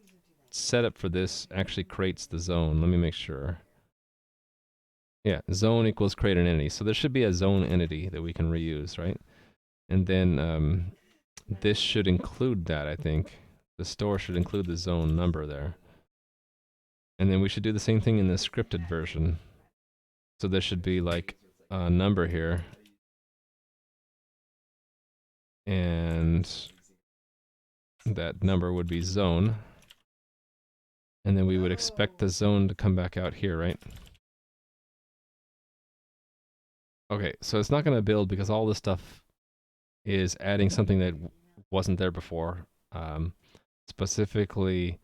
setup for this actually creates the zone. Let me make sure. Yeah, zone equals create an entity. So there should be a zone entity that we can reuse, right? And then this should include that, I think. The store should include the zone number there. And then we should do the same thing in the scripted version. So there should be like a number here. And that number would be zone. And then we would expect the zone to come back out here, right? Okay, so it's not going to build because all this stuff is adding something that wasn't there before. Specifically,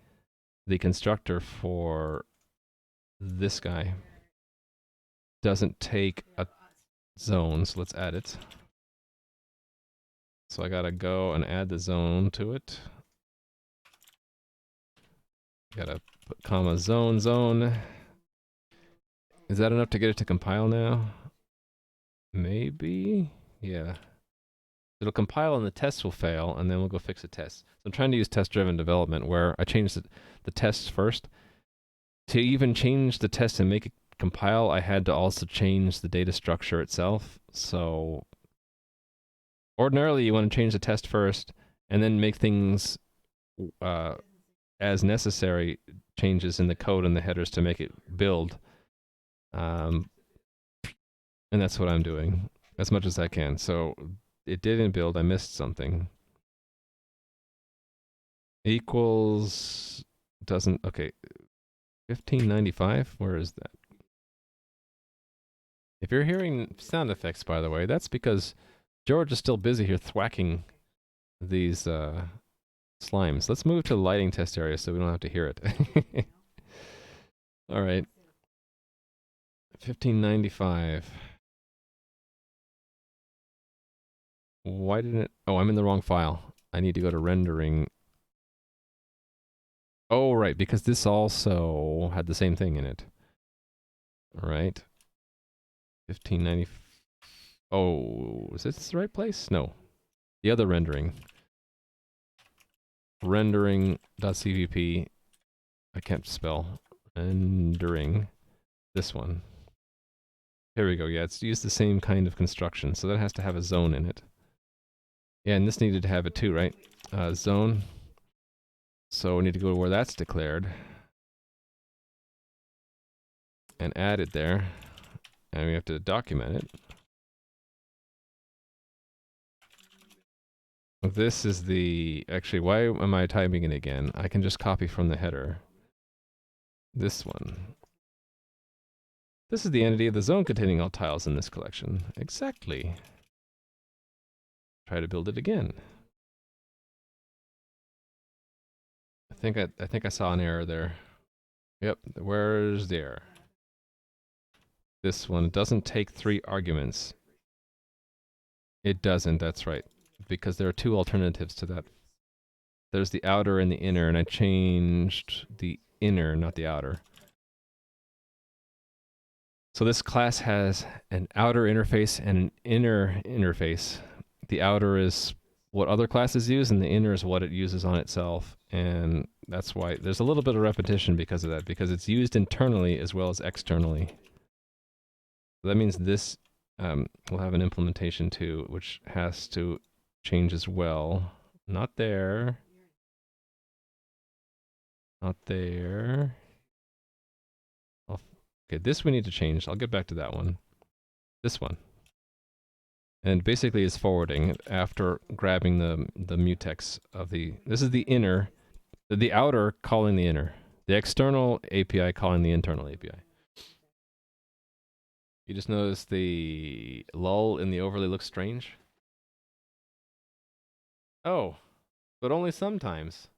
the constructor for this guy doesn't take a zone, so let's add it. So I gotta go and add the zone to it. Gotta put comma zone. Is that enough to get it to compile now? Maybe? Yeah. It'll compile and the test will fail, and then we'll go fix the test. So I'm trying to use test-driven development where I change the tests first. To even change the test and make it compile, I had to also change the data structure itself. So ordinarily, you want to change the test first, and then make things as necessary changes in the code and the headers to make it build. And that's what I'm doing, as much as I can. So it didn't build, I missed something. Equals doesn't, okay. 1595, where is that? If you're hearing sound effects, by the way, that's because George is still busy here thwacking these slimes. Let's move to the lighting test area so we don't have to hear it. All right. 1595. Why didn't it? Oh, I'm in the wrong file. I need to go to rendering. Oh, right, because this also had the same thing in it. All right. 1590. Oh, is this the right place? No. The other rendering. Rendering.cvp. I can't spell. Rendering. This one. Here we go. Yeah, it's used the same kind of construction, so that has to have a zone in it. Yeah, and this needed to have it too, right? Zone. So we need to go to where that's declared and add it there, and we have to document it. This is the... Actually, why am I typing it again? I can just copy from the header. This one. This is the entity of the zone containing all tiles in this collection. Exactly. Try to build it again. I think I saw an error there. Yep, where's the error? This one doesn't take 3 arguments. It doesn't, that's right. Because there are 2 alternatives to that. There's the outer and the inner, and I changed the inner, not the outer. So this class has an outer interface and an inner interface. The outer is what other classes use, and the inner is what it uses on itself. And that's why there's a little bit of repetition because of that, because it's used internally as well as externally. So that means this will have an implementation too, which has to change as well. Not there. Not there. Okay, this we need to change. I'll get back to that one. This one. And basically is forwarding after grabbing the mutex of the... This is the inner, the outer calling the inner. The external API calling the internal API. You just notice the lull in the overlay looks strange? Oh, but only sometimes.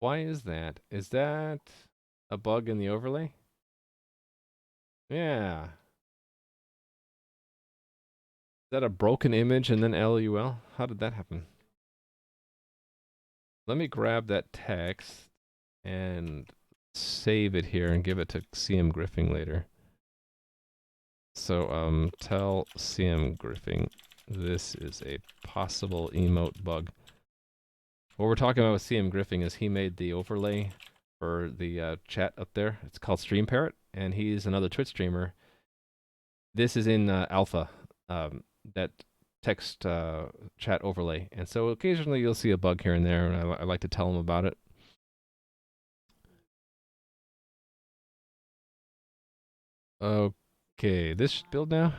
Why is that? Is that a bug in the overlay? Yeah. Is that a broken image and then LUL? How did that happen? Let me grab that text and save it here and give it to CM Griffing later. So, tell CM Griffing this is a possible emote bug. What we're talking about with CM Griffing is he made the overlay for the chat up there. It's called Stream Parrot, and he's another Twitch streamer. This is in alpha, that text chat overlay. And so occasionally you'll see a bug here and there, and I like to tell him about it. Okay, this should build now.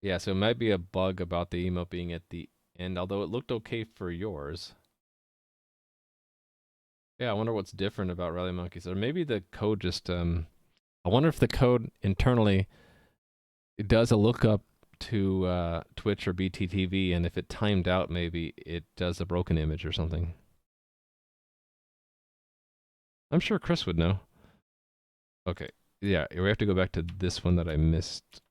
Yeah, so it might be a bug about the emote being at the end, although it looked okay for yours. Yeah, I wonder what's different about Rally Monkeys. Or maybe the code just, I wonder if the code internally, it does a lookup to Twitch or BTTV, and if it timed out, maybe it does a broken image or something. I'm sure Chris would know. Okay, yeah, we have to go back to this one that I missed.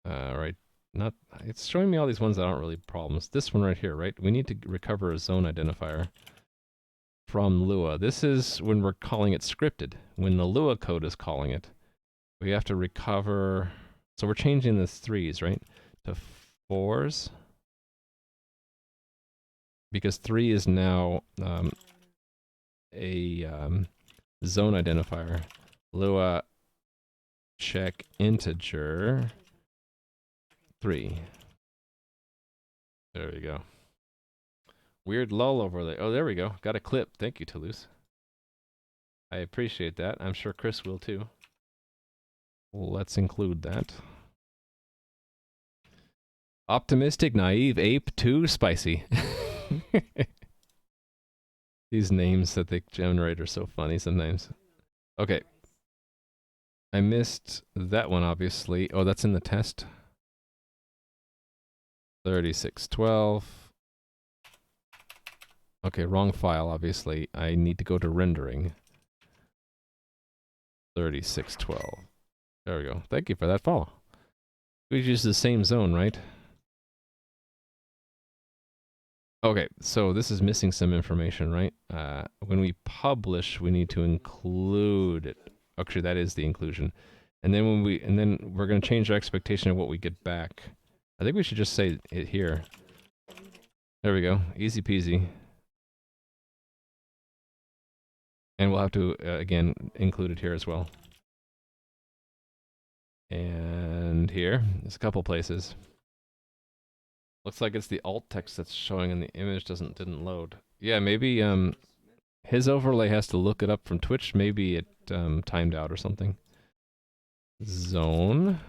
Right, not, it's showing me all these ones that aren't really problems. This one right here, right? We need to recover a zone identifier from Lua. This is when we're calling it scripted. When the Lua code is calling it, we have to recover. So we're changing the 3s, right, to 4s, because 3 is now a zone identifier. Lua check integer 3. There we go. Weird lull overlay. Oh, there we go. Got a clip. Thank you, Toulouse. I appreciate that. I'm sure Chris will too. Let's include that. Optimistic, naive, ape, too spicy. These names that they generate are so funny sometimes. Okay. I missed that one, obviously. Oh, that's in the test. 3612. Okay, wrong file, obviously. I need to go to rendering. 3612. There we go. Thank you for that follow. We use the same zone, right? Okay, so this is missing some information, right? When we publish, we need to include it. Actually, that is the inclusion. And then we're going to change our expectation of what we get back. I think we should just say it here. There we go. Easy peasy. And we'll have to, again, include it here as well. And here, there's a couple places. Looks like it's the alt text that's showing and the image didn't load. Yeah, maybe his overlay has to look it up from Twitch. Maybe it timed out or something. Zone.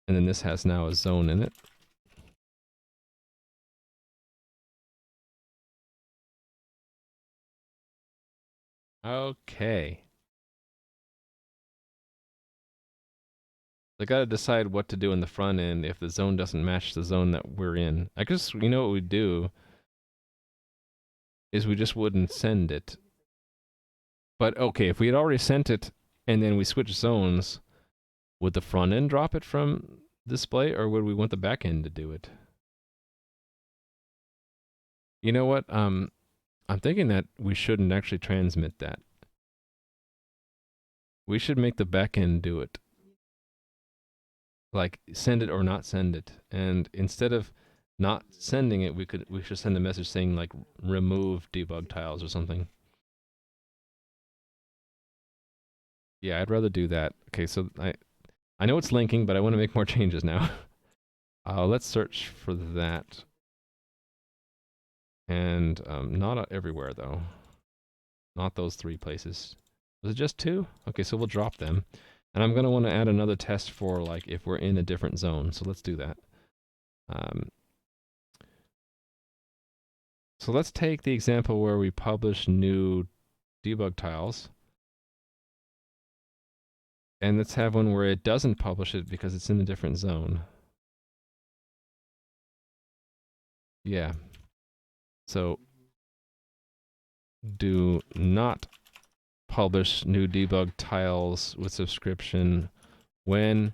And then this has now a zone in it. Okay. I gotta decide what to do in the front end if the zone doesn't match the zone that we're in. I guess, you know what we'd do is we just wouldn't send it. But okay, if we had already sent it and then we switch zones, would the front end drop it from display or would we want the back end to do it? You know what? I'm thinking that we shouldn't actually transmit that. We should make the back end do it. Like send it or not send it. And instead of not sending it, we should send a message saying like remove debug tiles or something. Yeah, I'd rather do that. Okay, so I know it's linking, but I want to make more changes now. Let's search for that. And not everywhere though. Not those 3 places. Was it just 2? Okay, so we'll drop them. And I'm gonna want to add another test for like if we're in a different zone. So let's do that. So let's take the example where we publish new debug tiles. And let's have one where it doesn't publish it because it's in a different zone. Yeah. So do not publish new debug tiles with subscription when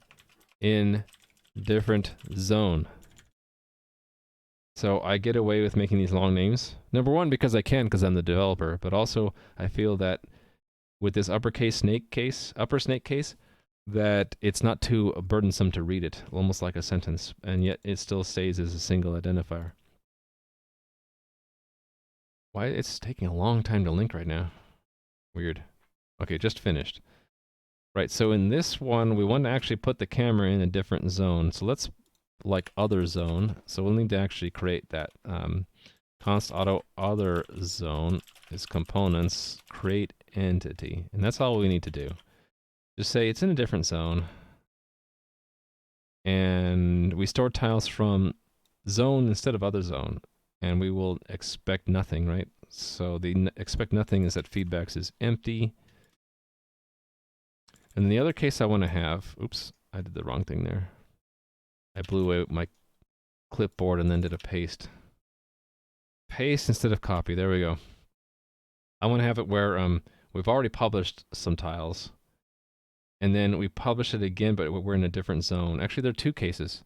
in different zone. So I get away with making these long names. Number one, because I can, because I'm the developer, but also I feel that with this upper snake case, that it's not too burdensome to read it, almost like a sentence, and yet it still stays as a single identifier. Why it's taking a long time to link right now. Weird. Okay, just finished. Right, so in this one, we want to actually put the camera in a different zone. So let's, like other zone, so we'll need to actually create that. Const auto other zone is components, create entity. And that's all we need to do. Just say it's in a different zone. And we store tiles from zone instead of other zone. And we will expect nothing, right? So the expect nothing is that feedbacks is empty. And the other case I want to have, oops, I did the wrong thing there. I blew away my clipboard and then did a paste. Paste instead of copy, there we go. I want to have it where we've already published some tiles. And then we publish it again, but we're in a different zone. Actually, there are 2 cases.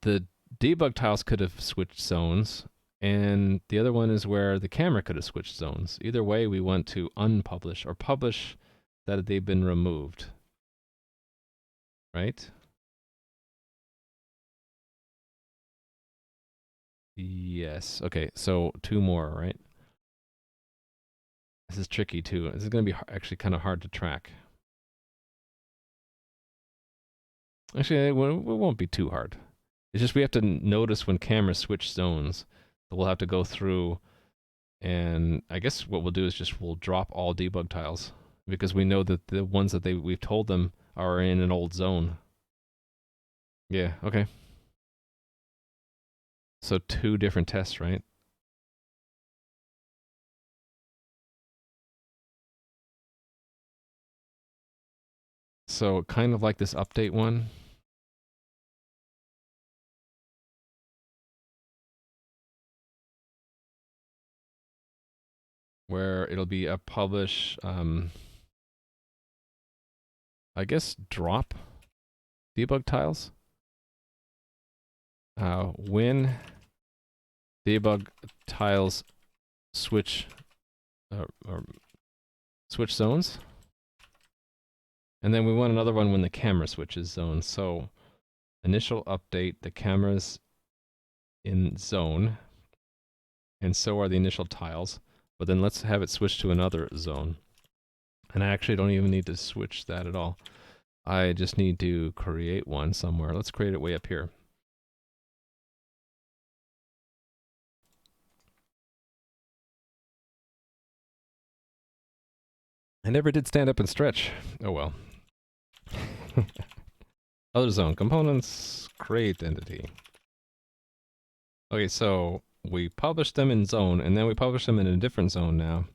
The debug tiles could have switched zones, and the other one is where the camera could have switched zones. Either way, we want to unpublish or publish that they've been removed. Right? Yes. Okay, so 2 more, right? This is tricky too. This is going to be actually kind of hard to track. Actually, it won't be too hard. It's just we have to notice when cameras switch zones. So we'll have to go through, and I guess what we'll do is just we'll drop all debug tiles because we know that the ones that we've told them are in an old zone. Yeah, okay. So 2 different tests, right? So kind of like this update one. Where it'll be a publish, I guess drop debug tiles. When debug tiles switch or switch zones. And then we want another one when the camera switches zones. So initial update, the camera's in zone, and so are the initial tiles. But then let's have it switch to another zone. And I actually don't even need to switch that at all. I just need to create one somewhere. Let's create it way up here. I never did stand up and stretch. Oh well. Other zone. Components. Create entity. Okay, so we publish them in zone, and then we publish them in a different zone now.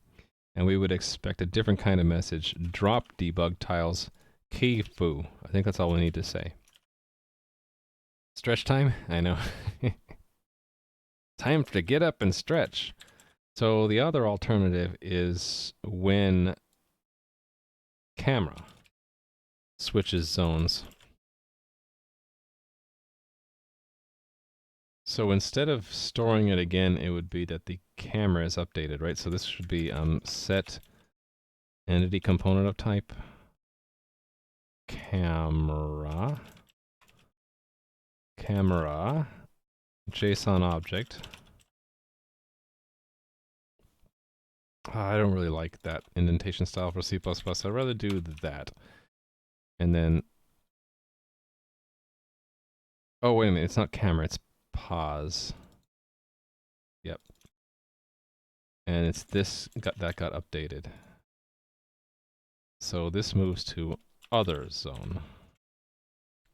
And we would expect a different kind of message. Drop debug tiles. Key foo. I think that's all we need to say. Stretch time? I know. Time to get up and stretch. So the other alternative is when camera switches zones. So instead of storing it again, it would be that the camera is updated, right? So this should be set entity component of type camera JSON object. I don't really like that indentation style for C++. I'd rather do that. And then, oh wait a minute, it's not camera, it's pause. Yep. And it's this that got updated. So this moves to other zone.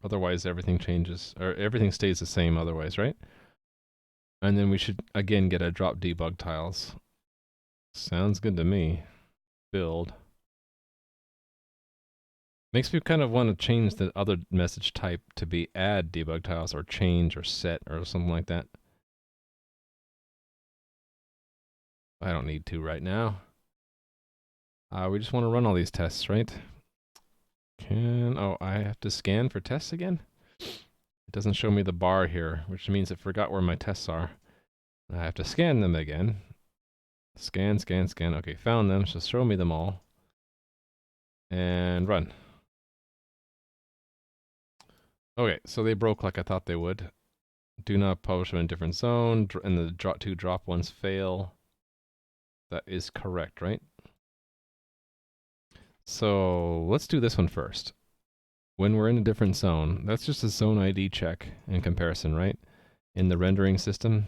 Otherwise everything changes, or everything stays the same otherwise, right? And then we should again get a drop debug tiles. Sounds good to me. Build. Makes me kind of want to change the other message type to be add debug tiles or change or set or something like that. I don't need to right now. We just want to run all these tests, right? Oh, I have to scan for tests again? It doesn't show me the bar here, which means it forgot where my tests are. I have to scan them again. Scan, scan, scan. Okay, found them, so show me them all. And run. Okay, so they broke like I thought they would. Do not publish them in a different zone, and the two drop ones fail. That is correct, right? So let's do this one first. When we're in a different zone, that's just a zone ID check in comparison, right? In the rendering system,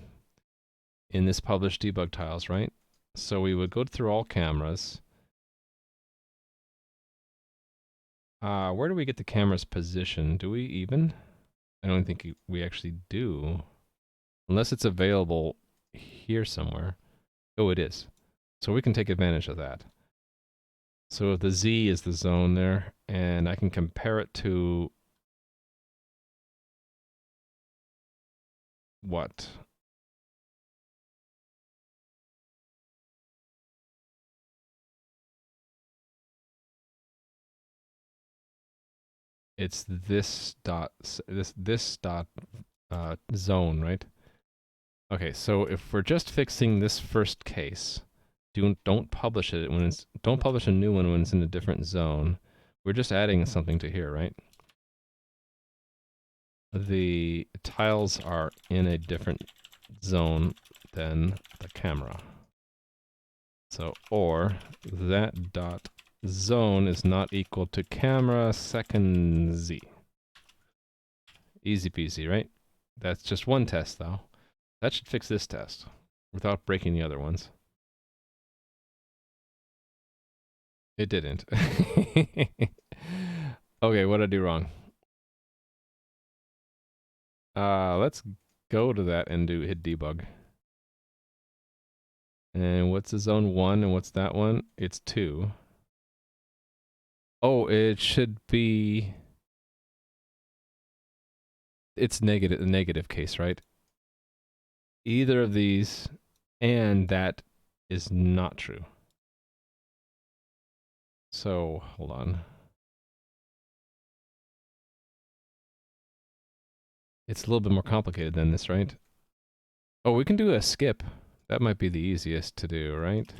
in this publish debug tiles, right? So we would go through all cameras. Where do we get the camera's position? Do we even? I don't think we actually do. Unless it's available here somewhere. Oh, it is. So we can take advantage of that. So if the Z is the zone there, and I can compare it to what? It's this dot zone, right? Okay, so if we're just fixing this first case, don't publish it when don't publish a new one when it's in a different zone. We're just adding something to here, right? The tiles are in a different zone than the camera. So, or that dot zone is not equal to camera second Z. Easy peasy, right? That's just one test, though. That should fix this test without breaking the other ones. It didn't. Okay, what did I do wrong? Let's go to that and hit debug. And what's the zone 1 and what's that one? It's 2. Oh, it should be... It's negative, the negative case, right? Either of these and that is not true. So, hold on. It's a little bit more complicated than this, right? Oh, we can do a skip. That might be the easiest to do, right?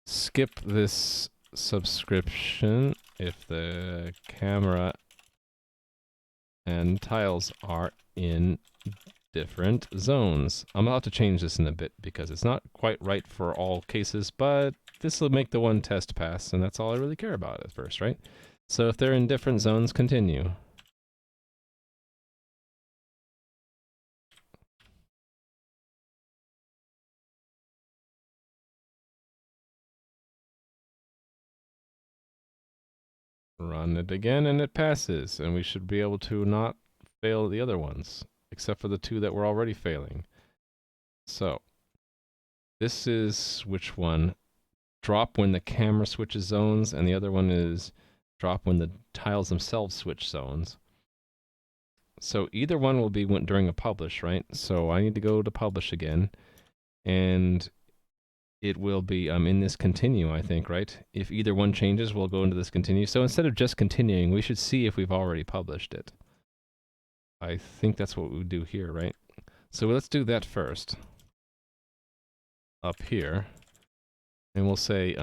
Skip this subscription if the camera and tiles are in different zones. I'm about to change this in a bit because it's not quite right for all cases, but this will make the one test pass, and that's all I really care about at first, right? So if they're in different zones, continue. Run it again, and it passes, and we should be able to not fail the other ones, except for the two that we're already failing. So, this is which one? Drop when the camera switches zones, and the other one is drop when the tiles themselves switch zones. So either one will be during a publish, right? So I need to go to publish again, and it will be in this continue, I think, right? If either one changes, we'll go into this continue. So instead of just continuing, we should see if we've already published it. I think that's what we would do here, right? So let's do that first. Up here. And we'll say,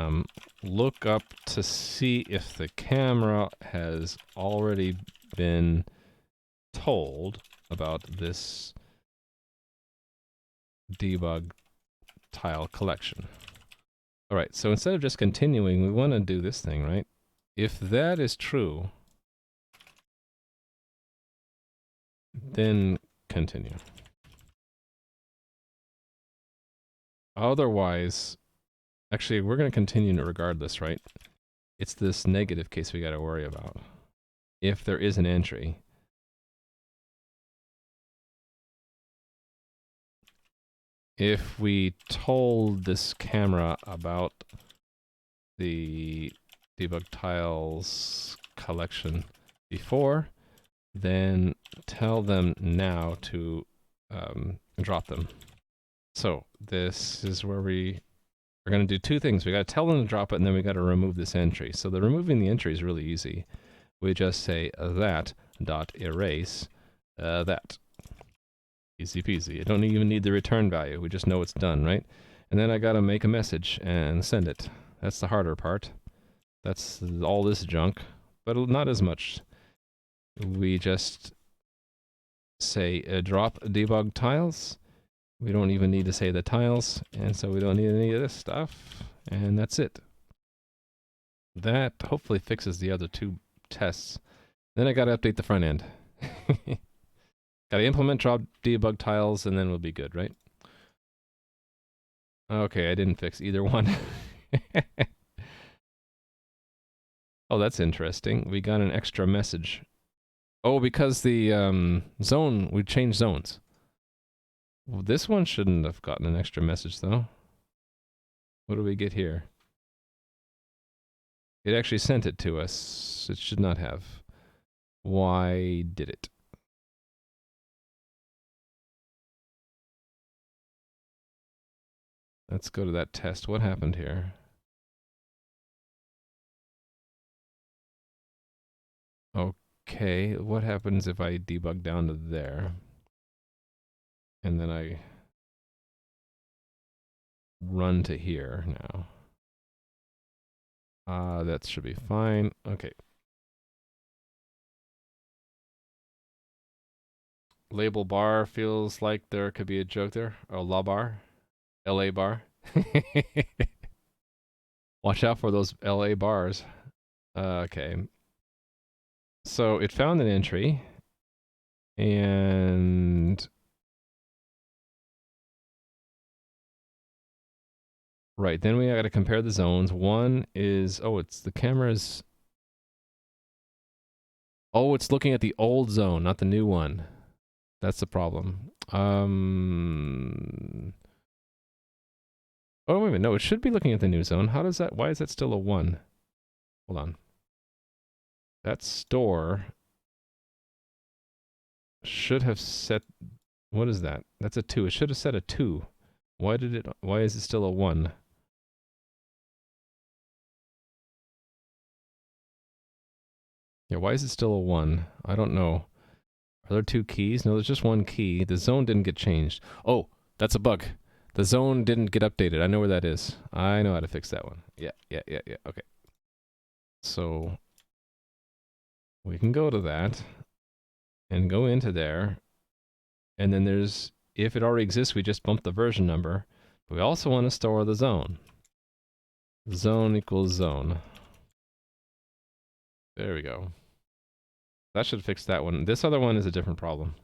look up to see if the camera has already been told about this debug tile collection. All right, so instead of just continuing, we want to do this thing, right? If that is true, then continue. Otherwise, actually, we're going to continue regardless, right? It's this negative case we got to worry about. If there is an entry. If we told this camera about the debug tiles collection before, then tell them now to drop them. So this is where we are going to do two things. We got to tell them to drop it, and then we got to remove this entry. So the removing the entry is really easy. We just say that dot erase that. Easy peasy. I don't even need the return value. We just know it's done, right? And then I got to make a message and send it. That's the harder part. That's all this junk, but not as much. We just say drop debug tiles. We don't even need to say the tiles, and so we don't need any of this stuff, and that's it. That hopefully fixes the other two tests. Then I gotta update the front end. Gotta implement drop debug tiles, and then we'll be good, right? Okay, I didn't fix either one. Oh, that's interesting. We got an extra message. Oh, because the zone, we changed zones. Well, this one shouldn't have gotten an extra message, though. What do we get here? It actually sent it to us. It should not have. Why did it? Let's go to that test. What happened here? Okay, what happens if I debug down to there? And then I run to here now. That should be fine. Okay. Label bar feels like there could be a joke there. Oh, la bar. LA bar. Watch out for those LA bars. Okay. So it found an entry. And right, then we gotta compare the zones. One is, oh, it's the camera's, oh, it's looking at the old zone, not the new one. That's the problem. Oh, wait a minute, no, it should be looking at the new zone. How does that, why is that still a 1? Hold on. That store should have set, what is that? That's a 2. It should have set a 2. Why is it still a 1? Yeah, why is it still a 1? I don't know. Are there 2 keys? No, there's just 1 key. The zone didn't get changed. Oh, that's a bug. The zone didn't get updated. I know where that is. I know how to fix that one. Yeah. Okay. So we can go to that and go into there And then there's, if it already exists, we just bump the version number. But we also want to store the zone. Zone equals zone. There we go. That should fix that one. This other one is a different problem.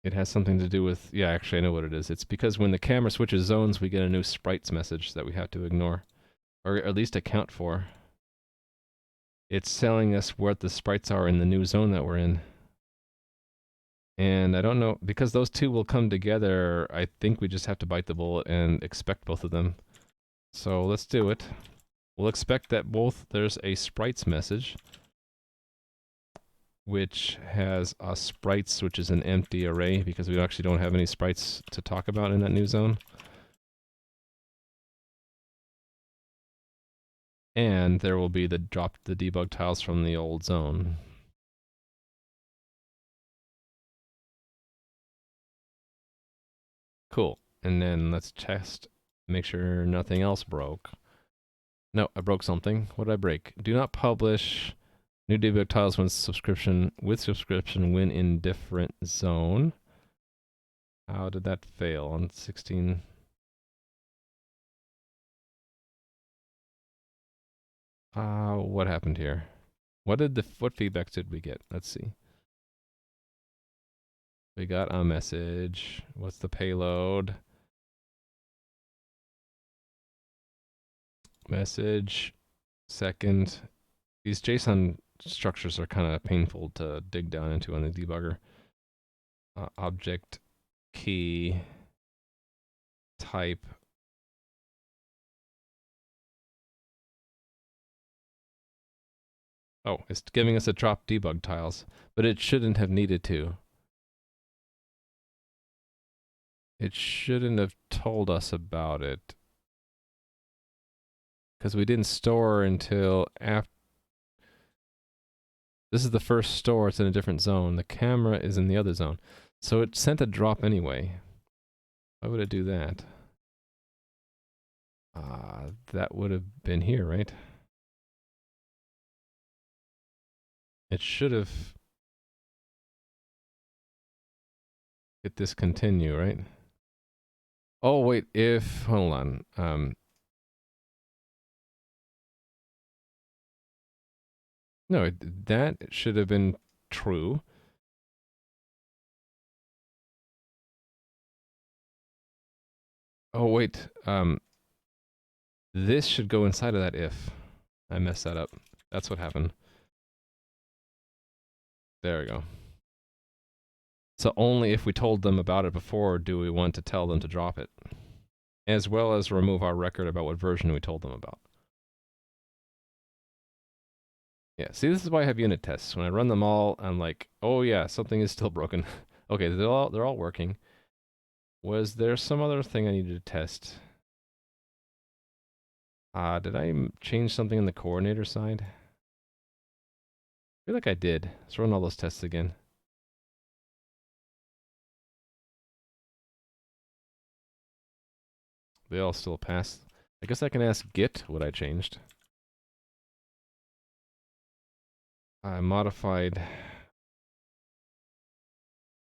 It has something to do with, yeah, actually I know what it is. It's because when the camera switches zones, we get a new sprites message that we have to ignore. Or at least account for. It's telling us what the sprites are in the new zone that we're in. And I don't know, because those two will come together, I think we just have to bite the bullet and expect both of them. So let's do it. We'll expect that both, there's a sprites message, which has a sprites, which is an empty array, because we actually don't have any sprites to talk about in that new zone. And there will be the drop the debug tiles from the old zone. Cool. And then let's test, make sure nothing else broke. No, I broke something. What did I break? Do not publish new debug tiles when subscription when in different zone. How did that fail on 16? What happened here? What feedback did we get? Let's see. We got a message. What's the payload? Message. Second. These JSON structures are kind of painful to dig down into on the debugger. Object key type. Oh, it's giving us a drop debug tiles, but it shouldn't have needed to. It shouldn't have told us about it. Because we didn't store until after. This is the first store, it's in a different zone. The camera is in the other zone. So it sent a drop anyway. Why would it do that? That would have been here, right? It should have hit discontinue, right? Oh, wait, hold on. No, that should have been true. Oh, wait, this should go inside of that if. I messed that up. That's what happened. There we go. So only if we told them about it before do we want to tell them to drop it. As well as remove our record about what version we told them about. Yeah, see, this is why I have unit tests. When I run them all, I'm like, oh yeah, something is still broken. Okay, they're all working. Was there some other thing I needed to test? Did I change something in the coordinator side? I feel like I did. Let's run all those tests again. They all still pass. I guess I can ask Git what I changed. I modified.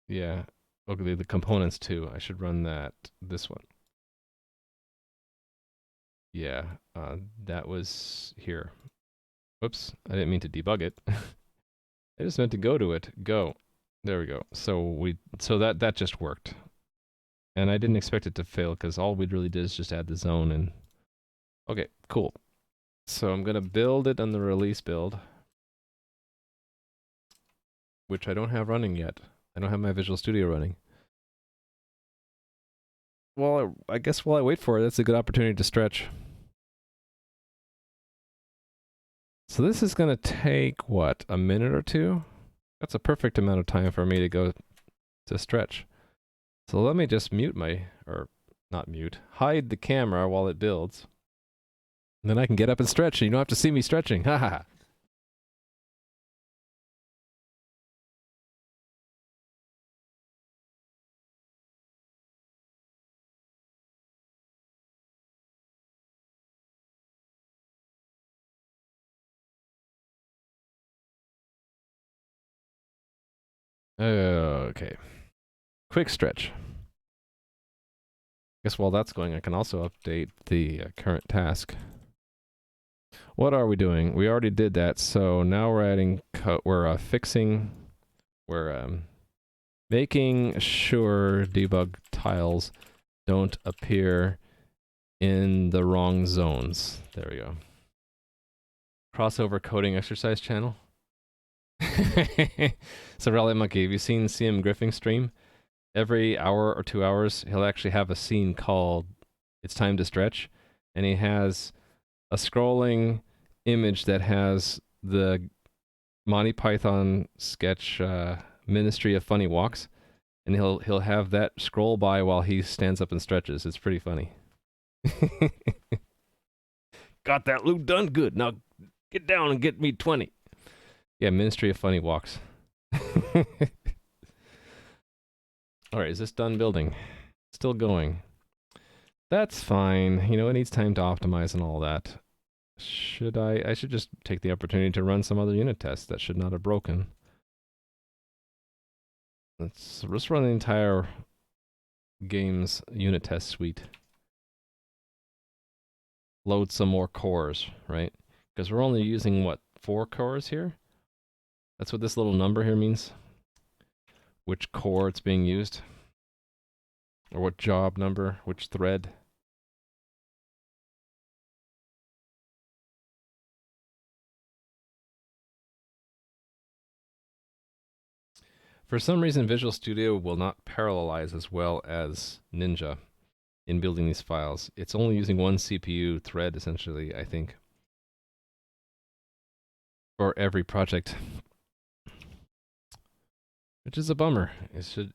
Yeah. Okay, the components too. I should run this one. Yeah, that was here. Whoops, I didn't mean to debug it. I just meant to go to it. Go. There we go. So that just worked. And I didn't expect it to fail because all we really did is just add the zone and okay, cool. So I'm gonna build it on the release build, which I don't have running yet. I don't have my Visual Studio running. Well, I guess while I wait for it, that's a good opportunity to stretch. So this is gonna take, what, a minute or two? That's a perfect amount of time for me to go to stretch. So let me just hide the camera while it builds. And then I can get up and stretch, and you don't have to see me stretching. Haha. Okay. Quick stretch. Guess while that's going, I can also update the current task. What are we doing? We already did that, so now we're adding, we're fixing, we're making sure debug tiles don't appear in the wrong zones. There we go. Crossover coding exercise channel. So Rally Monkey, have you seen CM Griffing stream? Every hour or 2 hours, he'll actually have a scene called "It's Time to Stretch," and he has a scrolling image that has the Monty Python sketch Ministry of Funny Walks, and he'll have that scroll by while he stands up and stretches. It's pretty funny. Got that loop done? Good. Now get down and get me 20. Yeah, Ministry of Funny Walks. Alright, is this done building? Still going. That's fine. You know, it needs time to optimize and all that. I should just take the opportunity to run some other unit tests that should not have broken. Let's run the entire game's unit test suite. Load some more cores, right? Because we're only using, what, 4 cores here? That's what this little number here means? Which core it's being used? Or what job number? Which thread? For some reason, Visual Studio will not parallelize as well as Ninja in building these files. It's only using one CPU thread, essentially, I think, for every project. Which is a bummer. It should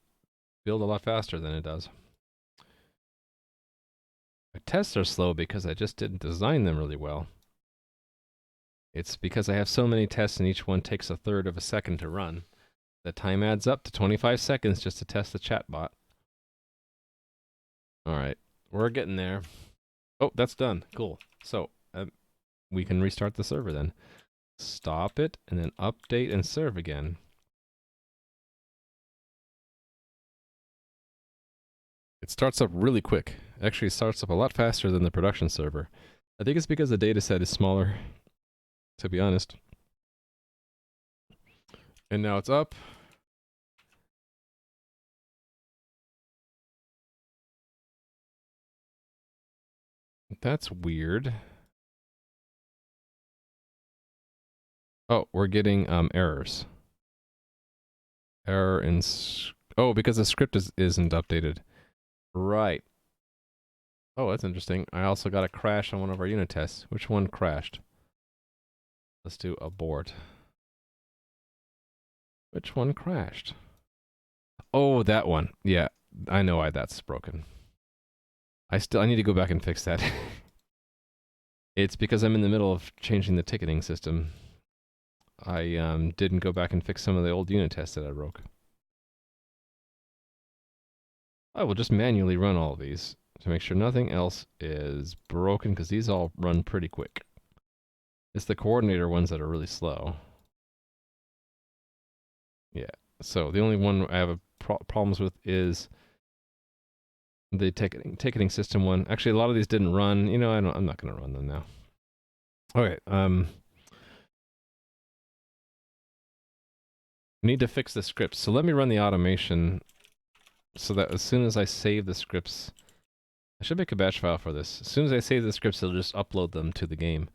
build a lot faster than it does. My tests are slow because I just didn't design them really well. It's because I have so many tests and each one takes a third of a second to run. The time adds up to 25 seconds just to test the chatbot. Alright, we're getting there. Oh, that's done. Cool. So, we can restart the server then. Stop it, and then update and serve again. It starts up really quick. Actually, it starts up a lot faster than the production server. I think it's because the dataset is smaller, to be honest. And now it's up. That's weird. Oh, we're getting errors. Error in... Oh, because the script isn't updated. Right. Oh, that's interesting. I also got a crash on one of our unit tests. Which one crashed? Let's do abort. Which one crashed? Oh, that one. Yeah, I know why that's broken. I need to go back and fix that. It's because I'm in the middle of changing the ticketing system. I didn't go back and fix some of the old unit tests that I broke. I will just manually run all of these to make sure nothing else is broken, because these all run pretty quick. It's the coordinator ones that are really slow. Yeah, so the only one I have problems with is the ticketing system one. Actually, a lot of these didn't run. You know, I'm not going to run them now. Okay, need to fix the scripts. So let me run the automation so that as soon as I save the scripts, I should make a batch file for this. As soon as I save the scripts, it'll just upload them to the game.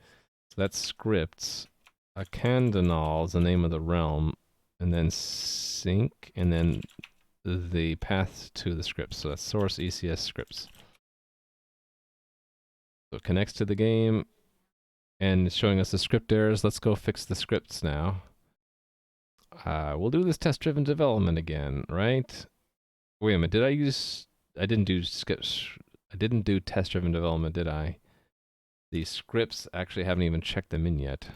So that's scripts. A Candinal is the name of the realm, and then sync, and then the path to the scripts. So that's source ECS scripts. So it connects to the game, and it's showing us the script errors. Let's go fix the scripts now. We'll do this test-driven development again, right? Wait a minute, I didn't do test-driven development, did I? The scripts actually haven't even checked them in yet.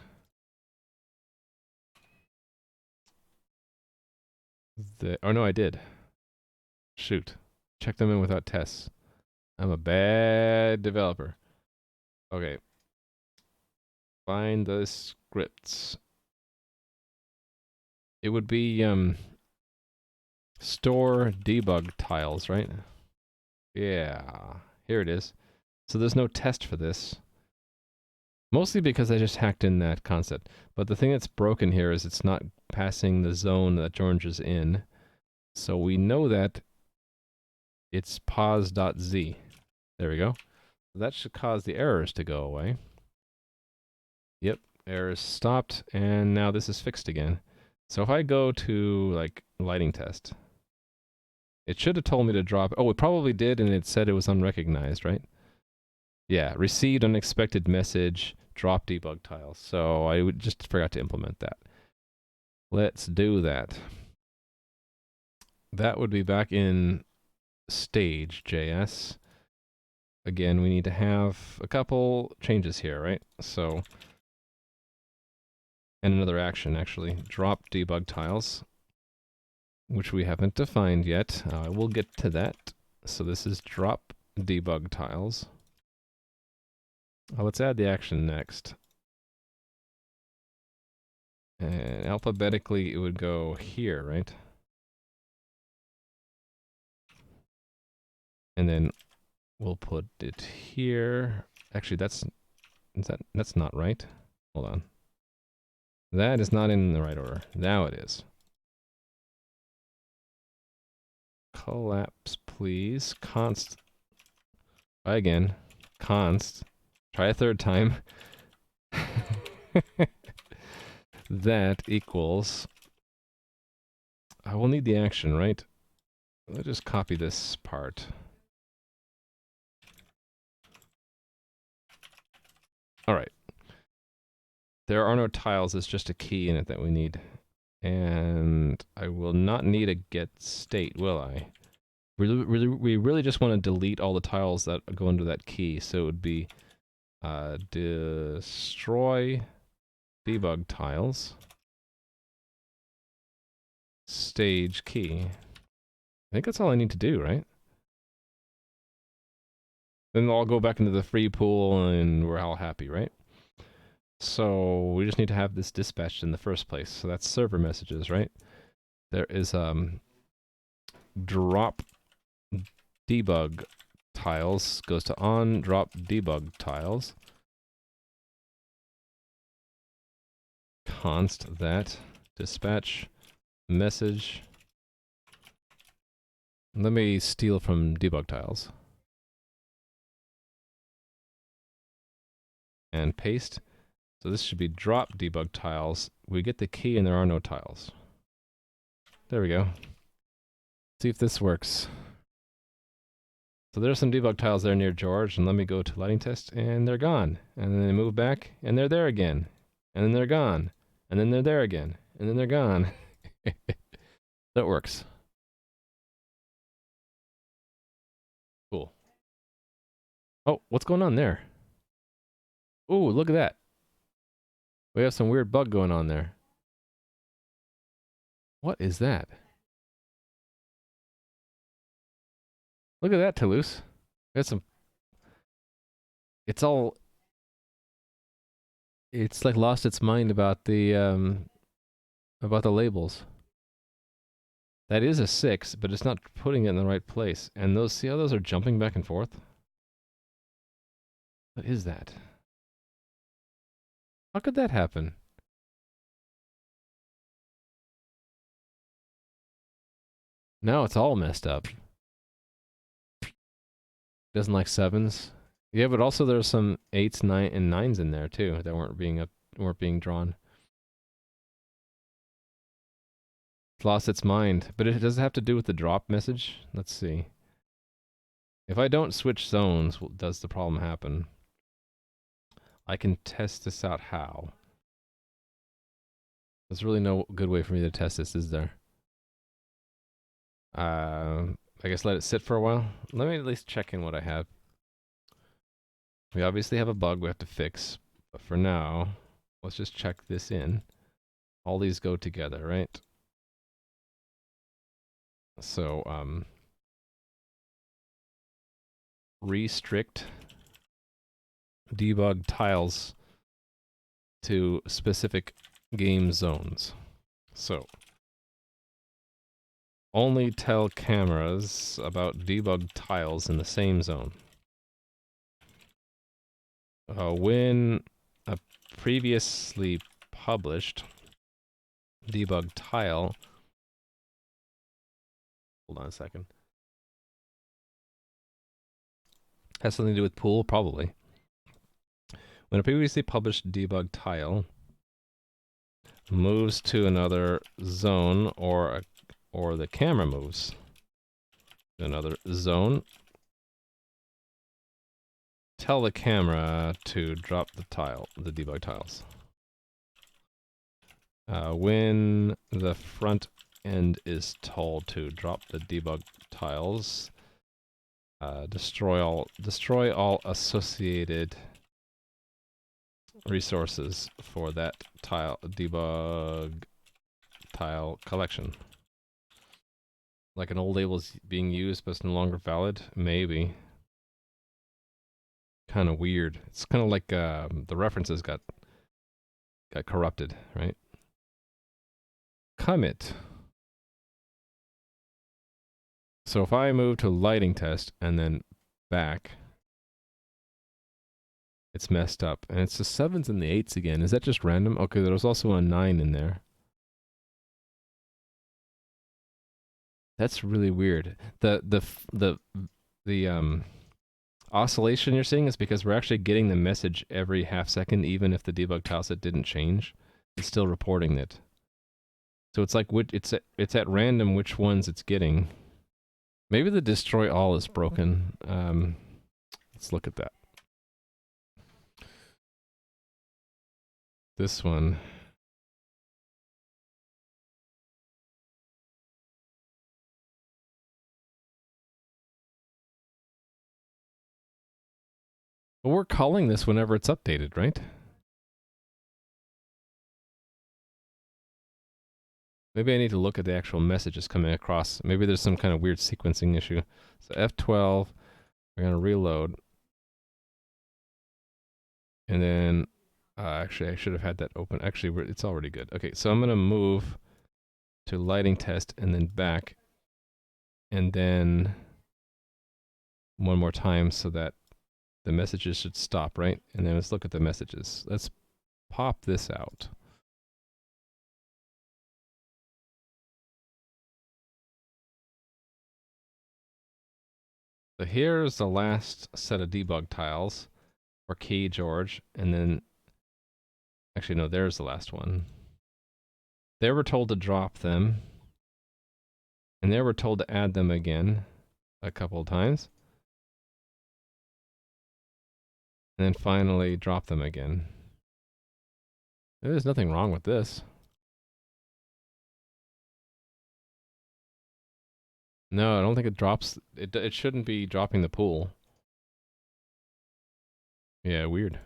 Oh no, I did. Shoot. Check them in without tests. I'm a bad developer. Okay. Find the scripts. It would be, Store debug tiles, right? Yeah, here it is. So there's no test for this. Mostly because I just hacked in that concept. But the thing that's broken here is it's not passing the zone that George is in. So we know that it's pos.z. There we go. That should cause the errors to go away. Yep, errors stopped, and now this is fixed again. So if I go to, like, lighting test, it should have told me to drop... Oh, it probably did, and it said it was unrecognized, right? Yeah, received unexpected message, drop debug tiles. So I just forgot to implement that. Let's do that. That would be back in stage.js. Again, we need to have a couple changes here, right? So, and another action, actually. Drop debug tiles, which we haven't defined yet. We'll get to that. So this is drop debug tiles. Let's add the action next. And alphabetically, it would go here, right? And then we'll put it here. Actually, that's not right. Hold on. That is not in the right order. Now it is. Collapse, please. Const. Try again. Const. Try a third time. That equals... I will need the action, right? Let's just copy this part. Alright. There are no tiles, it's just a key in it that we need. And I will not need a get state, will I? We really just want to delete all the tiles that go into that key, so it would be destroy debug tiles stage key. I think that's all I need to do, right? Then I'll go back into the free pool and we're all happy, right? So we just need to have this dispatched in the first place. So that's server messages, right? There is drop debug tiles goes to on drop debug tiles. Const that dispatch message. Let me steal from debug tiles. And paste. So this should be drop debug tiles. We get the key and there are no tiles. There we go. See if this works. So there's some debug tiles there near George, and let me go to lighting test, and they're gone. And then they move back, and they're there again. And then they're gone. And then they're there again. And then they're gone. That works. Cool. Oh, what's going on there? Ooh, look at that. We have some weird bug going on there. What is that? Look at that, Toulouse. Got some... It's all... It's like lost its mind about the labels. That is a 6, but it's not putting it in the right place. And those, see how those are jumping back and forth? What is that? How could that happen? Now it's all messed up. Doesn't like 7s. Yeah, but also there's some 8s, 9s in there too that weren't being drawn. It's lost its mind. But it does it have to do with the drop message? Let's see. If I don't switch zones, does the problem happen? I can test this out how. There's really no good way for me to test this, is there? I guess let it sit for a while. Let me at least check in what I have. We obviously have a bug we have to fix, but for now, let's just check this in. All these go together, right? So, restrict debug tiles to specific game zones. So, only tell cameras about debug tiles in the same zone. When a previously published debug tile, hold on a second, has something to do with pool, probably. When a previously published debug tile moves to another zone, or the camera moves to another zone, tell the camera to drop the debug tiles. When the front end is told to drop the debug tiles, destroy all associated resources for that debug tile collection. Like an old label is being used but it's no longer valid? Maybe. Kind of weird. It's kind of like the references got corrupted, right? Commit. So if I move to lighting test and then back, it's messed up. And it's the 7s and the 8s again. Is that just random? Okay, there was also a 9 in there. That's really weird. The oscillation you're seeing is because we're actually getting the message every half second, even if the debug tileset didn't change. It's still reporting it. So it's like it's at random which ones it's getting. Maybe the destroy all is broken. Let's look at that. This one. But we're calling this whenever it's updated, right? Maybe I need to look at the actual messages coming across. Maybe there's some kind of weird sequencing issue. So F12, we're going to reload. And then, actually, I should have had that open. Actually, it's already good. Okay, so I'm going to move to lighting test and then back. And then one more time so that the messages should stop, right? And then let's look at the messages. Let's pop this out. So here's the last set of debug tiles for Key George, and then actually no, there's the last one. They were told to drop them, and they were told to add them again a couple of times, and then finally drop them again. There's nothing wrong with this. No, I don't think it drops. It shouldn't be dropping the pool. Yeah, weird.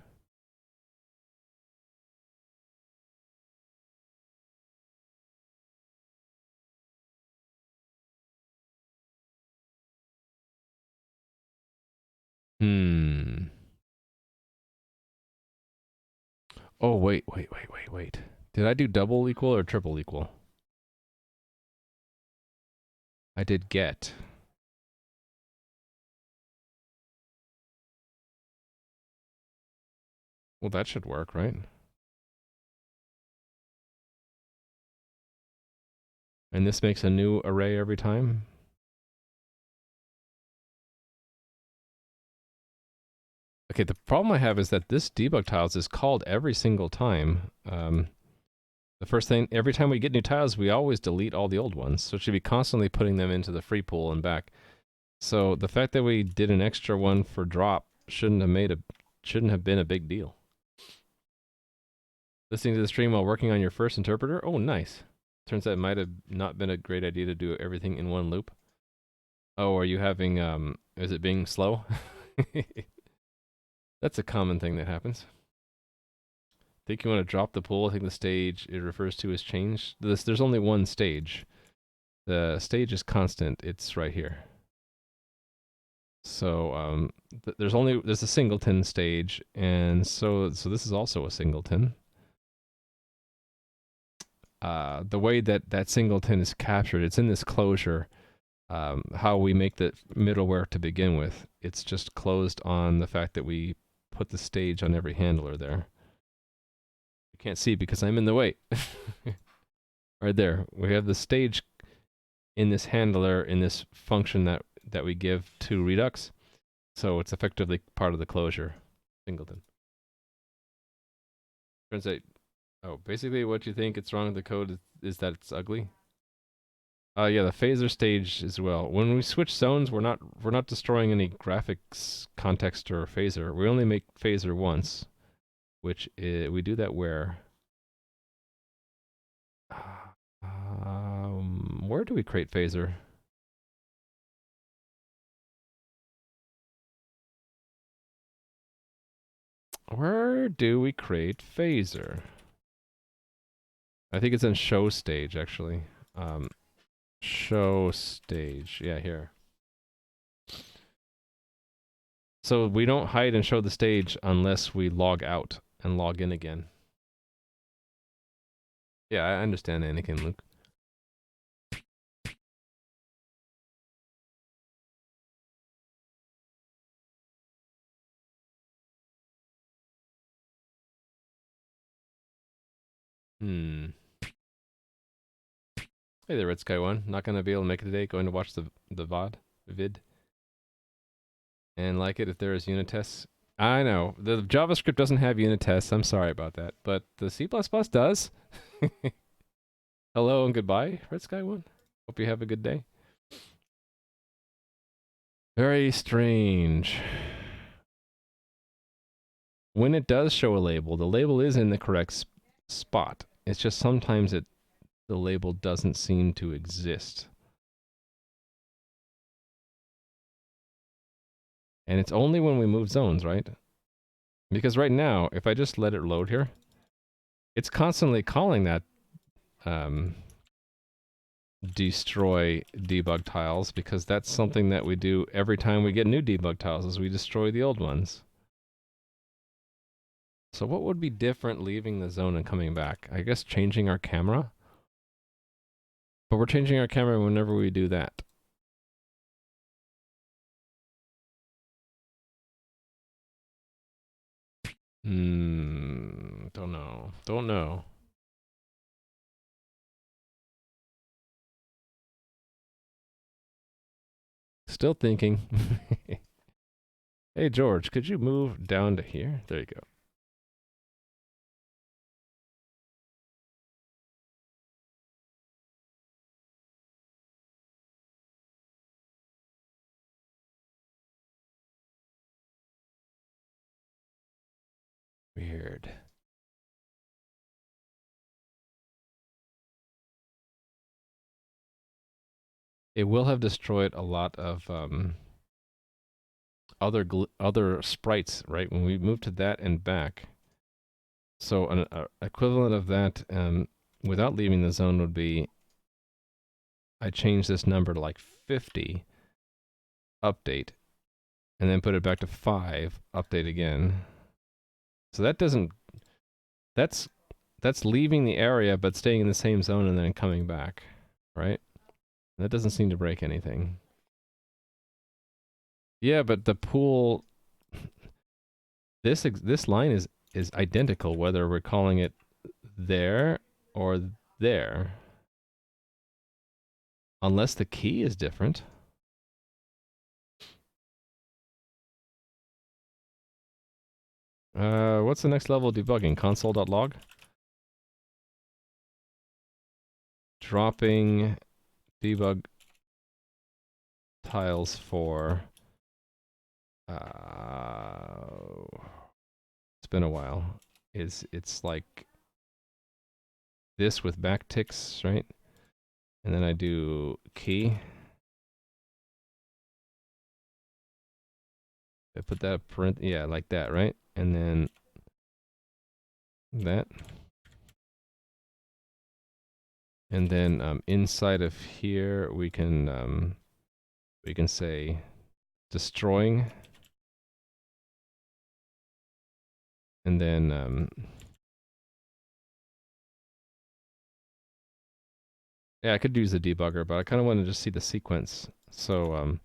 Oh, wait. Did I do double equal or triple equal? I did get. Well, that should work, right? And this makes a new array every time? Okay, the problem I have is that this debug tiles is called every single time. The first thing, every time we get new tiles, we always delete all the old ones. So it should be constantly putting them into the free pool and back. So the fact that we did an extra one for drop shouldn't have been a big deal. Listening to the stream while working on your first interpreter? Oh, nice. Turns out it might have not been a great idea to do everything in one loop. Oh, are you having, is it being slow? That's a common thing that happens. Think you want to drop the pool? I think the stage it refers to has changed. There's only one stage. The stage is constant. It's right here. So there's a singleton stage, and so this is also a singleton. the way that that singleton is captured, it's in this closure. How we make the middleware to begin with, it's just closed on the fact that we put the stage on every handler there. You can't see because I'm in the way. Right there, we have the stage in this handler in this function that we give to Redux, so it's effectively part of the closure singleton. Turns out, oh, basically what you think it's wrong with the code is that it's ugly. Yeah, the phaser stage as well. When we switch zones, we're not destroying any graphics context or phaser. We only make phaser once, which we do that where? Where do we create phaser? Where do we create phaser? I think it's in show stage actually. Show stage. Yeah, here. So we don't hide and show the stage unless we log out and log in again. Yeah, I understand, Anakin, Luke. Hey there, Red Sky One. Not gonna be able to make it today. Going to watch the vid, and like it if there is unit tests. I know the JavaScript doesn't have unit tests. I'm sorry about that, but the C++ does. Hello and goodbye, Red Sky One. Hope you have a good day. Very strange. When it does show a label, the label is in the correct spot. It's just sometimes the label doesn't seem to exist. And it's only when we move zones, right? Because right now, if I just let it load here, it's constantly calling that destroy debug tiles, because that's something that we do every time we get new debug tiles, is we destroy the old ones. So what would be different leaving the zone and coming back? I guess changing our camera? But we're changing our camera whenever we do that. Don't know. Don't know. Still thinking. Hey, George, could you move down to here? There you go. Weird. It will have destroyed a lot of other sprites, right? When we move to that and back. So an equivalent of that, without leaving the zone, would be I change this number to like 50, update, and then put it back to 5, update again. So that doesn't. That's leaving the area but staying in the same zone and then coming back, right? That doesn't seem to break anything. Yeah, but the pool. This line is identical whether we're calling it there or there. Unless the key is different. What's the next level of debugging? Console.log? Dropping debug tiles for... it's been a while. It's like this with backticks, right? And then I do key. I put that print, yeah, like that, right? And then that. And then inside of here we can say destroying, and then Yeah, I could use the debugger, but I kind of want to just see the sequence. So,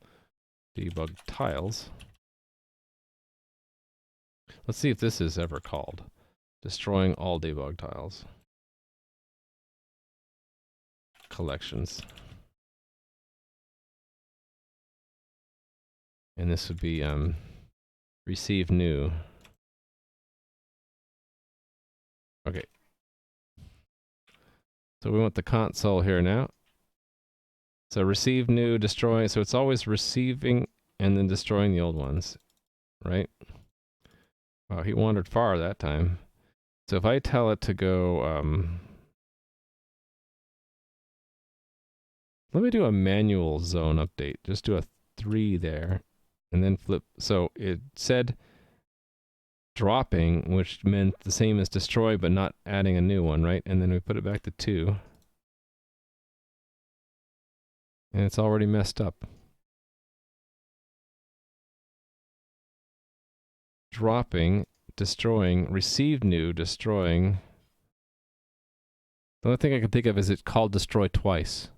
debug tiles. Let's see if this is ever called. Destroying all debug tiles. Collections. And this would be, receive new. Okay. So we want the console here now. So receive new, destroy. So it's always receiving and then destroying the old ones, right? Wow, he wandered far that time. So if I tell it to go, let me do a manual zone update. Just do a 3 there and then flip. So it said dropping, which meant the same as destroy, but not adding a new one, right? And then we put it back to 2. And it's already messed up. Dropping, destroying, receive new, destroying. The only thing I can think of is it called destroy twice.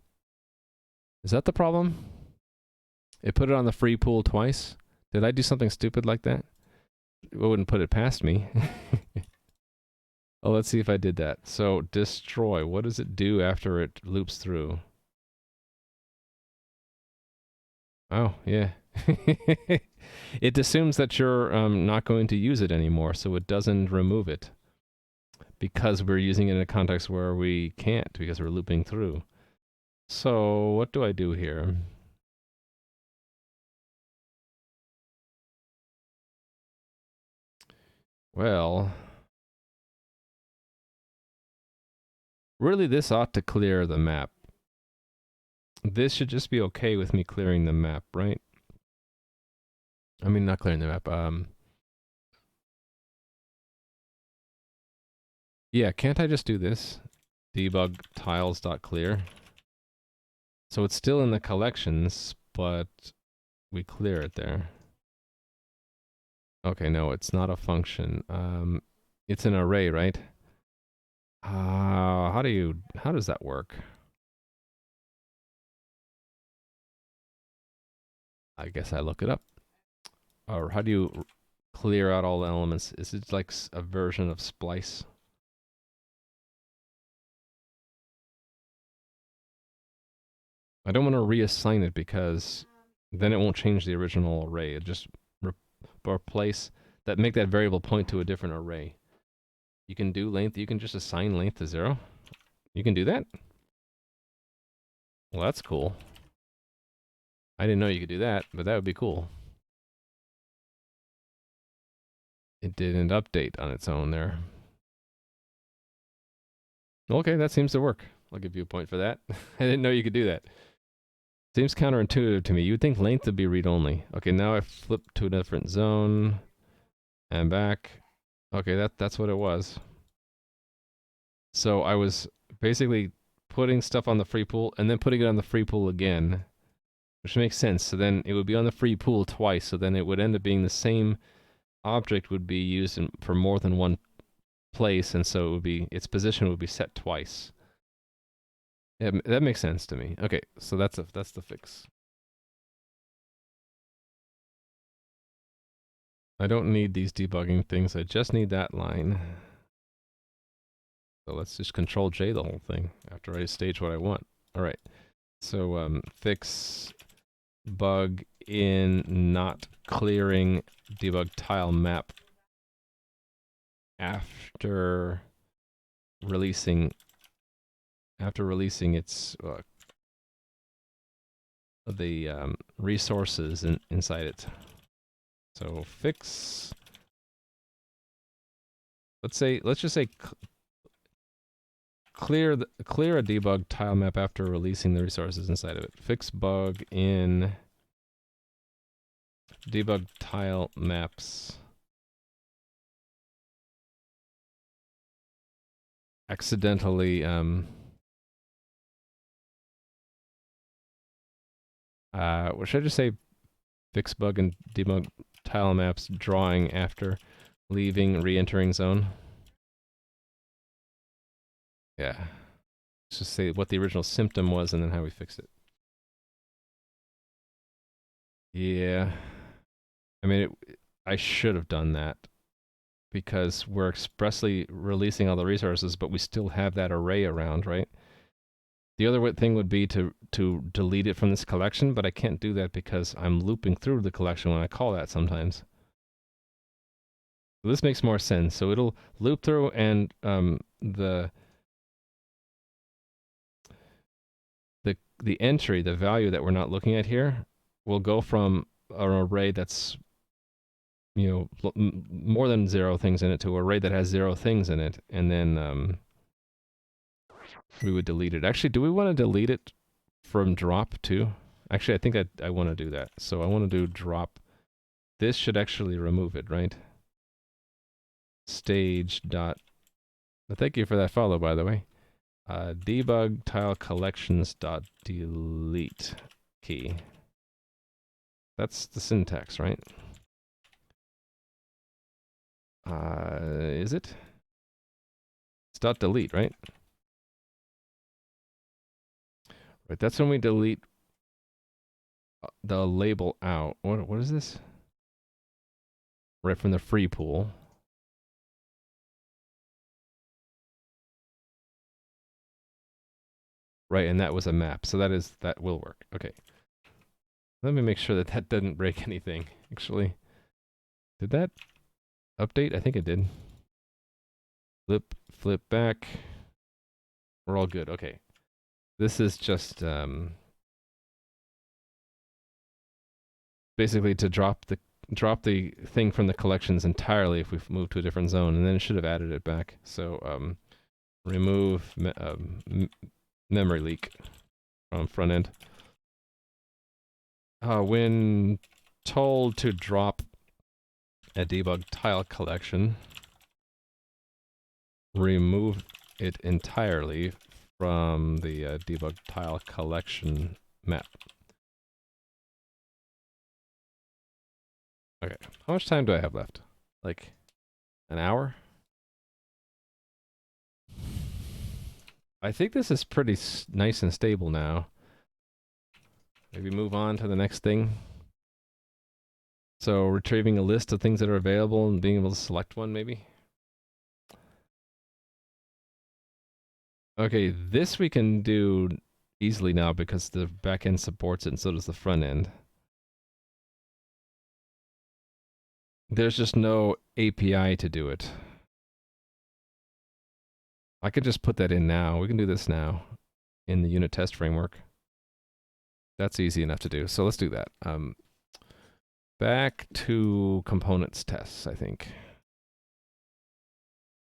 Is that the problem? It put it on the free pool twice? Did I do something stupid like that? It wouldn't put it past me. Oh, let's see if I did that. So, destroy. What does it do after it loops through? Oh, yeah. It assumes that you're not going to use it anymore, so it doesn't remove it. Because we're using it in a context where we can't, because we're looping through. So, what do I do here? Well, really this ought to clear the map. This should just be okay with me clearing the map, right? I mean, not clearing the map. Yeah, can't I just do this? Debug tiles.clear. So it's still in the collections, but we clear it there. Okay, no, it's not a function. It's an array, right? How does that work? I guess I look it up. Or how do you clear out all the elements? Is it like a version of splice? I don't want to reassign it because then it won't change the original array. It just replace that, make that variable point to a different array. You can do length, you can just assign length to 0. You can do that? Well, that's cool. I didn't know you could do that, but that would be cool. It didn't update on its own there. Okay, that seems to work. I'll give you a point for that. I didn't know you could do that. Seems counterintuitive to me. You would think length would be read-only. Okay, now I flip to a different zone. And back. Okay, that's what it was. So I was basically putting stuff on the free pool and then putting it on the free pool again, which makes sense. So then it would be on the free pool twice. So then it would end up being the same object would be used for more than one place, and so it would be, its position would be set twice. Yeah, that makes sense to me. Okay, so that's the fix. I don't need these debugging things. I just need that line. So let's just Control J the whole thing after I stage what I want. All right. So fix bug in not clearing debug tile map after releasing its the resources inside it. So fix. Let's just say clear a debug tile map after releasing the resources inside of it. Fix bug in debug tile maps accidentally what should I just say? Fix bug in debug tile maps drawing after leaving re-entering zone. Yeah. just say what the original symptom was and then how we fixed it. Yeah. I mean, I should have done that because we're expressly releasing all the resources, but we still have that array around, right? The other thing would be to delete it from this collection, but I can't do that because I'm looping through the collection when I call that sometimes. So this makes more sense. So it'll loop through, and the entry, the value that we're not looking at here, will go from an array that's, you know, more than 0 things in it to an array that has 0 things in it, and then we would delete it. Actually, do we want to delete it from drop too? Actually, I think I want to do that. So I want to do drop. This should actually remove it, right? Stage dot. Thank you for that follow, by the way. Debug tile collections dot delete key. That's the syntax, right? Is it? It's dot delete, right? Right, that's when we delete the label out. What is this? Right from the free pool. Right, and that was a map, so that will work. Okay. Let me make sure that that didn't break anything, actually. Did that update? I think it did. Flip back. We're all good. Okay. This is just basically to drop the thing from the collections entirely if we've moved to a different zone, and then it should have added it back. So remove memory leak from front end. When told to drop a debug tile collection, remove it entirely from the debug tile collection map. Okay, how much time do I have left? Like an hour? I think this is pretty nice and stable now. Maybe move on to the next thing. So retrieving a list of things that are available and being able to select one, maybe? Okay, this we can do easily now because the back end supports it and so does the front end. There's just no API to do it. I could just put that in now. We can do this now in the unit test framework. That's easy enough to do. So let's do that. Back to components tests, I think.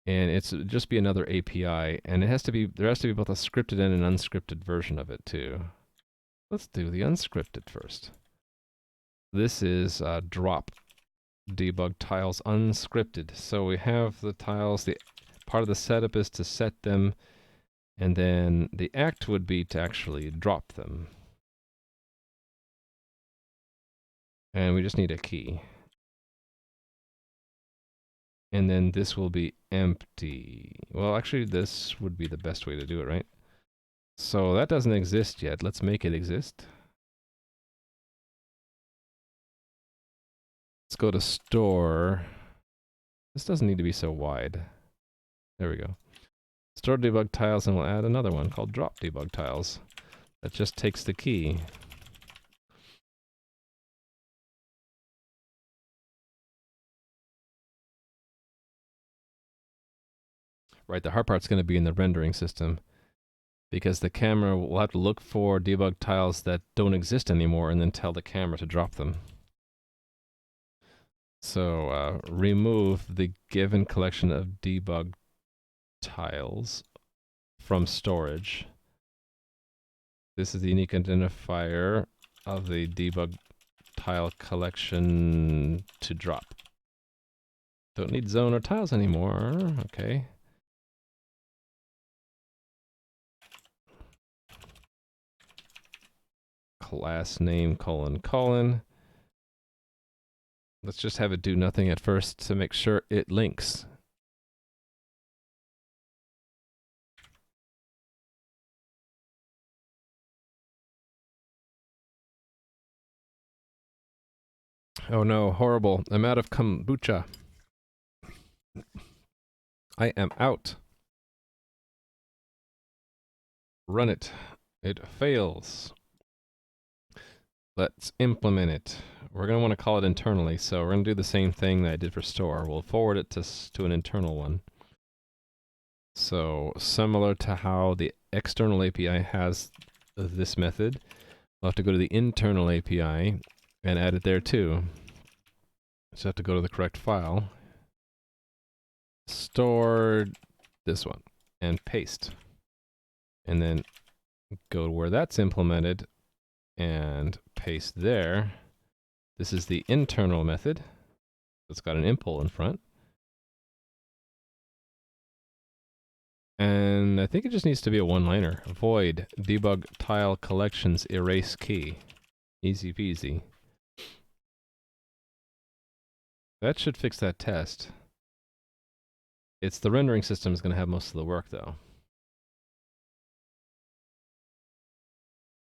And it's just be another API, and there has to be both a scripted and an unscripted version of it too. Let's do the unscripted first. This is drop debug tiles unscripted. So we have the tiles, the part of the setup is to set them, and then the act would be to actually drop them. And we just need a key. And then this will be empty. Well, actually, this would be the best way to do it, right? So that doesn't exist yet. Let's make it exist. Let's go to store. This doesn't need to be so wide. There we go. Store debug tiles, and we'll add another one called drop debug tiles. That just takes the key. Right, the hard part's going to be in the rendering system, because the camera will have to look for debug tiles that don't exist anymore and then tell the camera to drop them. So remove the given collection of debug tiles from storage. This is the unique identifier of the debug tile collection to drop. Don't need zone or tiles anymore. Okay. Class name : Let's just have it do nothing at first to make sure it links. Oh no, horrible. I'm out of kombucha. I am out. Run it. It fails. Let's implement it. We're going to want to call it internally, so we're going to do the same thing that I did for store. We'll forward it to an internal one. So similar to how the external API has this method, we'll have to go to the internal API and add it there too. Just have to go to the correct file, store this one, and paste. And then go to where that's implemented and paste there. This is the internal method. It's got an impl in front. And I think it just needs to be a one-liner. Void debug tile collections erase key. Easy peasy. That should fix that test. It's the rendering system is going to have most of the work though.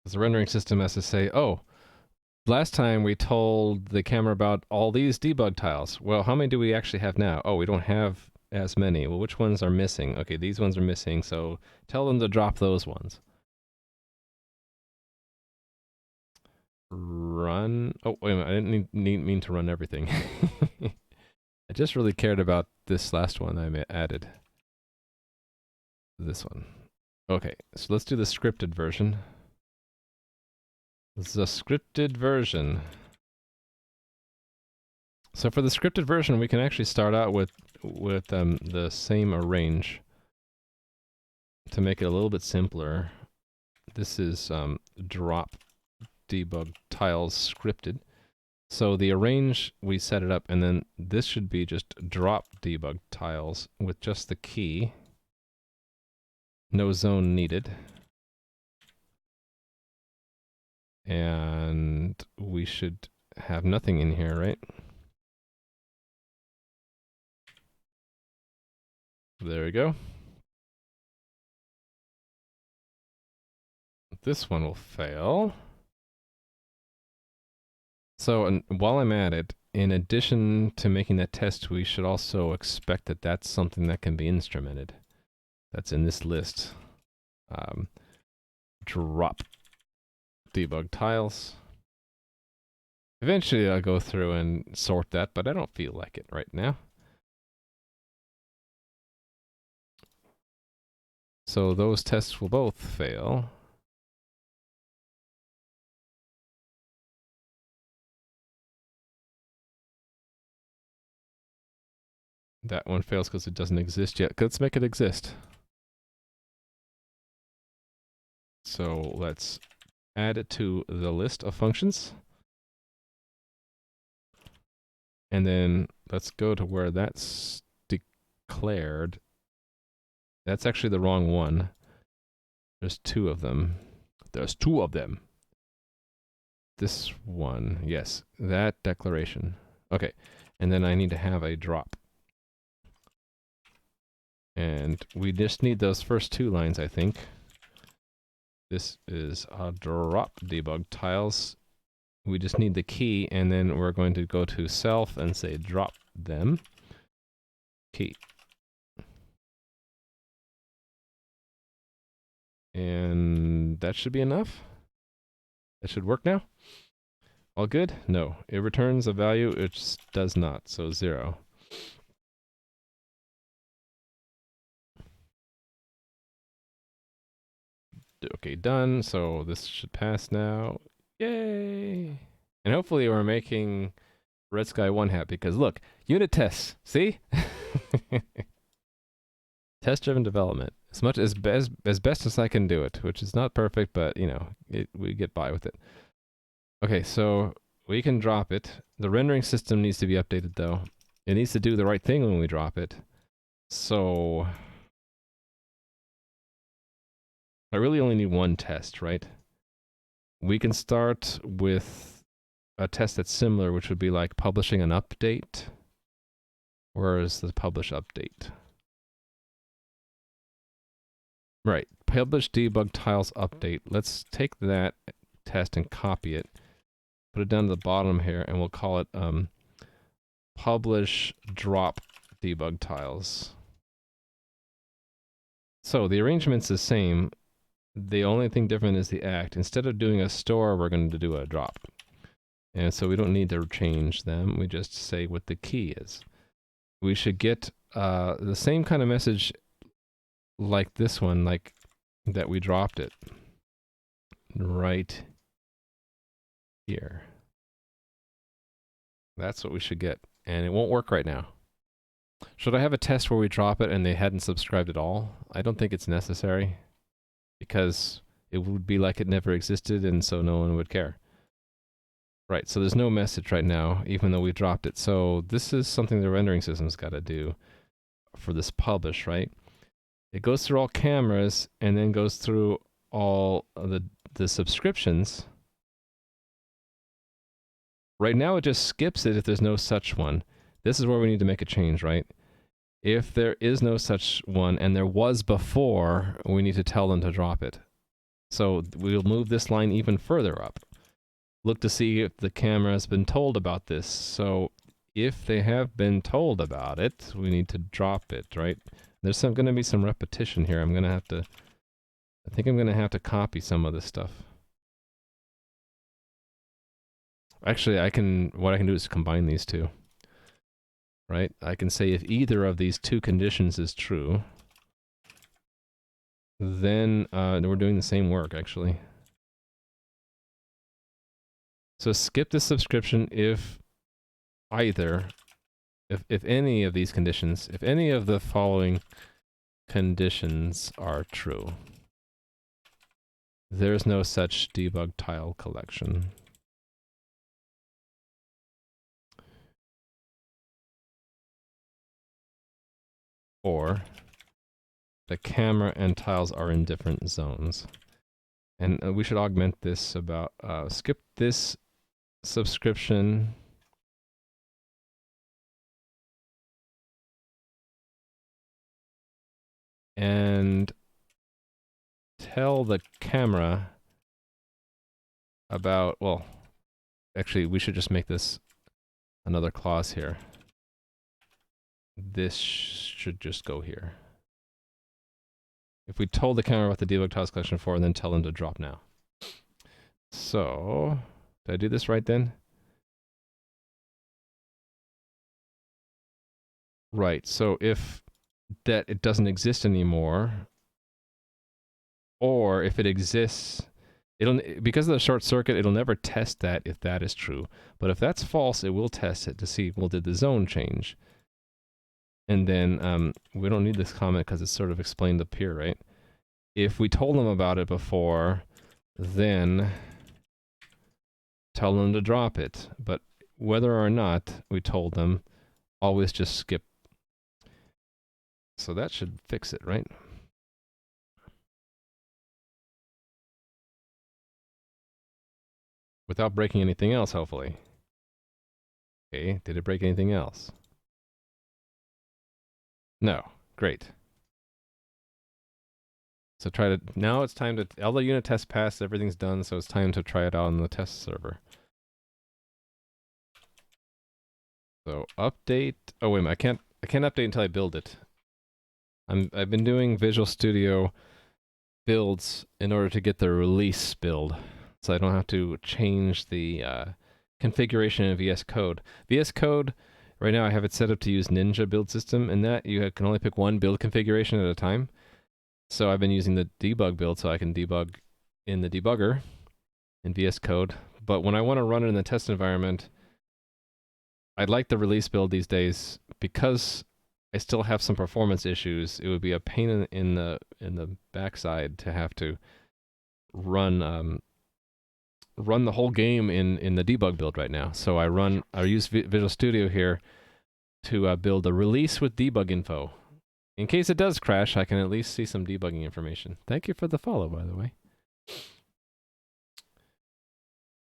Because the rendering system has to say, oh, last time we told the camera about all these debug tiles. Well, how many do we actually have now? Oh, we don't have as many. Well, which ones are missing? Okay, these ones are missing, so tell them to drop those ones. Run. Oh, wait a minute. I didn't mean to run everything. I just really cared about this last one I added. This one. Okay, so let's do the scripted version. This is a scripted version. So for the scripted version, we can actually start out with the same arrange to make it a little bit simpler. This is drop debug tiles scripted. So the arrange, we set it up, and then this should be just drop debug tiles with just the key. No zone needed. And we should have nothing in here, right? There we go. This one will fail. So and while I'm at it, in addition to making that test, we should also expect that that's something that can be instrumented. That's in this list. Drop debug tiles. Eventually I'll go through and sort that, but I don't feel like it right now. So those tests will both fail. That one fails because it doesn't exist yet. Let's make it exist. So let's add it to the list of functions. And then let's go to where that's declared. That's actually the wrong one. There's two of them. There's two of them. This one, yes, that declaration. Okay, and then I need to have a drop. And we just need those first two lines, I think. This is a drop debug tiles. We just need the key, and then we're going to go to self and say drop them. Key. And that should be enough. That should work now. All good? No. It returns a value, it does not, so 0. Okay, done. So this should pass now. Yay! And hopefully we're making Red Sky 1 happy, because look, unit tests, see? Test-driven development. As much as best as I can do it, which is not perfect, but you know, we get by with it. Okay, so we can drop it. The rendering system needs to be updated though. It needs to do the right thing when we drop it. So I really only need one test, right? We can start with a test that's similar, which would be like publishing an update. Where is the publish update? Right, publish debug tiles update. Let's take that test and copy it. put it down to the bottom here, and we'll call it publish drop debug tiles. So the arrangement's the same. The only thing different is the act. Instead of doing a store, we're going to do a drop. And so we don't need to change them. We just say what the key is. We should get the same kind of message like this one, like that we dropped it right here. That's what we should get. And it won't work right now. Should I have a test where we drop it and they hadn't subscribed at all? I don't think it's necessary, because it would be like it never existed, and so no one would care. Right, so there's no message right now, even though we dropped it. So this is something the rendering system's got to do for this publish, right? It goes through all cameras and then goes through all the subscriptions. Right now it just skips it if there's no such one. This is where we need to make a change, right? If there is no such one, and there was before, we need to tell them to drop it. So we'll move this line even further up. Look to see if the camera has been told about this. So if they have been told about it, we need to drop it, right? There's going to be some repetition here. I think I'm going to have to copy some of this stuff. Actually, what I can do is combine these two. Right? I can say if either of these two conditions is true, then we're doing the same work, actually. So skip the subscription if any of these conditions, if any of the following conditions are true. There's no such debug tile collection. Or the camera and tiles are in different zones. And we should augment this about skip this subscription and tell the camera about, well, actually we should just make this another clause here. This should just go here. If we told the camera about the debug tiles collection before, and then tell them to drop now. So, did I do this right then? Right, so if that it doesn't exist anymore, or if it exists, because of the short circuit, it'll never test that if that is true. But if that's false, it will test it to see, well, did the zone change? And then we don't need this comment because it's sort of explained up here, right? If we told them about it before, then tell them to drop it. But whether or not we told them, always just skip. So that should fix it, right? Without breaking anything else, hopefully. Okay, did it break anything else? No, great. So now it's time to, all the unit tests passed, everything's done, so it's time to try it out on the test server. So update, oh wait a minute, I can't update until I build it. I've been doing Visual Studio builds in order to get the release build, so I don't have to change the configuration in VS Code. VS Code, right now I have it set up to use Ninja build system, and that you can only pick one build configuration at a time. So I've been using the debug build so I can debug in the debugger in VS Code. But when I want to run it in the test environment, I'd like the release build these days because I still have some performance issues. It would be a pain in the backside to have to run the whole game in the debug build right now. So I use Visual Studio here to build a release with debug info. In case it does crash, I can at least see some debugging information. Thank you for the follow, by the way.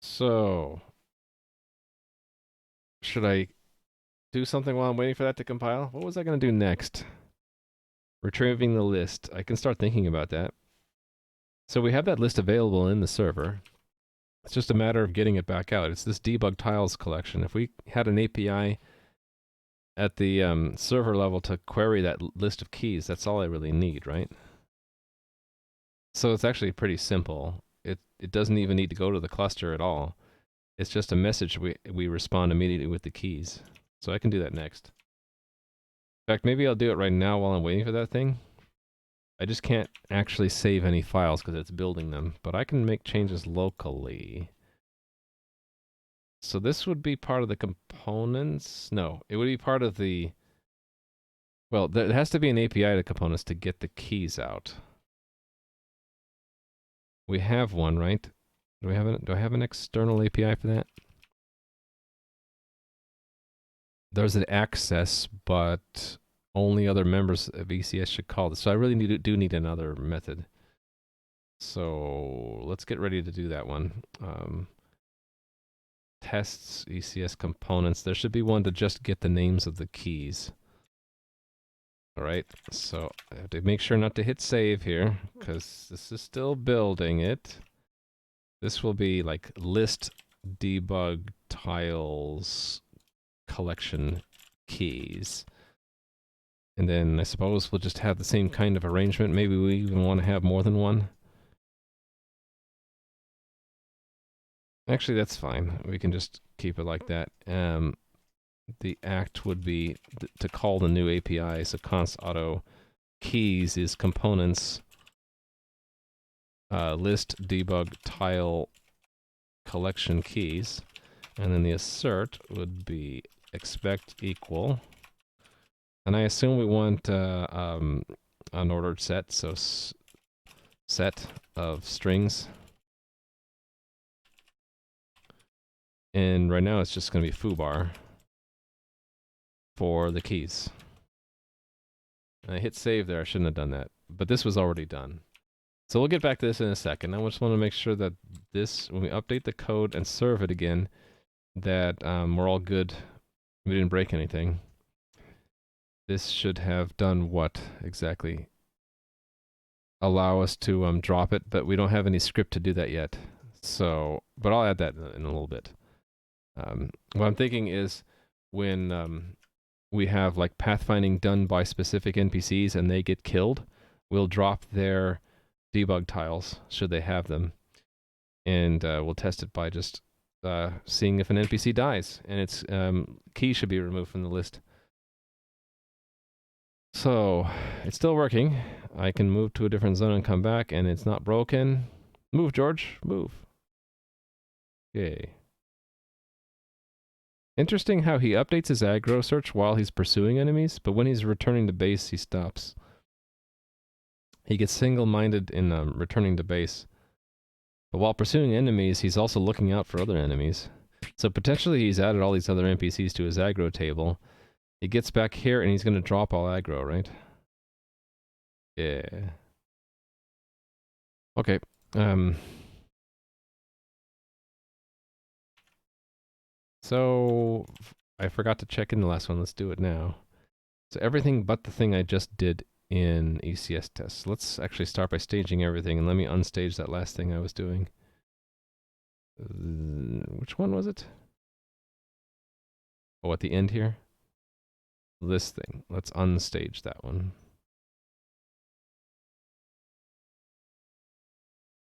So, should I do something while I'm waiting for that to compile? What was I going to do next? Retrieving the list. I can start thinking about that. So we have that list available in the server. It's just a matter of getting it back out. It's this debug tiles collection. If we had an API at the server level to query that list of keys, that's all I really need, right? So it's actually pretty simple. It doesn't even need to go to the cluster at all. It's just a message we respond immediately with the keys. So I can do that next. In fact, maybe I'll do it right now while I'm waiting for that thing. I just can't actually save any files because it's building them, but I can make changes locally. So this would be part of the components? No, it would be part of the... Well, there has to be an API to components to get the keys out. We have one, right? Do I have an external API for that? There's an access, but only other members of ECS should call this. So I really do need another method. So let's get ready to do that one. Tests, ECS components. There should be one to just get the names of the keys. All right, so I have to make sure not to hit save here because this is still building it. This will be like list debug tiles collection keys. And then I suppose we'll just have the same kind of arrangement. Maybe we even want to have more than one. Actually, that's fine. We can just keep it like that. The act would be to call the new API. So const auto keys is components list debug tile collection keys. And then the assert would be expect equal. And I assume we want unordered set, so set of strings. And right now it's just going to be foobar for the keys. And I hit save there. I shouldn't have done that. But this was already done. So we'll get back to this in a second. I just want to make sure that this, when we update the code and serve it again, that we're all good. We didn't break anything. This should have done what exactly? Allow us to drop it, but we don't have any script to do that yet. So, but I'll add that in a little bit. What I'm thinking is when we have like pathfinding done by specific NPCs and they get killed, we'll drop their debug tiles, should they have them, and we'll test it by just seeing if an NPC dies, and its key should be removed from the list. So, it's still working. I can move to a different zone and come back, and it's not broken. Move, George, move. Yay. Interesting how he updates his aggro search while he's pursuing enemies, but when he's returning to base, he stops. He gets single-minded in returning to base. But while pursuing enemies, he's also looking out for other enemies. So potentially he's added all these other NPCs to his aggro table. He gets back here and he's going to drop all aggro, right? Yeah. Okay. So I forgot to check in the last one. Let's do it now. So everything but the thing I just did in ECS tests. Let's actually start by staging everything, and let me unstage that last thing I was doing. Which one was it? Oh, at the end here? This thing. Let's unstage that one.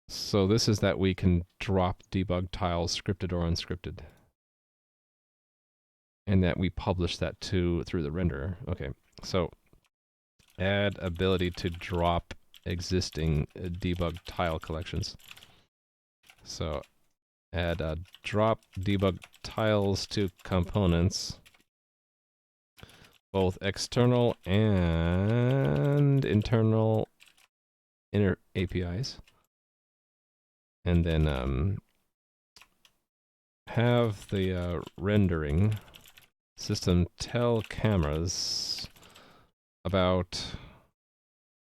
So this is that we can drop debug tiles, scripted or unscripted. And that we publish that through the renderer. Okay, so add ability to drop existing debug tile collections. So add drop debug tiles to components, both external and internal inner APIs. And then have the rendering system tell cameras about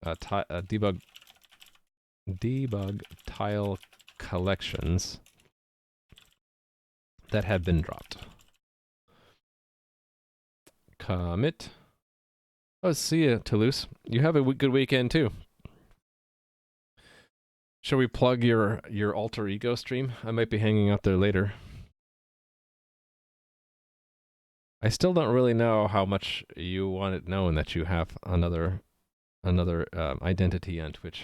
debug tile collections that have been dropped. Commit. Oh, see ya, Toulouse. You have a good weekend too. Shall we plug your alter ego stream? I might be hanging out there later. I still don't really know how much you want it known that you have another identity on Twitch.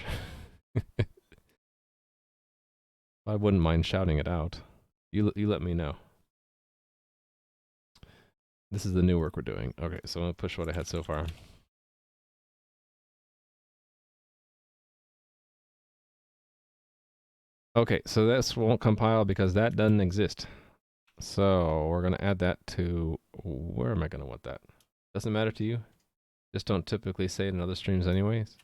I wouldn't mind shouting it out. You let me know. This is the new work we're doing. Okay, so I'm gonna push what I had so far. Okay, so this won't compile because that doesn't exist. So we're gonna add that to, where am I gonna want that? Doesn't matter to you? Just don't typically say it in other streams anyways?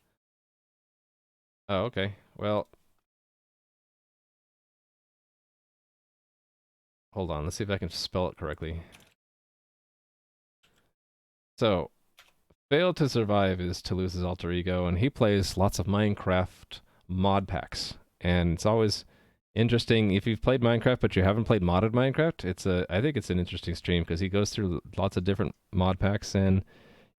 Oh, okay. Well, hold on. Let's see if I can spell it correctly. So, fail to survive is to lose his alter ego, and he plays lots of Minecraft mod packs. And it's always interesting if you've played Minecraft but you haven't played modded Minecraft. I think it's an interesting stream because he goes through lots of different mod packs, and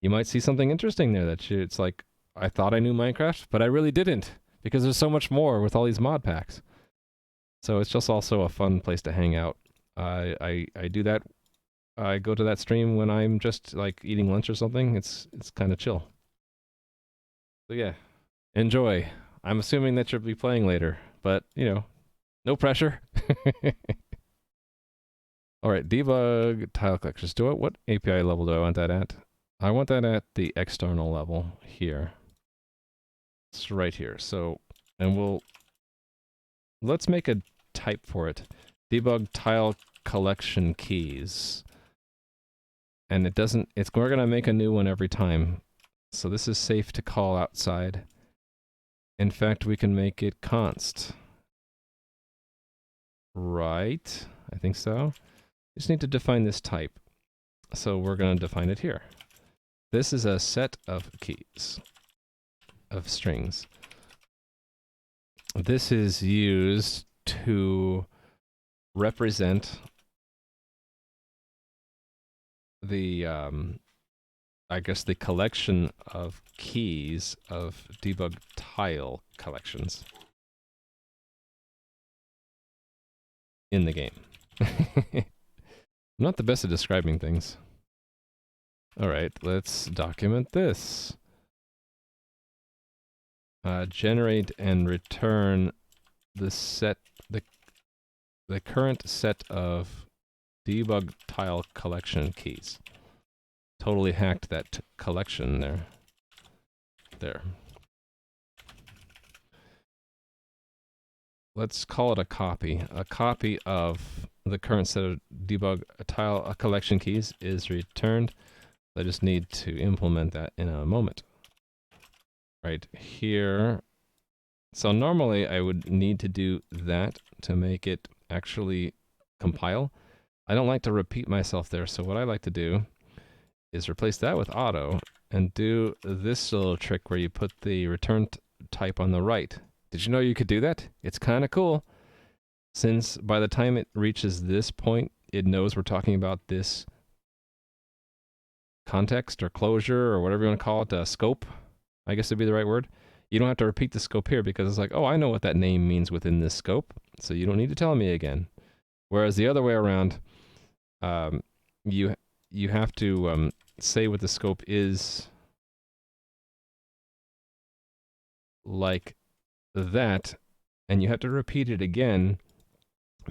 you might see something interesting there it's like, I thought I knew Minecraft, but I really didn't, because there's so much more with all these mod packs. So it's just also a fun place to hang out. I do that. I go to that stream when I'm just like eating lunch or something. It's kind of chill. So yeah, enjoy. I'm assuming that you'll be playing later, but no pressure. All right, debug tile collections. What API level do I want that at? I want that at the external level here. It's right here. So, and let's make a type for it. Debug tile collection keys. And we're gonna make a new one every time. So this is safe to call outside. In fact, we can make it const. Right, I think so. Just need to define this type. So we're gonna define it here. This is a set of keys, of strings. This is used to represent the, I guess, the collection of keys of debug tile collections in the game. I'm not the best at describing things. All right, let's document this. Generate and return the current set of debug tile collection keys. Totally hacked that collection there. There. Let's call it a copy. A copy of the current set of debug tile collection keys is returned. I just need to implement that in a moment. Right here. So normally I would need to do that to make it actually compile. I don't like to repeat myself there, so what I like to do is replace that with auto and do this little trick where you put the return type on the right. Did you know you could do that? It's kind of cool, since by the time it reaches this point, it knows we're talking about this context or closure or whatever you want to call it, scope, I guess would be the right word. You don't have to repeat the scope here because it's like, oh, I know what that name means within this scope, so you don't need to tell me again. Whereas the other way around, you have to say what the scope is like that, and you have to repeat it again,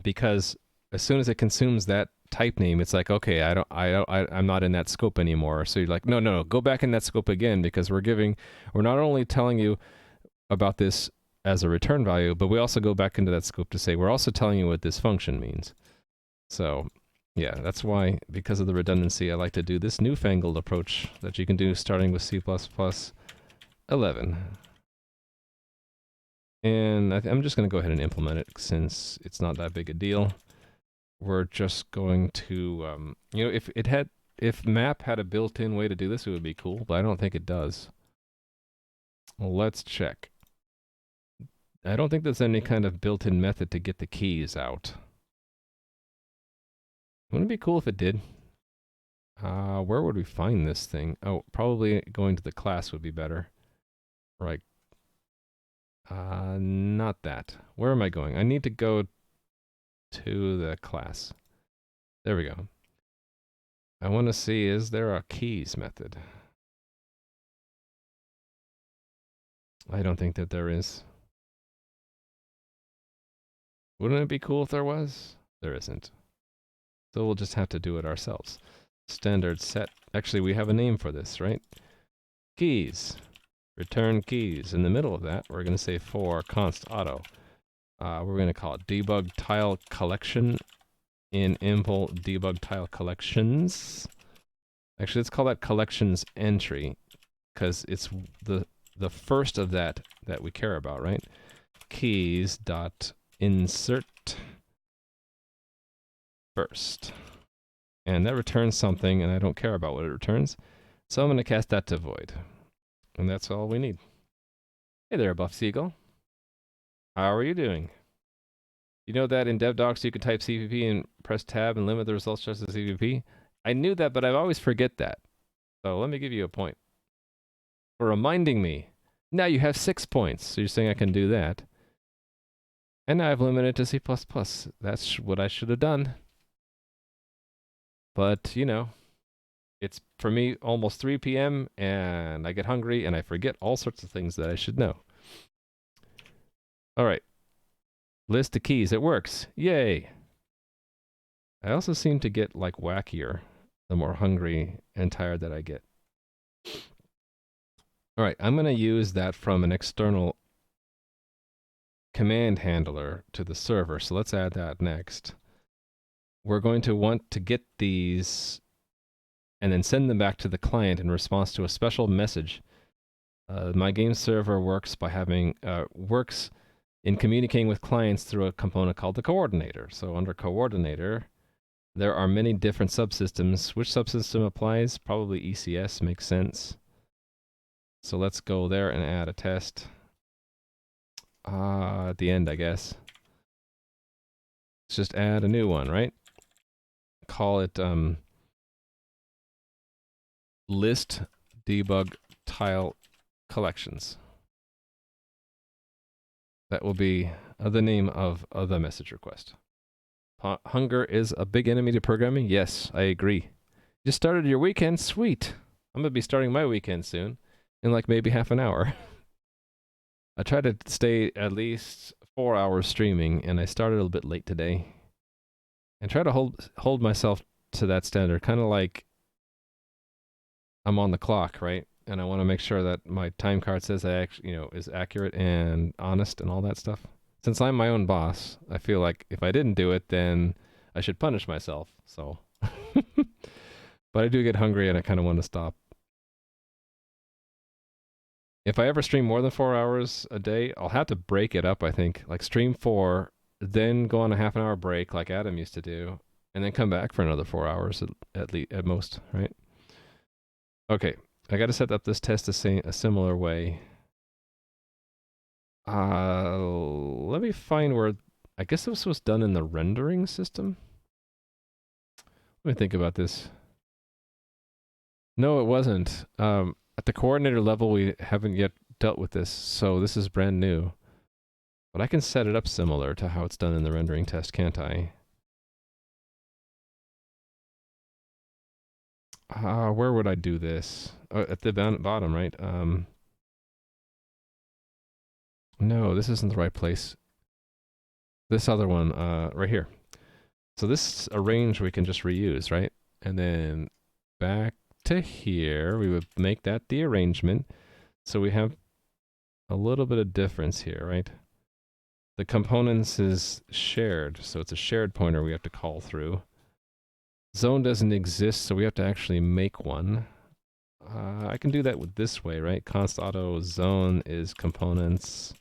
because as soon as it consumes that type name, it's like, okay, I'm not in that scope anymore. So you're like, no, go back in that scope again, because we're not only telling you about this as a return value, but we also go back into that scope to say, we're also telling you what this function means. So yeah, that's why, because of the redundancy, I like to do this newfangled approach that you can do starting with C++11. And I'm just going to go ahead and implement it since it's not that big a deal. We're just going to, if map had a built-in way to do this, it would be cool, but I don't think it does. Well, let's check. I don't think there's any kind of built-in method to get the keys out. Wouldn't it be cool if it did? Where would we find this thing? Oh, probably going to the class would be better. Right. Not that. Where am I going? I need to go to the class. There we go. I want to see, is there a keys method? I don't think that there is. Wouldn't it be cool if there was? There isn't. So we'll just have to do it ourselves. Standard set. Actually, we have a name for this, right? Keys. Return keys. In the middle of that, we're going to say for const auto. We're going to call it debug tile collection in impl debug tile collections. Actually, let's call that collections entry because it's the first of that we care about, right? Keys dot insert first. And that returns something, and I don't care about what it returns. So I'm going to cast that to void. And that's all we need. Hey there, Buff Seagull. How are you doing? You know that in DevDocs you can type CVP and press tab and limit the results just to CVP? I knew that, but I always forget that. So let me give you a point. For reminding me. Now you have 6 points. So you're saying I can do that. And now I've limited to C++. That's what I should have done. But, you know, it's for me almost 3 p.m. and I get hungry and I forget all sorts of things that I should know. All right. List of keys. It works. Yay. I also seem to get like wackier the more hungry and tired that I get. All right. I'm going to use that from an external command handler to the server. So let's add that next. We're going to want to get these and then send them back to the client in response to a special message. My game server works by having works in communicating with clients through a component called the coordinator. So under coordinator, there are many different subsystems. Which subsystem applies? Probably ECS makes sense. So let's go there and add a test. At the end, I guess. Let's just add a new one, right? Call it list debug tile collections. That will be the name of the message request. Hunger is a big enemy to programming? Yes, I agree. Just started your weekend? Sweet. I'm going to be starting my weekend soon, in like maybe half an hour. I try to stay at least 4 hours streaming, and I started a little bit late today. And try to hold myself to that standard, kind of like I'm on the clock, right? And I want to make sure that my time card says I actually, is accurate and honest and all that stuff. Since I'm my own boss, I feel like if I didn't do it, then I should punish myself. So, but I do get hungry and I kind of want to stop. If I ever stream more than 4 hours a day, I'll have to break it up, I think. Like stream 4, then go on a half an hour break like Adam used to do, and then come back for another 4 hours at most, right? Okay, I got to set up this test a similar way. Let me find where... I guess this was done in the rendering system? Let me think about this. No, it wasn't. At the coordinator level, we haven't yet dealt with this, so this is brand new. But I can set it up similar to how it's done in the rendering test, can't I? Where would I do this? At the bottom, right? No, this isn't the right place. This other one, right here. So this a range we can just reuse, right? And then back to here, we would make that the arrangement. So we have a little bit of difference here, right? The components is shared, so it's a shared pointer we have to call through. Zone doesn't exist, so we have to actually make one. I can do that with this way, right? Const auto zone is components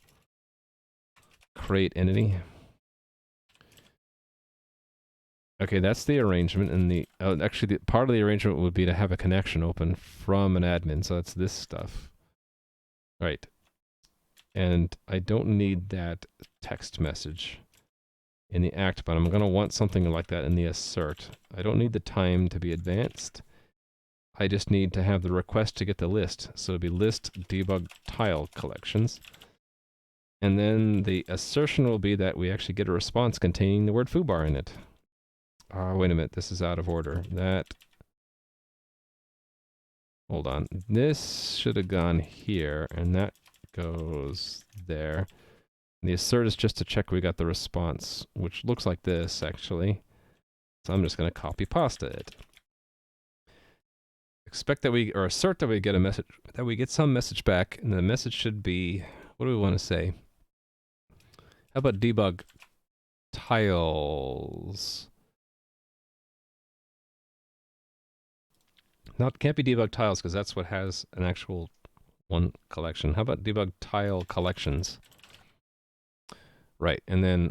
create entity. Okay, that's the arrangement, and the actually part of the arrangement would be to have a connection open from an admin, so that's this stuff. Right. And I don't need that text message in the act, but I'm going to want something like that in the assert. I don't need the time to be advanced. I just need to have the request to get the list. So it'd be list debug tile collections. And then the assertion will be that we actually get a response containing the word foobar in it. Wait a minute, this is out of order. Hold on. This should have gone here, and that goes there. And the assert is just to check we got the response, which looks like this, actually. So I'm just going to copy pasta it. Expect that or assert that we get a message, that we get some message back, and the message should be, what do we want to say? How about debug tiles? Can't be debug tiles because that's what has an actual one collection. How about debug tile collections? Right, and then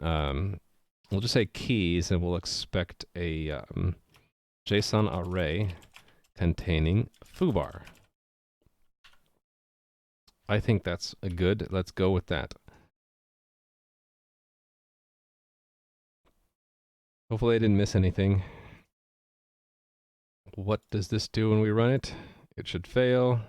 we'll just say keys, and we'll expect a JSON array containing foobar. I think that's a good. Let's go with that. Hopefully I didn't miss anything. What does this do when we run it? It should fail.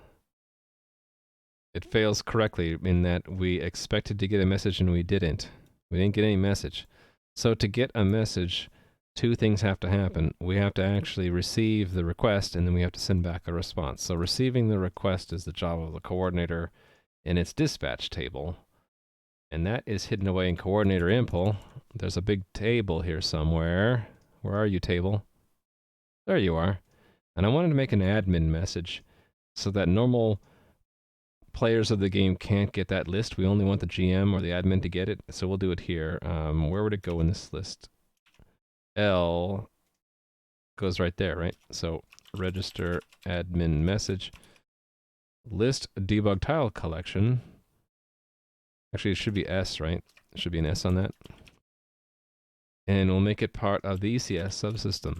It fails correctly in that we expected to get a message and we didn't. We didn't get any message. So to get a message, two things have to happen. We have to actually receive the request, and then we have to send back a response. So receiving the request is the job of the coordinator in its dispatch table. And that is hidden away in coordinator impl. There's a big table here somewhere. Where are you, table? There you are. And I wanted to make an admin message so that normal players of the game can't get that list. We only want the GM or the admin to get it. So we'll do it here. Where would it go in this list? L goes right there, right? So register admin message. List debug tile collection. Actually, it should be S, right? It should be an S on that. And we'll make it part of the ECS subsystem.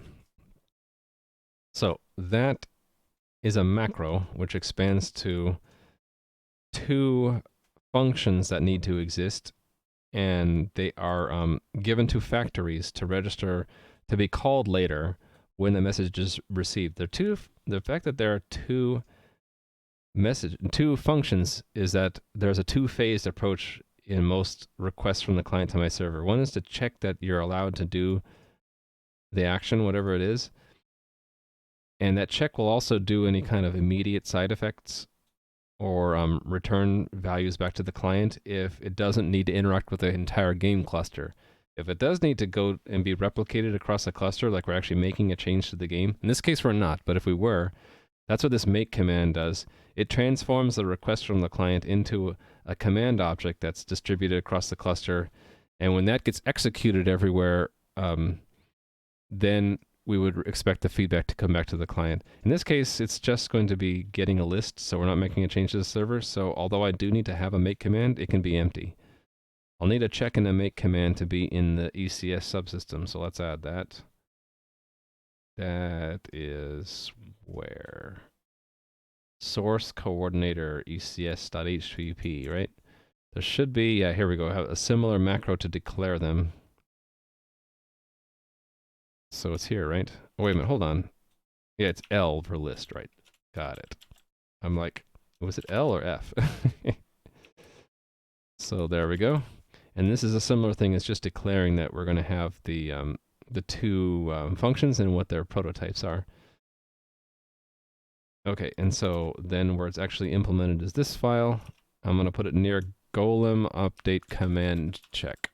So that is a macro which expands to two functions that need to exist, and they are given to factories to register to be called later when the message is received. The fact that there are two functions is that there's a two-phased approach in most requests from the client to my server. One is to check that you're allowed to do the action, whatever it is. And that check will also do any kind of immediate side effects or return values back to the client if it doesn't need to interact with the entire game cluster. If it does need to go and be replicated across a cluster, like we're actually making a change to the game, in this case we're not, but if we were, that's what this make command does. It transforms the request from the client into a command object that's distributed across the cluster, and when that gets executed everywhere, then we would expect the feedback to come back to the client. In this case, it's just going to be getting a list, so we're not making a change to the server. So although I do need to have a make command, it can be empty. I'll need a check and a make command to be in the ECS subsystem, so let's add that. That is where? Source coordinator ECS.hvp, right? There should be, yeah, here we go, have a similar macro to declare them. So it's here, right? Oh, wait a minute, hold on. Yeah, it's L for list, right? Got it. I'm like, was it L or F? So there we go. And this is a similar thing. It's just declaring that we're going to have the two functions and what their prototypes are. Okay, and so then where it's actually implemented is this file. I'm going to put it near golem update command check.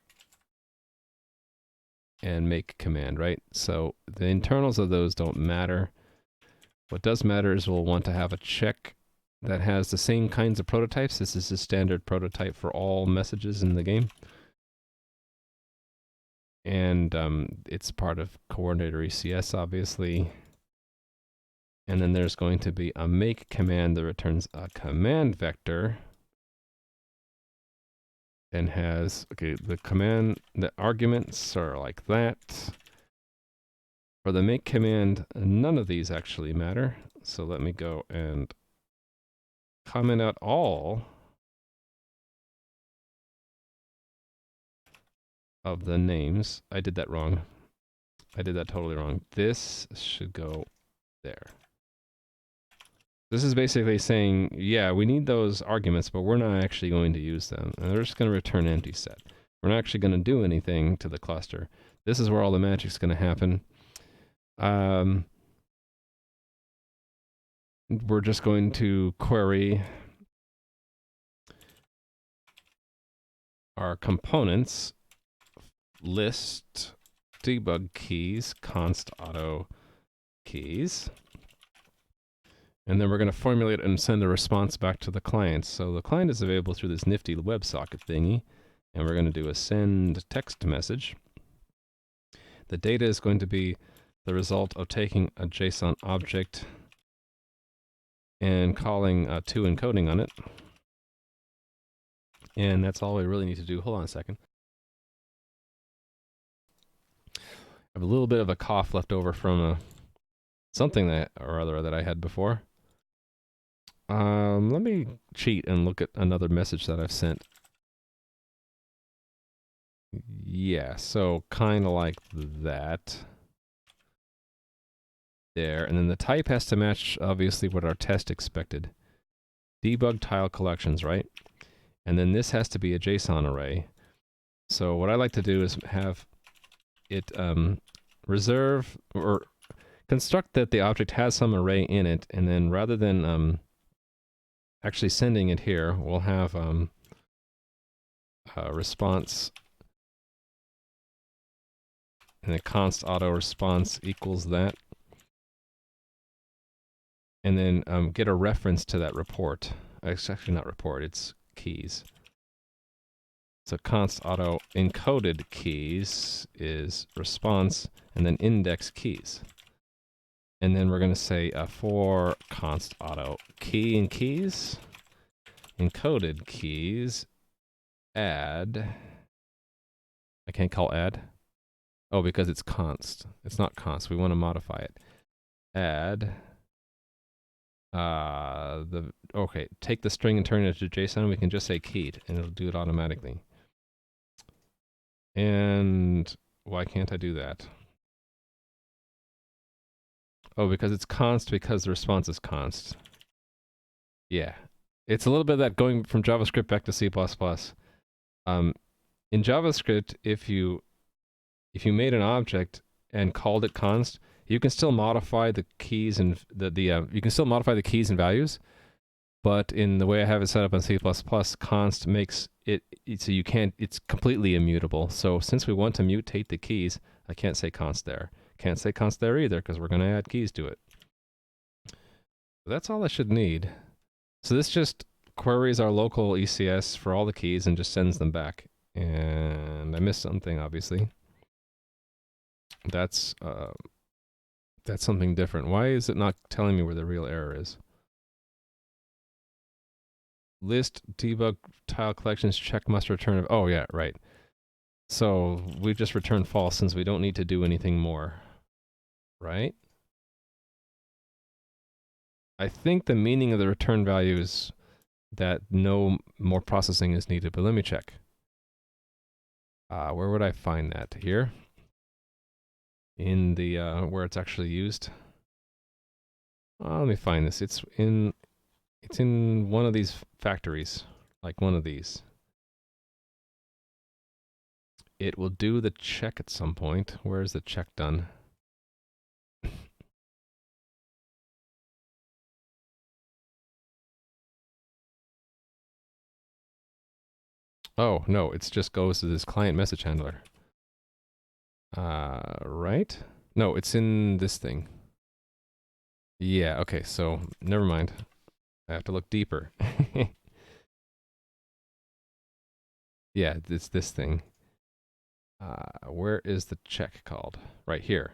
And make command, right? So the internals of those don't matter. What does matter is we'll want to have a check that has the same kinds of prototypes. This is a standard prototype for all messages in the game. And it's part of coordinator ECS, obviously. And then there's going to be a make command that returns a command vector and has, okay, the arguments are like that. For the make command, none of these actually matter. So let me go and comment out all of the names. I did that wrong. I did that totally wrong. This should go there. This is basically saying, yeah, we need those arguments, but we're not actually going to use them. And they're just going to return empty set. We're not actually going to do anything to the cluster. This is where all the magic's going to happen. We're just going to query our components list debug keys const auto keys, and then we're going to formulate and send a response back to the client. So the client is available through this nifty WebSocket thingy, and we're going to do a send text message. The data is going to be the result of taking a JSON object and calling to encoding on it. And that's all we really need to do. Hold on a second. I have a little bit of a cough left over from something that or other that I had before. Let me cheat and look at another message that I've sent. Yeah, so kind of like that. There, and then the type has to match, obviously, what our test expected. Debug tile collections, right? And then this has to be a JSON array. So what I like to do is have it reserve or construct that the object has some array in it, and then rather than actually sending it here, we'll have a response, and the const auto response equals that, and then get a reference to that report. It's actually not report, it's keys. So const auto encoded keys is response, and then index keys. And then we're going to say for const auto key and keys, encoded keys, add. I can't call add. Oh, because it's const. It's not const. We want to modify it. Add. Okay, take the string and turn it into JSON. We can just say keyed, and it'll do it automatically. And why can't I do that? Oh, because it's const, because the response is const. Yeah. It's a little bit of that going from JavaScript back to C++. In JavaScript, if you made an object and called it const, you can still modify the keys and you can still modify the keys and values, but in the way I have it set up in C++, const makes it so you can't. It's completely immutable. So since we want to mutate the keys, I can't say const there. Can't say const there either because we're going to add keys to it. That's all I should need. So this just queries our local ECS for all the keys and just sends them back. And I missed something, obviously. That's something different. Why is it not telling me where the real error is? List debug tile collections check must return. Oh yeah, right. So we just return false since we don't need to do anything more, right? I think the meaning of the return value is that no more processing is needed, but let me check. Where would I find that? Here? In the, where it's actually used? Let me find this. It's in one of these factories, like one of these. It will do the check at some point. Where is the check done? Oh, no, it just goes to this client message handler. Right? No, it's in this thing. Yeah, okay, so never mind. I have to look deeper. Yeah, it's this thing. Where is the check called? Right here.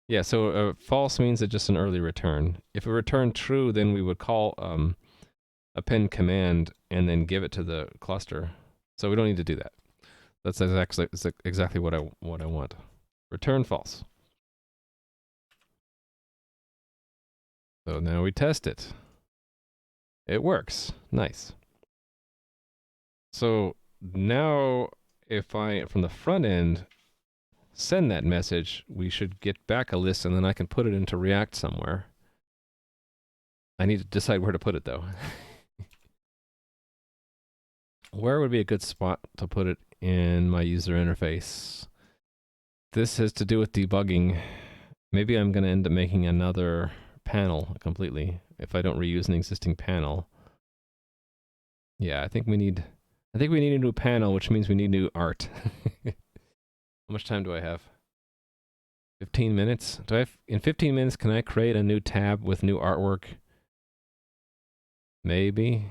Yeah, so false means it's just an early return. If it returned true, then we would call append command and then give it to the cluster. So we don't need to do that. That's exactly what I want. Return false. So now we test it. It works. Nice. So now if I, from the front end, send that message, we should get back a list and then I can put it into React somewhere. I need to decide where to put it though. Where would be a good spot to put it in my user interface? This has to do with debugging. Maybe I'm going to end up making another panel completely if I don't reuse an existing panel. Yeah, I think we need a new panel, which means we need new art. How much time do I have? 15 minutes? Do I have in 15 minutes can I create a new tab with new artwork? Maybe.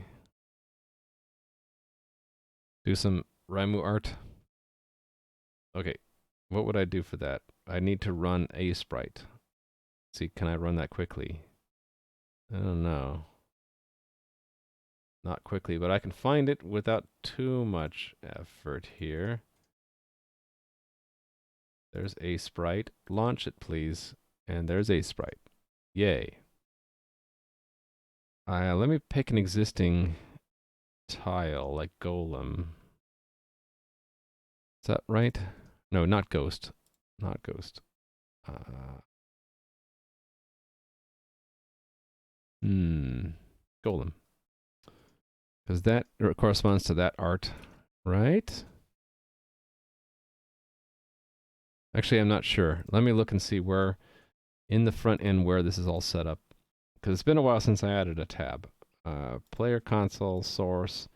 Do some Ramu art. Okay. What would I do for that? I need to run a sprite. See, can I run that quickly? I don't know. Not quickly, but I can find it without too much effort here. There's a sprite. Launch it, please. And there's a sprite. Yay. Let me pick an existing tile, like Golem. Is that right? No, not Ghost. Not Ghost. Golem. Because that corresponds to that art, right? Actually, I'm not sure. Let me look and see where, in the front end, where this is all set up. Because it's been a while since I added a tab. Player console, source,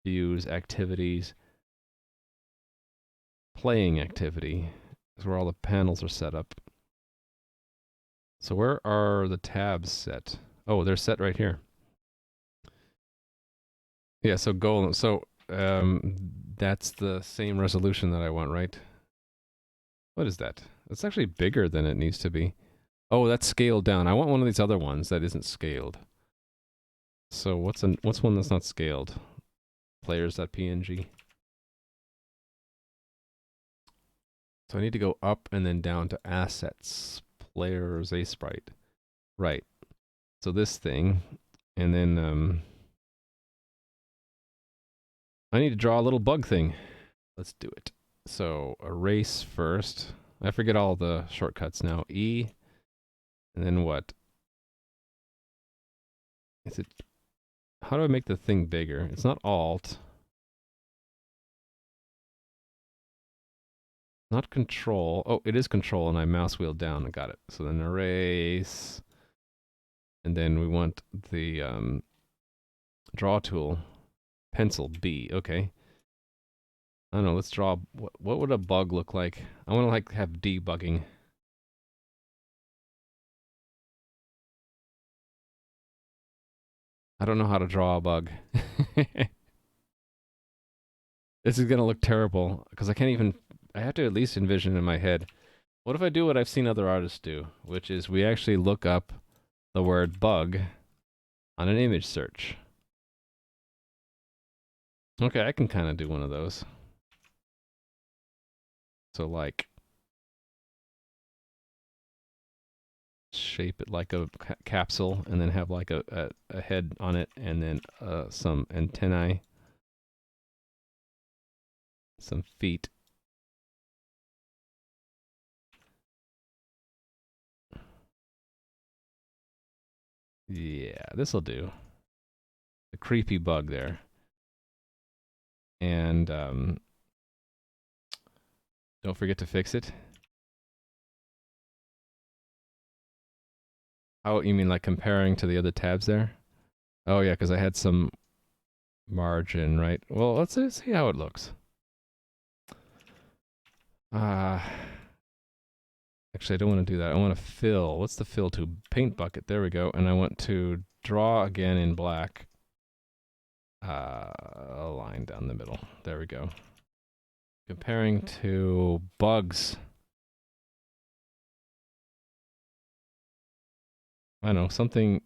views, activities, playing activity is where all the panels are set up. So where are the tabs set? Oh, they're set right here. Yeah, so Golem. So that's the same resolution that I want, right? What is that? It's actually bigger than it needs to be. Oh, that's scaled down. I want one of these other ones that isn't scaled. So what's one that's not scaled? Players.png. So I need to go up and then down to assets, players, a sprite. Right. So this thing, and then I need to draw a little bug thing. Let's do it. So erase first. I forget all the shortcuts now. E, and then what? Is it? How do I make the thing bigger? It's not Alt. Not Control. Oh, it is Control, and I mouse wheel down. I got it. So then erase, and then we want the draw tool, pencil B. Okay. I don't know. Let's draw. What would a bug look like? I want to like have debugging. I don't know how to draw a bug. This is gonna look terrible because I can't even. I have to at least envision in my head. What if I do what I've seen other artists do, which is we actually look up the word bug on an image search. Okay, I can kind of do one of those. So like shape it like a capsule and then have like a head on it and then some antennae, some feet. Yeah, this'll do. The creepy bug there. And don't forget to fix it. Oh, you mean like comparing to the other tabs there? Oh yeah, because I had some margin, right? Well, let's see how it looks. Actually, I don't want to do that. I want to fill. What's the fill to? Paint bucket. There we go. And I want to draw again in black. A line down the middle. There we go. Comparing to bugs. I don't know, something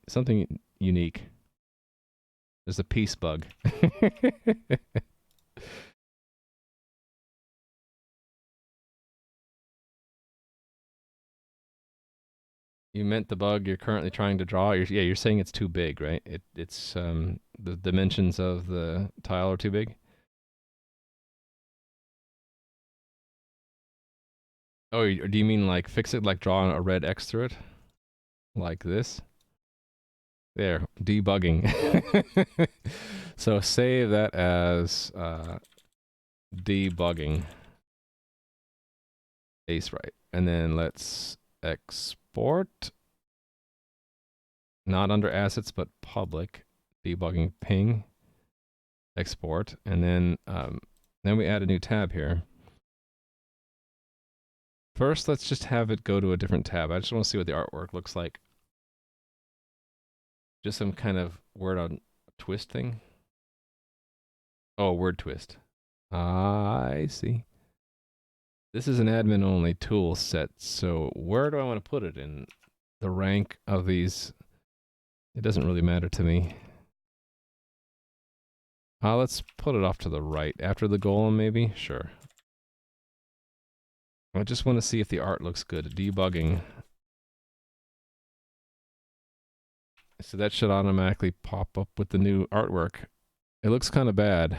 unique. There's a peace bug. You meant the bug you're currently trying to draw? You're saying it's too big, right? It's the dimensions of the tile are too big? Oh, do you mean like fix it like draw a red X through it? Like this? There, debugging. So save that as debugging. Ace right. And then let's export. Not under assets, but public. Debugging ping. Export. And then we add a new tab here. First, let's just have it go to a different tab. I just want to see what the artwork looks like. Just some kind of word on twist thing. Oh, word twist. I see. This is an admin only tool set, so where do I want to put it in the rank of these? It doesn't really matter to me. Let's put it off to the right. After the golem, maybe? Sure. I just want to see if the art looks good. Debugging. So that should automatically pop up with the new artwork. It looks kind of bad.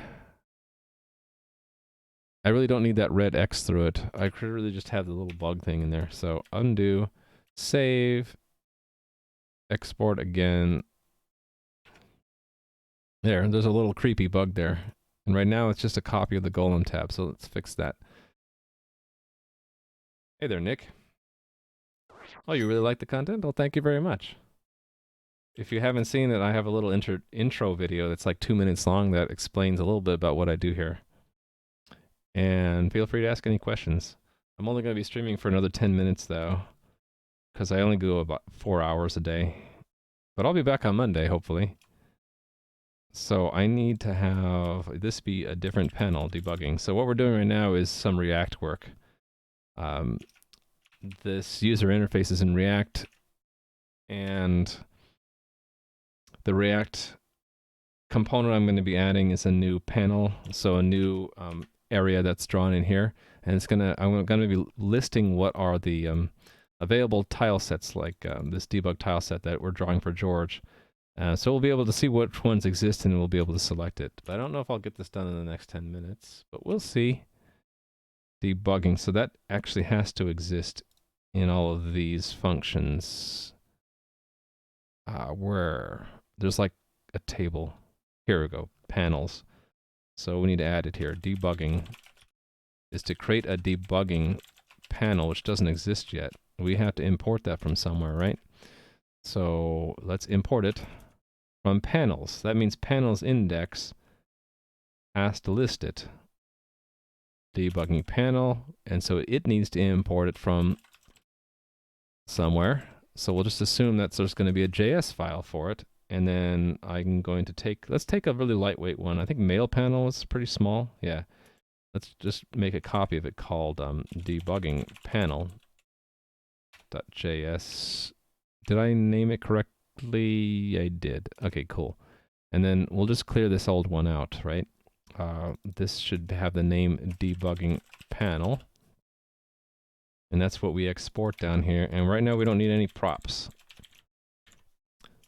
I really don't need that red X through it. I could really just have the little bug thing in there. So undo, save, export again. There's a little creepy bug there. And right now it's just a copy of the golem tab, so let's fix that. Hey there, Nick. Oh, you really like the content? Well, thank you very much. If you haven't seen it, I have a little intro video that's like 2 minutes long that explains a little bit about what I do here. And feel free to ask any questions. I'm only going to be streaming for another 10 minutes though, because I only go about 4 hours a day. But I'll be back on Monday, hopefully. So I need to have this be a different panel, debugging. So what we're doing right now is some React work. This user interface is in React, and the React component I'm going to be adding is a new panel, so a new area that's drawn in here, and I'm going to be listing what are the available tile sets, like this debug tile set that we're drawing for George. So we'll be able to see which ones exist, and we'll be able to select it. But I don't know if I'll get this done in the next 10 minutes, but we'll see. Debugging, so that actually has to exist in all of these functions. Where there's like a table. Here we go, panels. So we need to add it here. Debugging is to create a debugging panel, which doesn't exist yet. We have to import that from somewhere, right? So let's import it from panels. That means panels index has to list it. Debugging panel, and so it needs to import it from somewhere. So we'll just assume that there's going to be a JS file for it, and then I'm going to let's take a really lightweight one. I think mail panel is pretty small. Yeah. Let's just make a copy of it called debugging panel.js. Did I name it correctly? I did. Okay, cool. And then we'll just clear this old one out, right? This should have the name debugging panel. And that's what we export down here. And right now we don't need any props.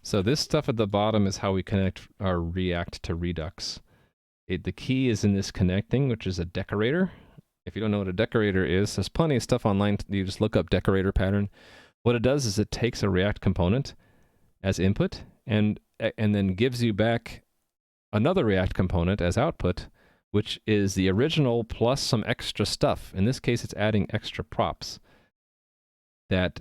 So this stuff at the bottom is how we connect our React to Redux. The key is in this connecting, which is a decorator. If you don't know what a decorator is, there's plenty of stuff online. You just look up decorator pattern. What it does is it takes a React component as input and then gives you back another React component as output, which is the original plus some extra stuff. In this case, it's adding extra props that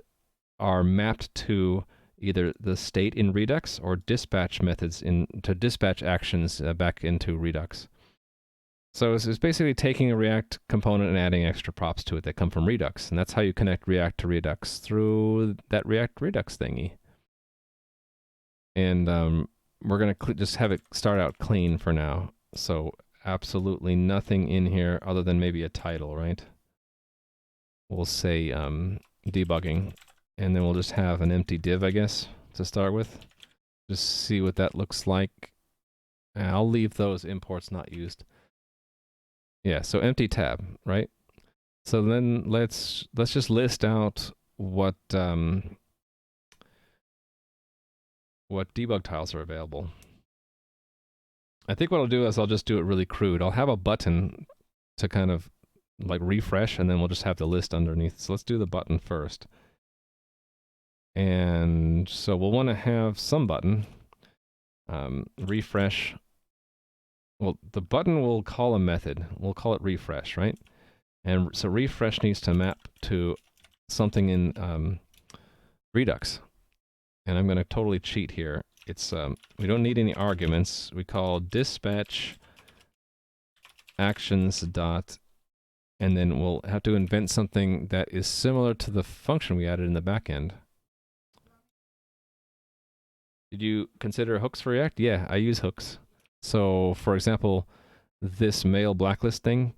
are mapped to either the state in Redux or dispatch methods to dispatch actions back into Redux. So it's basically taking a React component and adding extra props to it that come from Redux. And that's how you connect React to Redux, through that React Redux thingy. And we're going to just have it start out clean for now. So absolutely nothing in here other than maybe a title, right? We'll say debugging. And then we'll just have an empty div, I guess, to start with. Just see what that looks like. And I'll leave those imports not used. Yeah, so empty tab, right? So then let's just list out what debug tiles are available. I think what I'll do is I'll just do it really crude. I'll have a button to kind of like refresh, and then we'll just have the list underneath. So let's do the button first. And so we'll want to have some button. Refresh. Well, the button will call a method. We'll call it refresh, right? And so refresh needs to map to something in Redux. And I'm going to totally cheat here. It's we don't need any arguments. We call dispatch actions dot, and then we'll have to invent something that is similar to the function we added in the backend. Did you consider hooks for React? Yeah, I use hooks. So, for example, this mail blacklist thing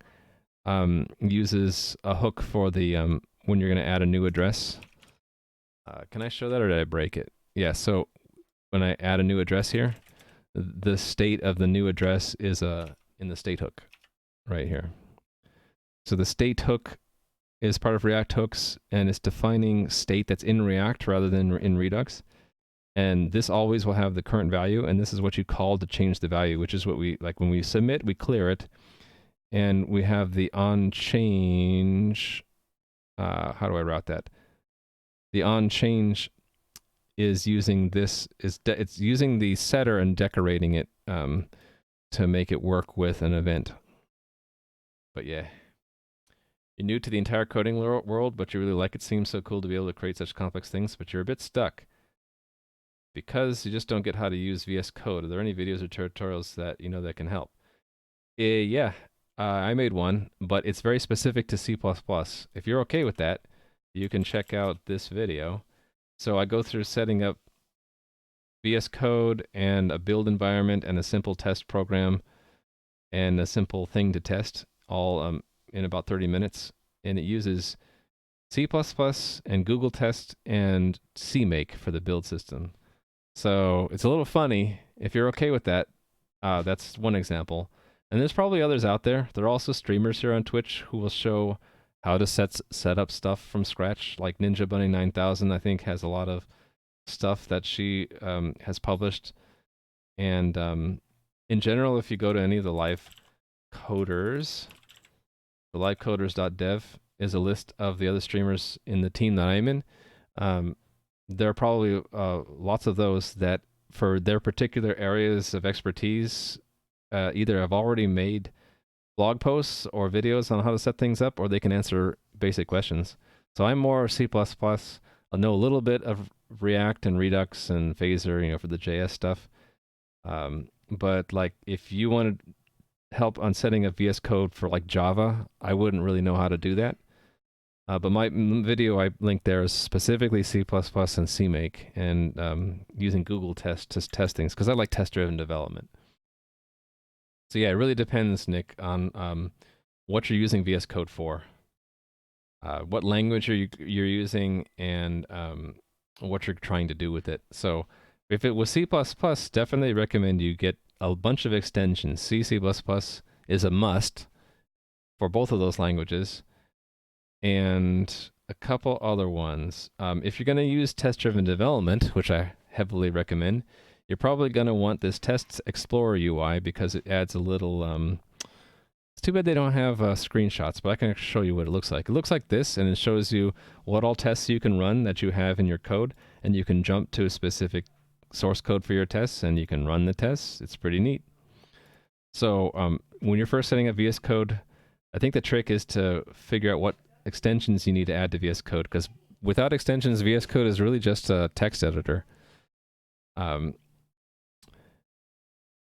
uses a hook for the when you're going to add a new address. Can I show that, or did I break it? Yeah, so when I add a new address here, the state of the new address is in the state hook right here. So the state hook is part of React hooks, and it's defining state that's in React rather than in Redux. And this always will have the current value, and this is what you call to change the value, which is what we, like when we submit, we clear it, and we have the on change, how do I route that? The on change is using this, it's using the setter and decorating it to make it work with an event. But yeah. You're new to the entire coding world, but you really like it. Seems so cool to be able to create such complex things, but you're a bit stuck because you just don't get how to use VS Code. Are there any videos or tutorials that you know that can help? Yeah, I made one, but it's very specific to C++. If you're okay with that, you can check out this video. So I go through setting up VS Code and a build environment and a simple test program and a simple thing to test, all in about 30 minutes. And it uses C++ and Google Test and CMake for the build system. So it's a little funny. If you're okay with that, that's one example. And there's probably others out there. There are also streamers here on Twitch who will show how to set up stuff from scratch. Like Ninja Bunny 9000, I think, has a lot of stuff that she has published. And in general, if you go to any of the live coders, the livecoders.dev is a list of the other streamers in the team that I'm in. There are probably lots of those that, for their particular areas of expertise, either have already made blog posts or videos on how to set things up, or they can answer basic questions. So I'm more C++. I know a little bit of React and Redux and Phaser, you know, for the JS stuff. But like, if you want to help on setting up VS Code for like Java, I wouldn't really know how to do that. But my video I linked there is specifically C++ and CMake, and using Google Test to test things, because I like test-driven development. So yeah, it really depends, Nick, on what you're using VS Code for, what language you're using, and what you're trying to do with it. So if it was C++, definitely recommend you get a bunch of extensions. C++ is a must for both of those languages, and a couple other ones. If you're going to use test-driven development, which I heavily recommend, you're probably going to want this Test Explorer UI, because it adds a little... it's too bad they don't have screenshots, but I can show you what it looks like. It looks like this, and it shows you what all tests you can run that you have in your code, and you can jump to a specific source code for your tests, and you can run the tests. It's pretty neat. So when you're first setting up VS Code, I think the trick is to figure out what extensions you need to add to VS Code, because without extensions, VS Code is really just a text editor.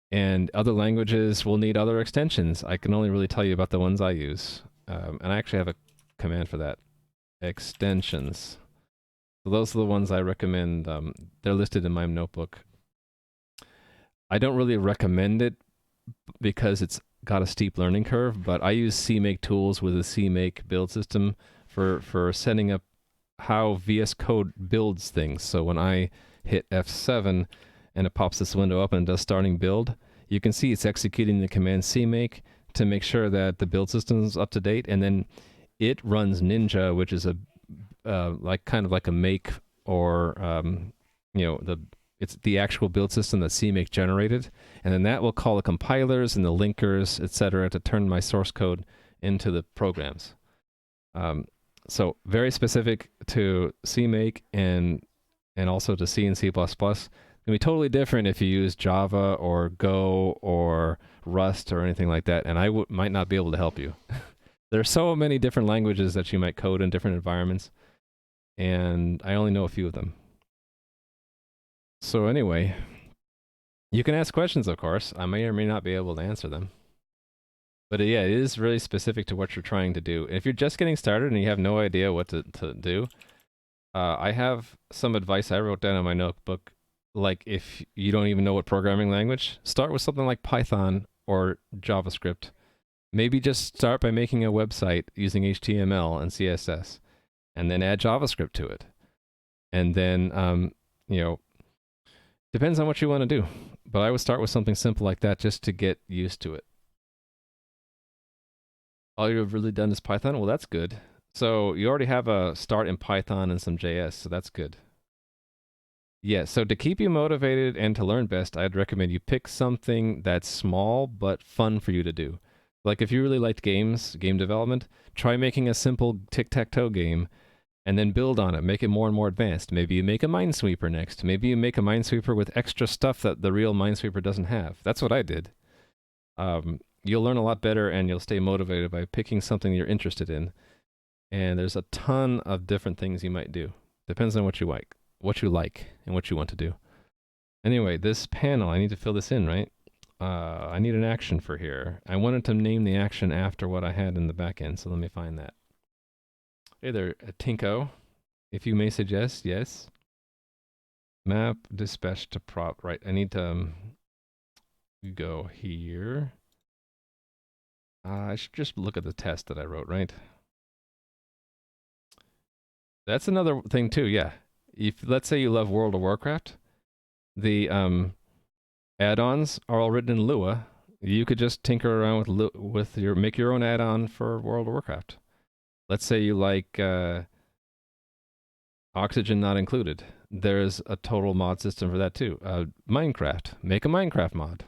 And other languages will need other extensions. I can only really tell you about the ones I use. And I actually have a command for that. Extensions. So those are the ones I recommend. They're listed in my notebook. I don't really recommend it because it's got a steep learning curve, but I use CMake tools with a CMake build system for setting up how VS Code builds things. So when I hit F7 and it pops this window up and does starting build, you can see it's executing the command CMake to make sure that the build system is up to date, and then it runs Ninja, which is a kind of like a make, or you know, it's the actual build system that CMake generated, and then that will call the compilers and the linkers, etc., to turn my source code into the programs. So very specific to CMake and and also to C and C++. It's going to be totally different if you use Java or Go or Rust or anything like that, and I might not be able to help you. There are so many different languages that you might code in different environments, and I only know a few of them. So anyway, you can ask questions, of course. I may or may not be able to answer them. But yeah, it is really specific to what you're trying to do. If you're just getting started and you have no idea what to do, I have some advice I wrote down in my notebook. Like, if you don't even know what programming language, start with something like Python or JavaScript. Maybe just start by making a website using HTML and CSS, and then add JavaScript to it. And then, you know, depends on what you want to do. But I would start with something simple like that just to get used to it. All you've really done is Python? Well, that's good. So you already have a start in Python and some JS, so that's good. Yeah, so to keep you motivated and to learn best, I'd recommend you pick something that's small but fun for you to do. Like if you really liked games, game development, try making a simple tic-tac-toe game and then build on it. Make it more and more advanced. Maybe you make a Minesweeper next. Maybe you make a Minesweeper with extra stuff that the real Minesweeper doesn't have. That's what I did. You'll learn a lot better and you'll stay motivated by picking something you're interested in. And there's a ton of different things you might do. Depends on what you like, and what you want to do. Anyway, this panel, I need to fill this in, right? I need an action for here. I wanted to name the action after what I had in the back end, so let me find that. Hey there, Tinko. If you may suggest, yes. Map dispatch to prop, right? I need to go here. I should just look at the test that I wrote, right? That's another thing too, yeah. If let's say you love World of Warcraft, the add-ons are all written in Lua. You could just tinker around with make your own add-on for World of Warcraft. Let's say you like oxygen not included. There's a total mod system for that too. Minecraft, make a Minecraft mod.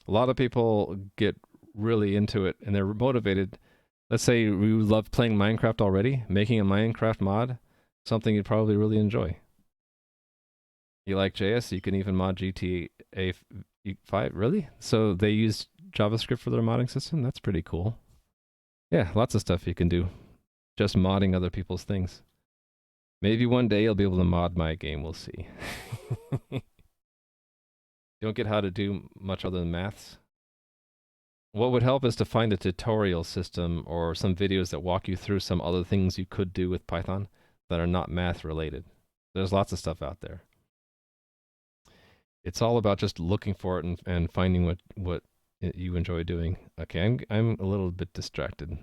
A lot of people get really into it and they're motivated. Let's say you love playing Minecraft already, making a Minecraft mod, something you'd probably really enjoy. You like JS, you can even mod GTA 5. Really? So they use JavaScript for their modding system? That's pretty cool. Yeah, lots of stuff you can do. Just modding other people's things. Maybe one day you'll be able to mod my game, we'll see. Don't get how to do much other than maths? What would help is to find a tutorial system or some videos that walk you through some other things you could do with Python that are not math related. There's lots of stuff out there. It's all about just looking for it and finding what you enjoy doing. Okay, I'm a little bit distracted.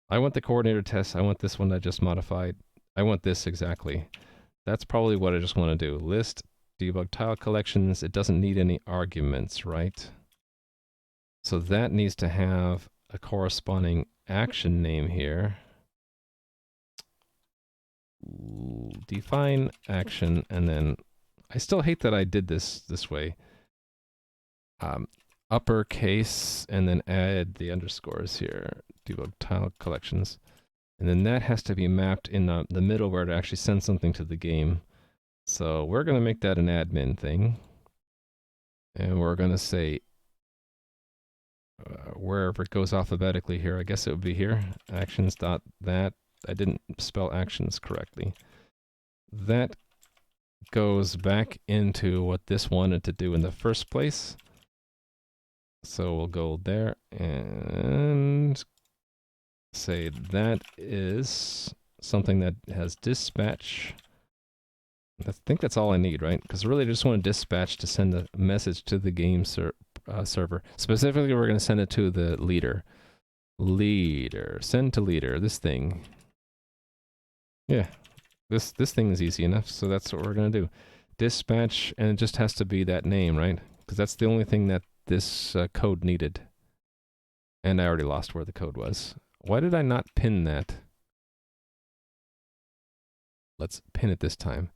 I want the coordinator test. I want this one I just modified. I want this exactly. That's probably what I just want to do. List debug tile collections. It doesn't need any arguments, right? So that needs to have a corresponding action name here. Define action, and then I still hate that I did this way. Uppercase, and then add the underscores here. Debug tile collections. And then that has to be mapped in the middleware to actually send something to the game. So we're going to make that an admin thing. And we're going to say wherever it goes alphabetically here, I guess it would be here, actions.that. I didn't spell actions correctly. That goes back into what this wanted to do in the first place. So we'll go there and say that is something that has dispatch. I think that's all I need, right? Because really I just want to dispatch to send a message to the game server. Specifically, we're going to send it to the leader. Send to leader, this thing. Yeah, this thing is easy enough, so that's what we're going to do. Dispatch, and it just has to be that name, right? Because that's the only thing that this code needed. And I already lost where the code was. Why did I not pin that? Let's pin it this time.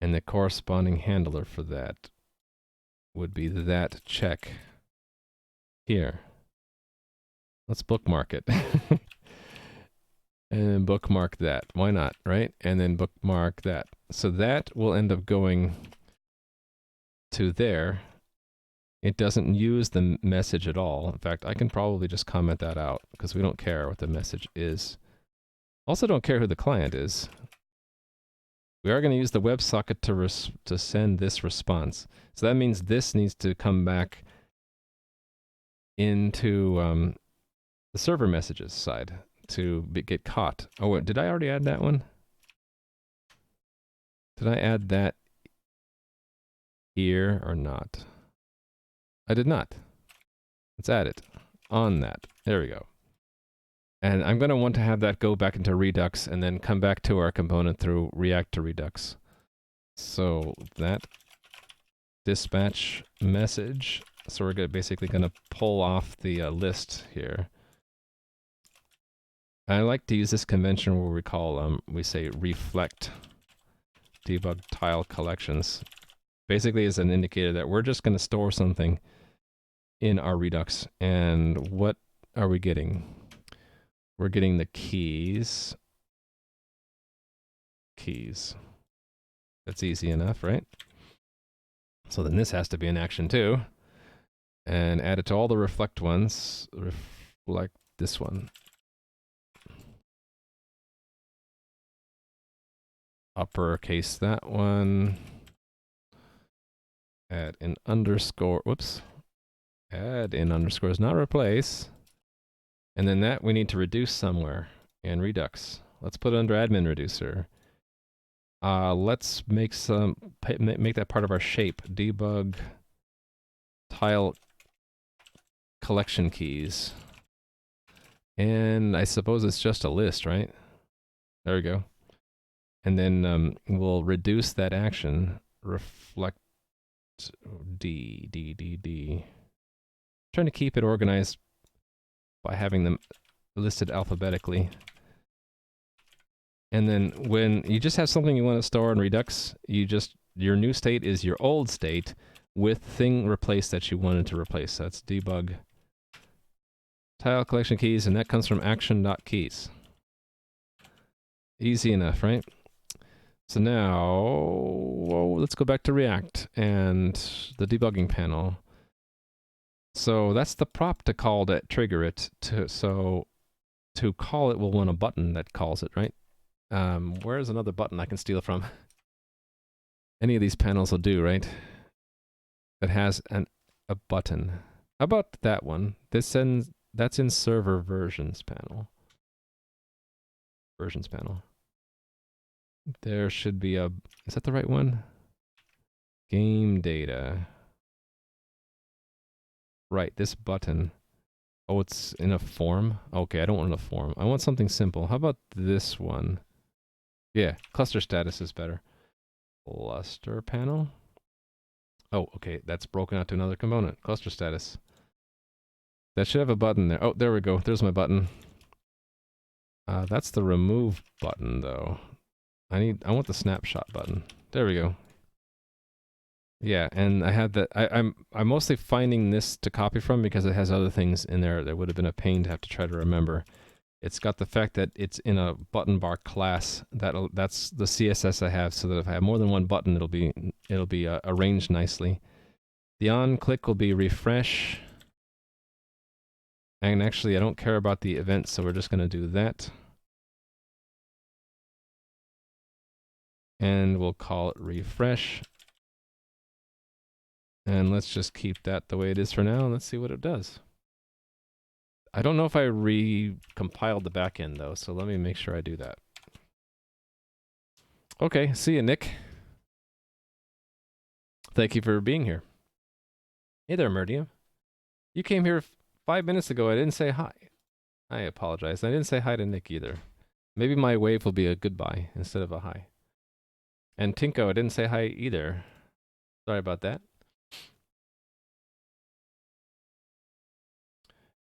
And the corresponding handler for that would be that check here. Let's bookmark it. And then bookmark that. Why not, right? And then bookmark that. So that will end up going to there. It doesn't use the message at all. In fact, I can probably just comment that out because we don't care what the message is. Also don't care who the client is. We are going to use the WebSocket to send this response. So that means this needs to come back into the server messages side to get caught. Oh, wait, did I already add that one? Did I add that here or not? I did not. Let's add it on that. There we go. And I'm going to want to have that go back into Redux and then come back to our component through React to Redux. So that dispatch message. So we're basically going to pull off the list here. I like to use this convention where we call, we say reflect debug tile collections. Basically is an indicator that we're just going to store something in our Redux. And what are we getting? We're getting the keys. Keys. That's easy enough, right? So then this has to be in action too. And add it to all the reflect ones. Reflect this one. Uppercase that one. Add in underscore. Whoops. Add in underscores, not replace. And then that we need to reduce somewhere in Redux. Let's put it under admin reducer. Let's make that part of our shape. Debug tile collection keys. And I suppose it's just a list, right? There we go. And then we'll reduce that action. Reflect D. Trying to keep it organized by having them listed alphabetically. And then when you just have something you want to store in Redux, your new state is your old state with thing replaced that you wanted to replace. So that's debug tile collection keys, and that comes from action.keys. Easy enough, right? So now, let's go back to React and the debugging panel. So that's the prop to call that trigger it. So to call it, we'll want a button that calls it, right? Where's another button I can steal from? Any of these panels will do, right? That has a button. How about that one? That's in server versions panel. Versions panel. There should be a, is that the right one? Game data. Right, this button. Oh, it's in a form? Okay, I don't want a form. I want something simple. How about this one? Yeah, cluster status is better. Cluster panel. Oh, okay, that's broken out to another component. Cluster status. That should have a button there. Oh, there we go. There's my button. That's the remove button, though. I want the snapshot button. There we go. Yeah, and I had that. I'm mostly finding this to copy from because it has other things in there that would have been a pain to have to try to remember. It's got the fact that it's in a button bar class. That's the CSS I have, so that if I have more than one button, it'll be arranged nicely. The on click will be refresh. And actually, I don't care about the event, so we're just going to do that. And we'll call it refresh. And let's just keep that the way it is for now, and let's see what it does. I don't know if I recompiled the backend, though, so let me make sure I do that. Okay, see you, Nick. Thank you for being here. Hey there, Meridian. You came here 5 minutes ago. I didn't say hi. I apologize. I didn't say hi to Nick either. Maybe my wave will be a goodbye instead of a hi. And Tinko, I didn't say hi either. Sorry about that.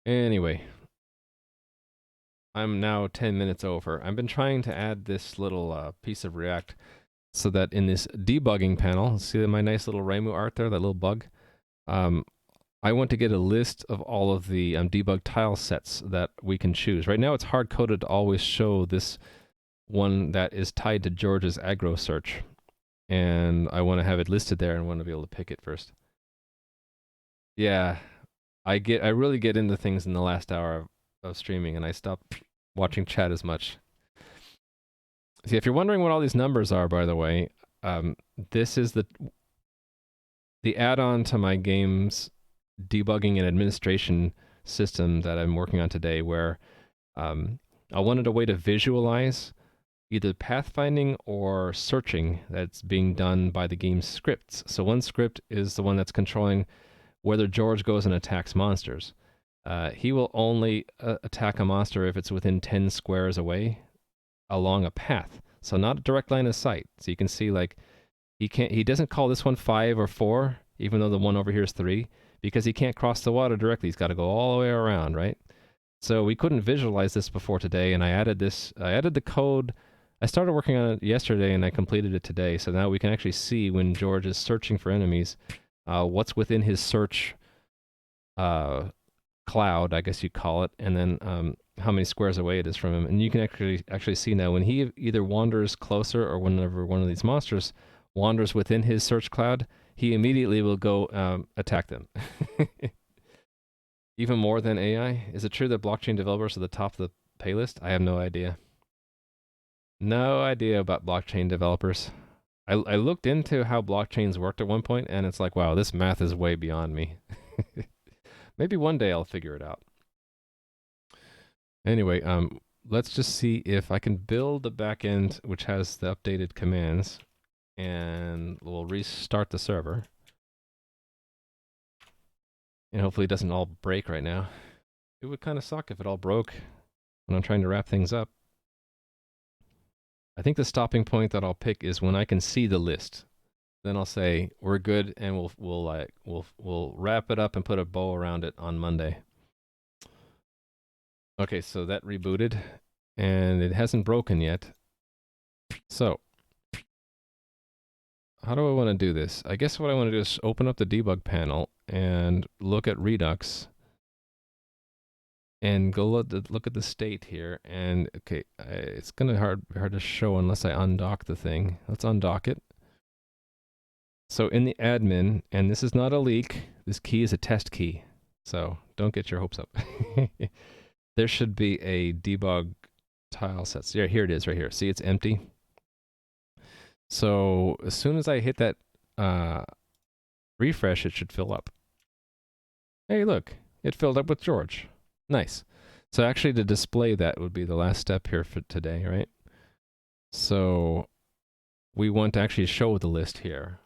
Anyway, I'm now 10 minutes over. I've been trying to add this little piece of React so that in this debugging panel, see my nice little Ramu art there, that little bug? I want to get a list of all of the debug tile sets that we can choose. Right now it's hard coded to always show this one that is tied to George's aggro search. And I want to have it listed there and want to be able to pick it first. Yeah, I really get into things in the last hour of streaming, and I stop watching chat as much. See, if you're wondering what all these numbers are, by the way, this is the add-on to my game's debugging and administration system that I'm working on today, where I wanted a way to visualize either pathfinding or searching that's being done by the game's scripts. So one script is the one that's controlling whether George goes and attacks monsters. He will only attack a monster if it's within 10 squares away along a path. So not a direct line of sight. So you can see like he doesn't call this one 5 or 4, even though the one over here is 3, because he can't cross the water directly. He's got to go all the way around, right? So we couldn't visualize this before today, and I added the code. I started working on it yesterday and I completed it today. So now we can actually see when George is searching for enemies, what's within his search cloud, I guess you'd call it, and then how many squares away it is from him. And you can actually see now when he either wanders closer or whenever one of these monsters wanders within his search cloud, he immediately will go attack them. Even more than AI? Is it true that blockchain developers are the top of the pay list? I have no idea. No idea about blockchain developers. I looked into how blockchains worked at one point, and it's like, wow, this math is way beyond me. Maybe one day I'll figure it out. Anyway, let's just see if I can build the backend which has the updated commands, and we'll restart the server. And hopefully it doesn't all break right now. It would kind of suck if it all broke when I'm trying to wrap things up. I think the stopping point that I'll pick is when I can see the list. Then I'll say we're good, and we'll wrap it up and put a bow around it on Monday. Okay, so that rebooted, and it hasn't broken yet. So how do I want to do this? I guess what I want to do is open up the debug panel and look at Redux and go look at the state here. And okay, it's gonna be hard to show unless I undock the thing. Let's undock it. So in the admin, and this is not a leak, this key is a test key. So don't get your hopes up. There should be a debug tile set. So yeah, here it is right here. See, it's empty. So as soon as I hit that refresh, it should fill up. Hey, look, it filled up with George. Nice. So actually to display that would be the last step here for today, right? So we want to actually show the list here.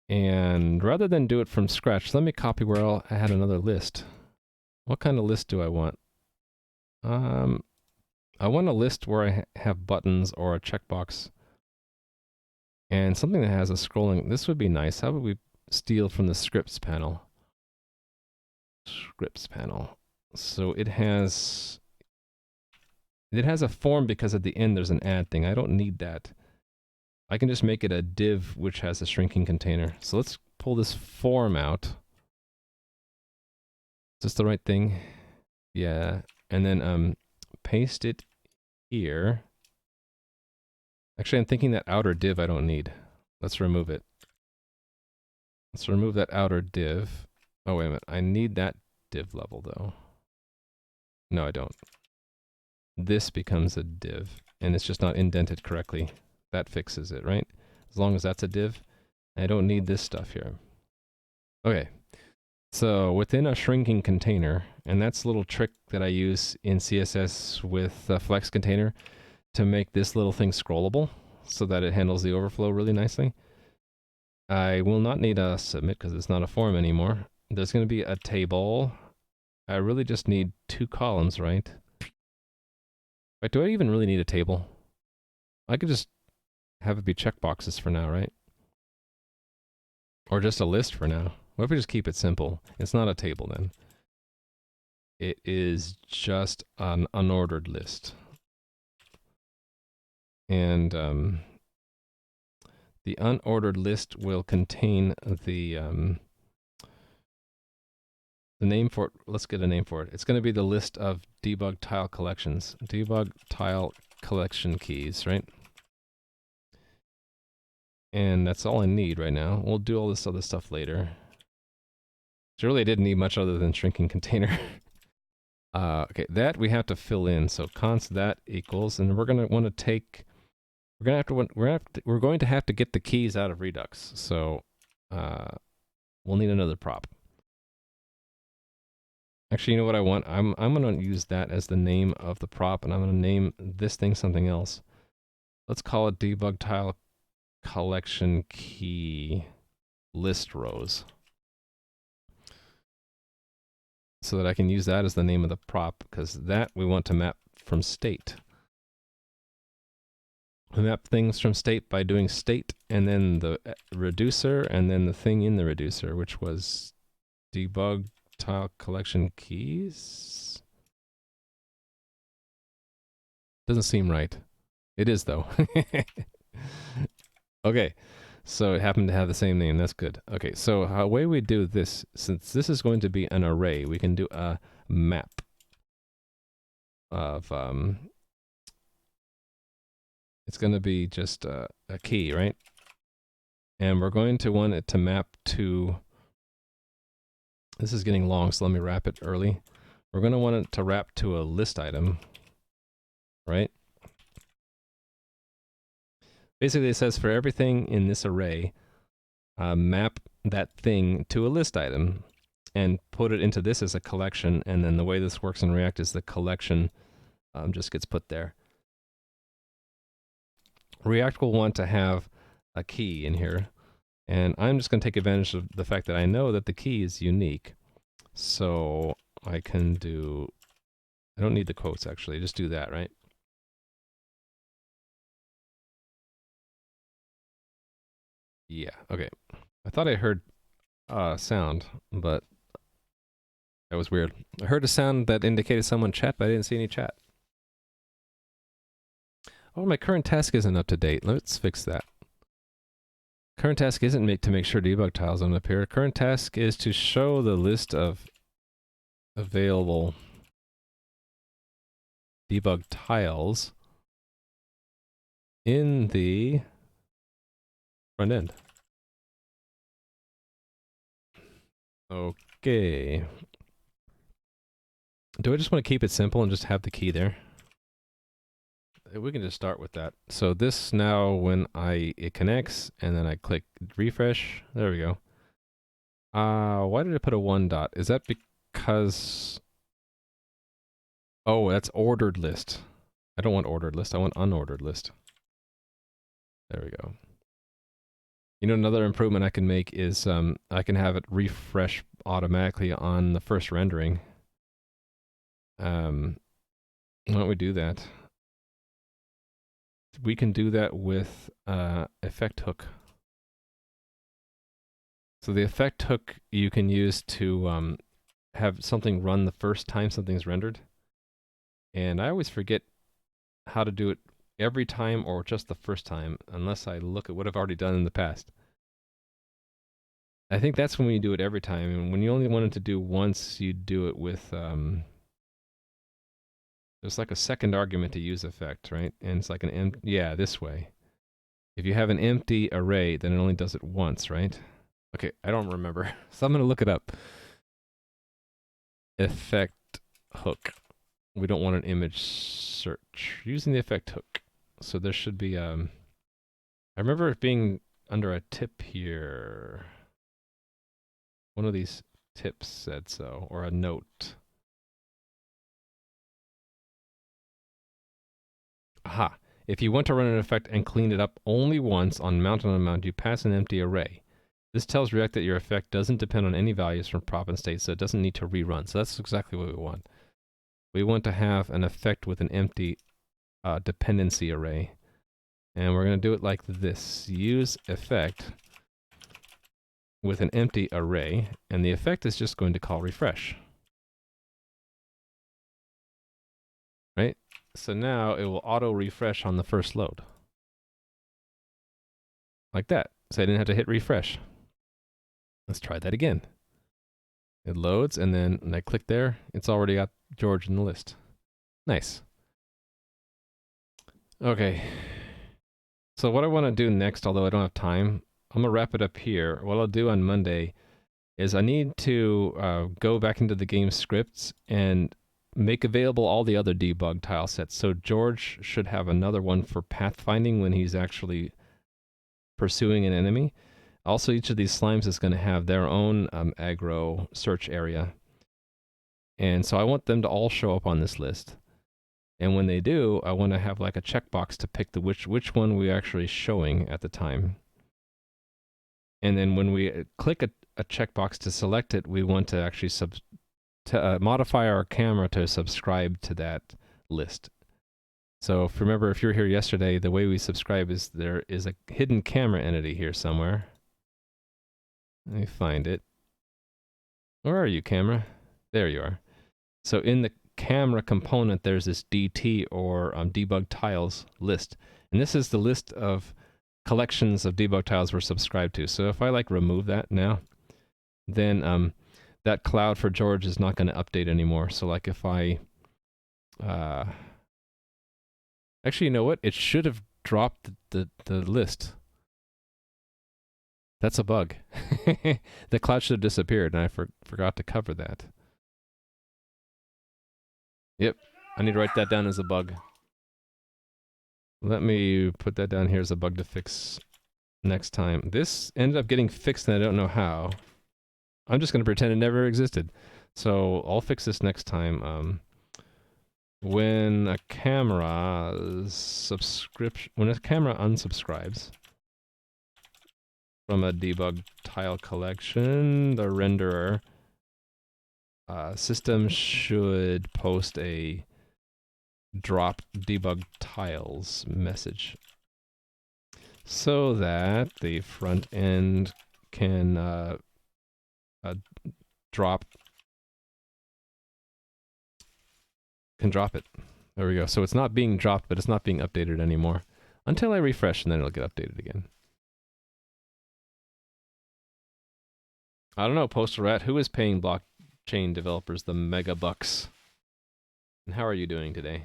And rather than do it from scratch, let me copy where I had another list. What kind of list do I want? I want a list where I have buttons or a checkbox. And something that has a scrolling. This would be nice. How would we steal from the scripts panel? Scripts panel. So it has a form because at the end there's an add thing. I don't need that. I can just make it a div which has a shrinking container. So let's pull this form out. Is this the right thing? Yeah. And then paste it here. Actually, I'm thinking that outer div I don't need. Let's remove it. Let's remove that outer div. Oh, wait a minute. I need that div level, though. No, I don't. This becomes a div, and it's just not indented correctly. That fixes it, right? As long as that's a div, I don't need this stuff here. Okay. So within a shrinking container, and that's a little trick that I use in CSS with a flex container to make this little thing scrollable so that it handles the overflow really nicely. I will not need a submit because it's not a form anymore. There's going to be a table. I really just need 2 columns, right? Wait, do I even really need a table? I could just have it be checkboxes for now, right? Or just a list for now. What if we just keep it simple? It's not a table then. It is just an unordered list. And the unordered list will contain the The name for it, let's get a name for it. It's going to be the list of debug tile collections. Debug tile collection keys, right? And that's all I need right now. We'll do all this other stuff later. So really I didn't need much other than shrinking container. Okay, that we have to fill in. So const that equals, and we're going to want to take, we're going to have to get the keys out of Redux. So we'll need another prop. Actually, you know what I want? I'm going to use that as the name of the prop, and I'm going to name this thing something else. Let's call it debug tile collection key list rows, so that I can use that as the name of the prop, because that we want to map from state. We map things from state by doing state and then the reducer and then the thing in the reducer, which was debug tile collection keys. Doesn't seem right. It is though. Okay, so it happened to have the same name. That's good. Okay, so the way we do this, since this is going to be an array, we can do a map of it's going to be just a key, right? And we're going to want it to map to, this is getting long, so let me wrap it early. We're going to want it to wrap to a list item, right? Basically, it says for everything in this array, map that thing to a list item and put it into this as a collection. And then the way this works in React is the collection just gets put there. React will want to have a key in here. And I'm just going to take advantage of the fact that I know that the key is unique. So I can do, I don't need the quotes actually, just do that, right? Yeah, okay. I thought I heard sound, but that was weird. I heard a sound that indicated someone chat, but I didn't see any chat. Oh, my current task isn't up to date. Let's fix that. Current task isn't to make sure debug tiles don't appear. Current task is to show the list of available debug tiles in the front end. Okay. Do I just want to keep it simple and just have the key there? We can just start with that. So this now, when it connects and then I click refresh, there we go. Why did I put a 1 dot? Is that because, oh, that's ordered list. I don't want ordered list, I want unordered list. There we go. You know, another improvement I can make is I can have it refresh automatically on the first rendering. Why don't we do that? We can do that with effect hook. So the effect hook you can use to have something run the first time something's rendered. And I always forget how to do it every time or just the first time, unless I look at what I've already done in the past. I think that's when you do it every time, and when you only want it to do once, you do it with there's like a second argument to use effect, right? And it's like an yeah, this way. If you have an empty array, then it only does it once, right? Okay, I don't remember, so I'm gonna look it up. Effect hook. We don't want an image search. Using the effect hook. So there should be I remember it being under a tip here. One of these tips said so, or a note. Aha. If you want to run an effect and clean it up only once on mount and unmount, you pass an empty array. This tells React that your effect doesn't depend on any values from prop and state, so it doesn't need to rerun. So that's exactly what we want. We want to have an effect with an empty dependency array. And we're going to do it like this. Use effect with an empty array, and the effect is just going to call refresh. Right? So now it will auto refresh on the first load. Like that. So I didn't have to hit refresh. Let's try that again. It loads, and then when I click there, it's already got George in the list. Nice. Okay. So what I want to do next, although I don't have time, I'm going to wrap it up here. What I'll do on Monday is I need to go back into the game scripts and make available all the other debug tile sets. So George should have another one for pathfinding when he's actually pursuing an enemy. Also, each of these slimes is going to have their own aggro search area. And so I want them to all show up on this list. And when they do, I want to have like a checkbox to pick the which one we're actually showing at the time. And then when we click a checkbox to select it, we want to actually modify our camera to subscribe to that list. So if you're here yesterday, the way we subscribe is there is a hidden camera entity here somewhere. Let me find it. Where are you, camera? There you are. So in the camera component, there's this DT or debug tiles list. And this is the list of collections of debug tiles we're subscribed to. So if I like remove that now, then that cloud for George is not going to update anymore. So like if I, actually, you know what? It should have dropped the list. That's a bug. The cloud should have disappeared, and I forgot to cover that. Yep, I need to write that down as a bug. Let me put that down here as a bug to fix next time. This ended up getting fixed, and I don't know how. I'm just going to pretend it never existed. So I'll fix this next time. When a camera unsubscribes from a debug tile collection, the renderer system should post a drop debug tiles message so that the front end can drop it. There we go. So it's not being dropped, but it's not being updated anymore until I refresh, and then it'll get updated again. I don't know, Postal Rat, who is paying blockchain developers the mega bucks? And how are you doing today?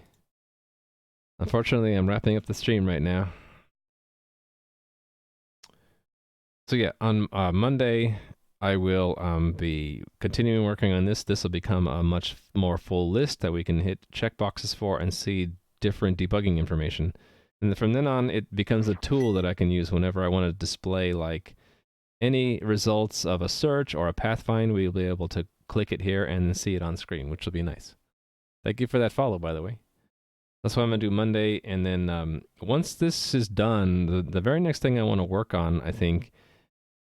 Unfortunately, I'm wrapping up the stream right now. So yeah, on Monday, I will be continuing working on this. This will become a much more full list that we can hit checkboxes for and see different debugging information. And from then on, it becomes a tool that I can use whenever I want to display like any results of a search or a pathfind. We'll be able to click it here and see it on screen, which will be nice. Thank you for that follow, by the way. That's what I'm going to do Monday. And then once this is done, the very next thing I want to work on, I think,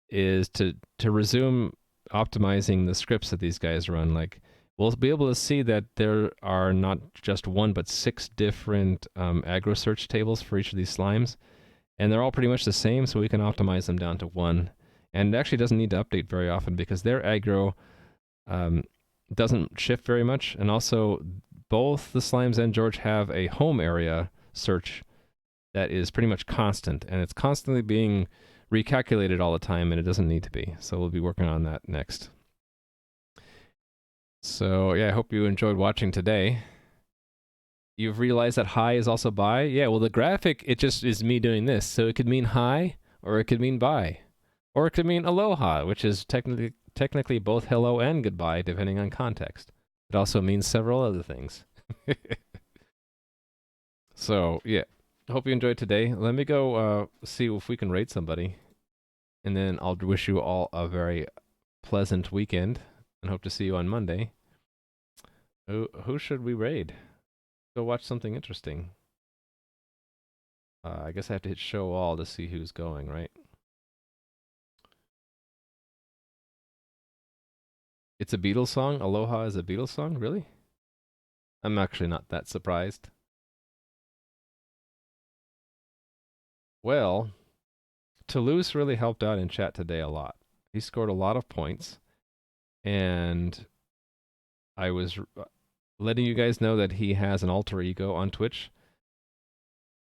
is to resume optimizing the scripts that these guys run. Like, we'll be able to see that there are not just one, but 6 different aggro search tables for each of these slimes. And they're all pretty much the same, so we can optimize them down to 1. And it actually doesn't need to update very often because their aggro doesn't shift very much. And also, both the slimes and George have a home area search that is pretty much constant. And it's constantly being recalculated all the time, and it doesn't need to be. So we'll be working on that next. So yeah, I hope you enjoyed watching today. You've realized that hi is also bye? Yeah, well the graphic, it just is me doing this. So it could mean hi, or it could mean bye. Or it could mean aloha, which is technically both hello and goodbye, depending on context. It also means several other things. So yeah, hope you enjoyed today. Let me go see if we can rate somebody. And then I'll wish you all a very pleasant weekend and hope to see you on Monday. Who should we raid? Go watch something interesting. I guess I have to hit show all to see who's going, right? It's a Beatles song? Aloha is a Beatles song? Really? I'm actually not that surprised. Well, Toulouse really helped out in chat today a lot. He scored a lot of points, and I was letting you guys know that he has an alter ego on Twitch.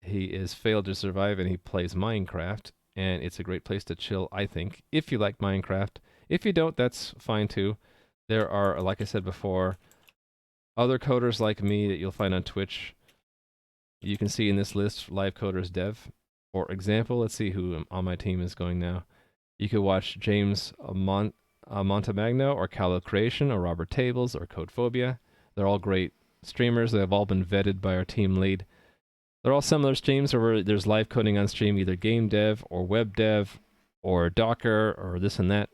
He is Failed to Survive, and he plays Minecraft, and it's a great place to chill, I think, if you like Minecraft. If you don't, that's fine too. There are, like I said before, other coders like me that you'll find on Twitch. You can see in this list, Live Coders Dev. For example, let's see who on my team is going now. You could watch James Montemagno or Callow Creation or Robert Tables or Codephobia. They're all great streamers. They have all been vetted by our team lead. They're all similar streams where there's live coding on stream, either game dev or web dev or Docker or this and that.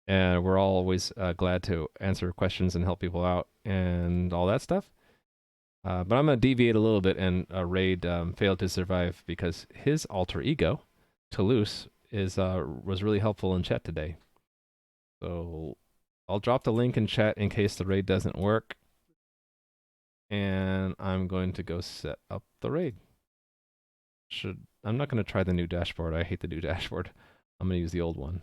And we're all always glad to answer questions and help people out and all that stuff. But I'm going to deviate a little bit, and Raid failed to survive because his alter ego, Toulouse, was really helpful in chat today. So I'll drop the link in chat in case the raid doesn't work. And I'm going to go set up the raid. I'm not going to try the new dashboard. I hate the new dashboard. I'm going to use the old one.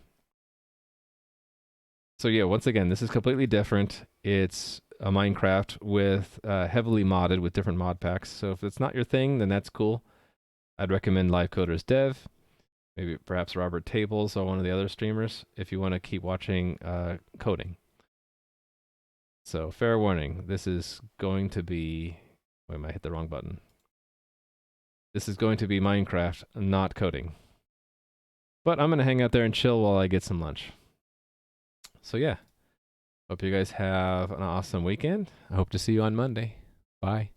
So yeah, once again, this is completely different. It's a Minecraft with heavily modded with different mod packs. So if it's not your thing, then that's cool. I'd recommend Live Coders Dev. Maybe perhaps Robert Tables or one of the other streamers if you want to keep watching coding. So fair warning, this is going to be... Wait, I might hit the wrong button. This is going to be Minecraft, not coding. But I'm going to hang out there and chill while I get some lunch. So yeah, hope you guys have an awesome weekend. I hope to see you on Monday. Bye.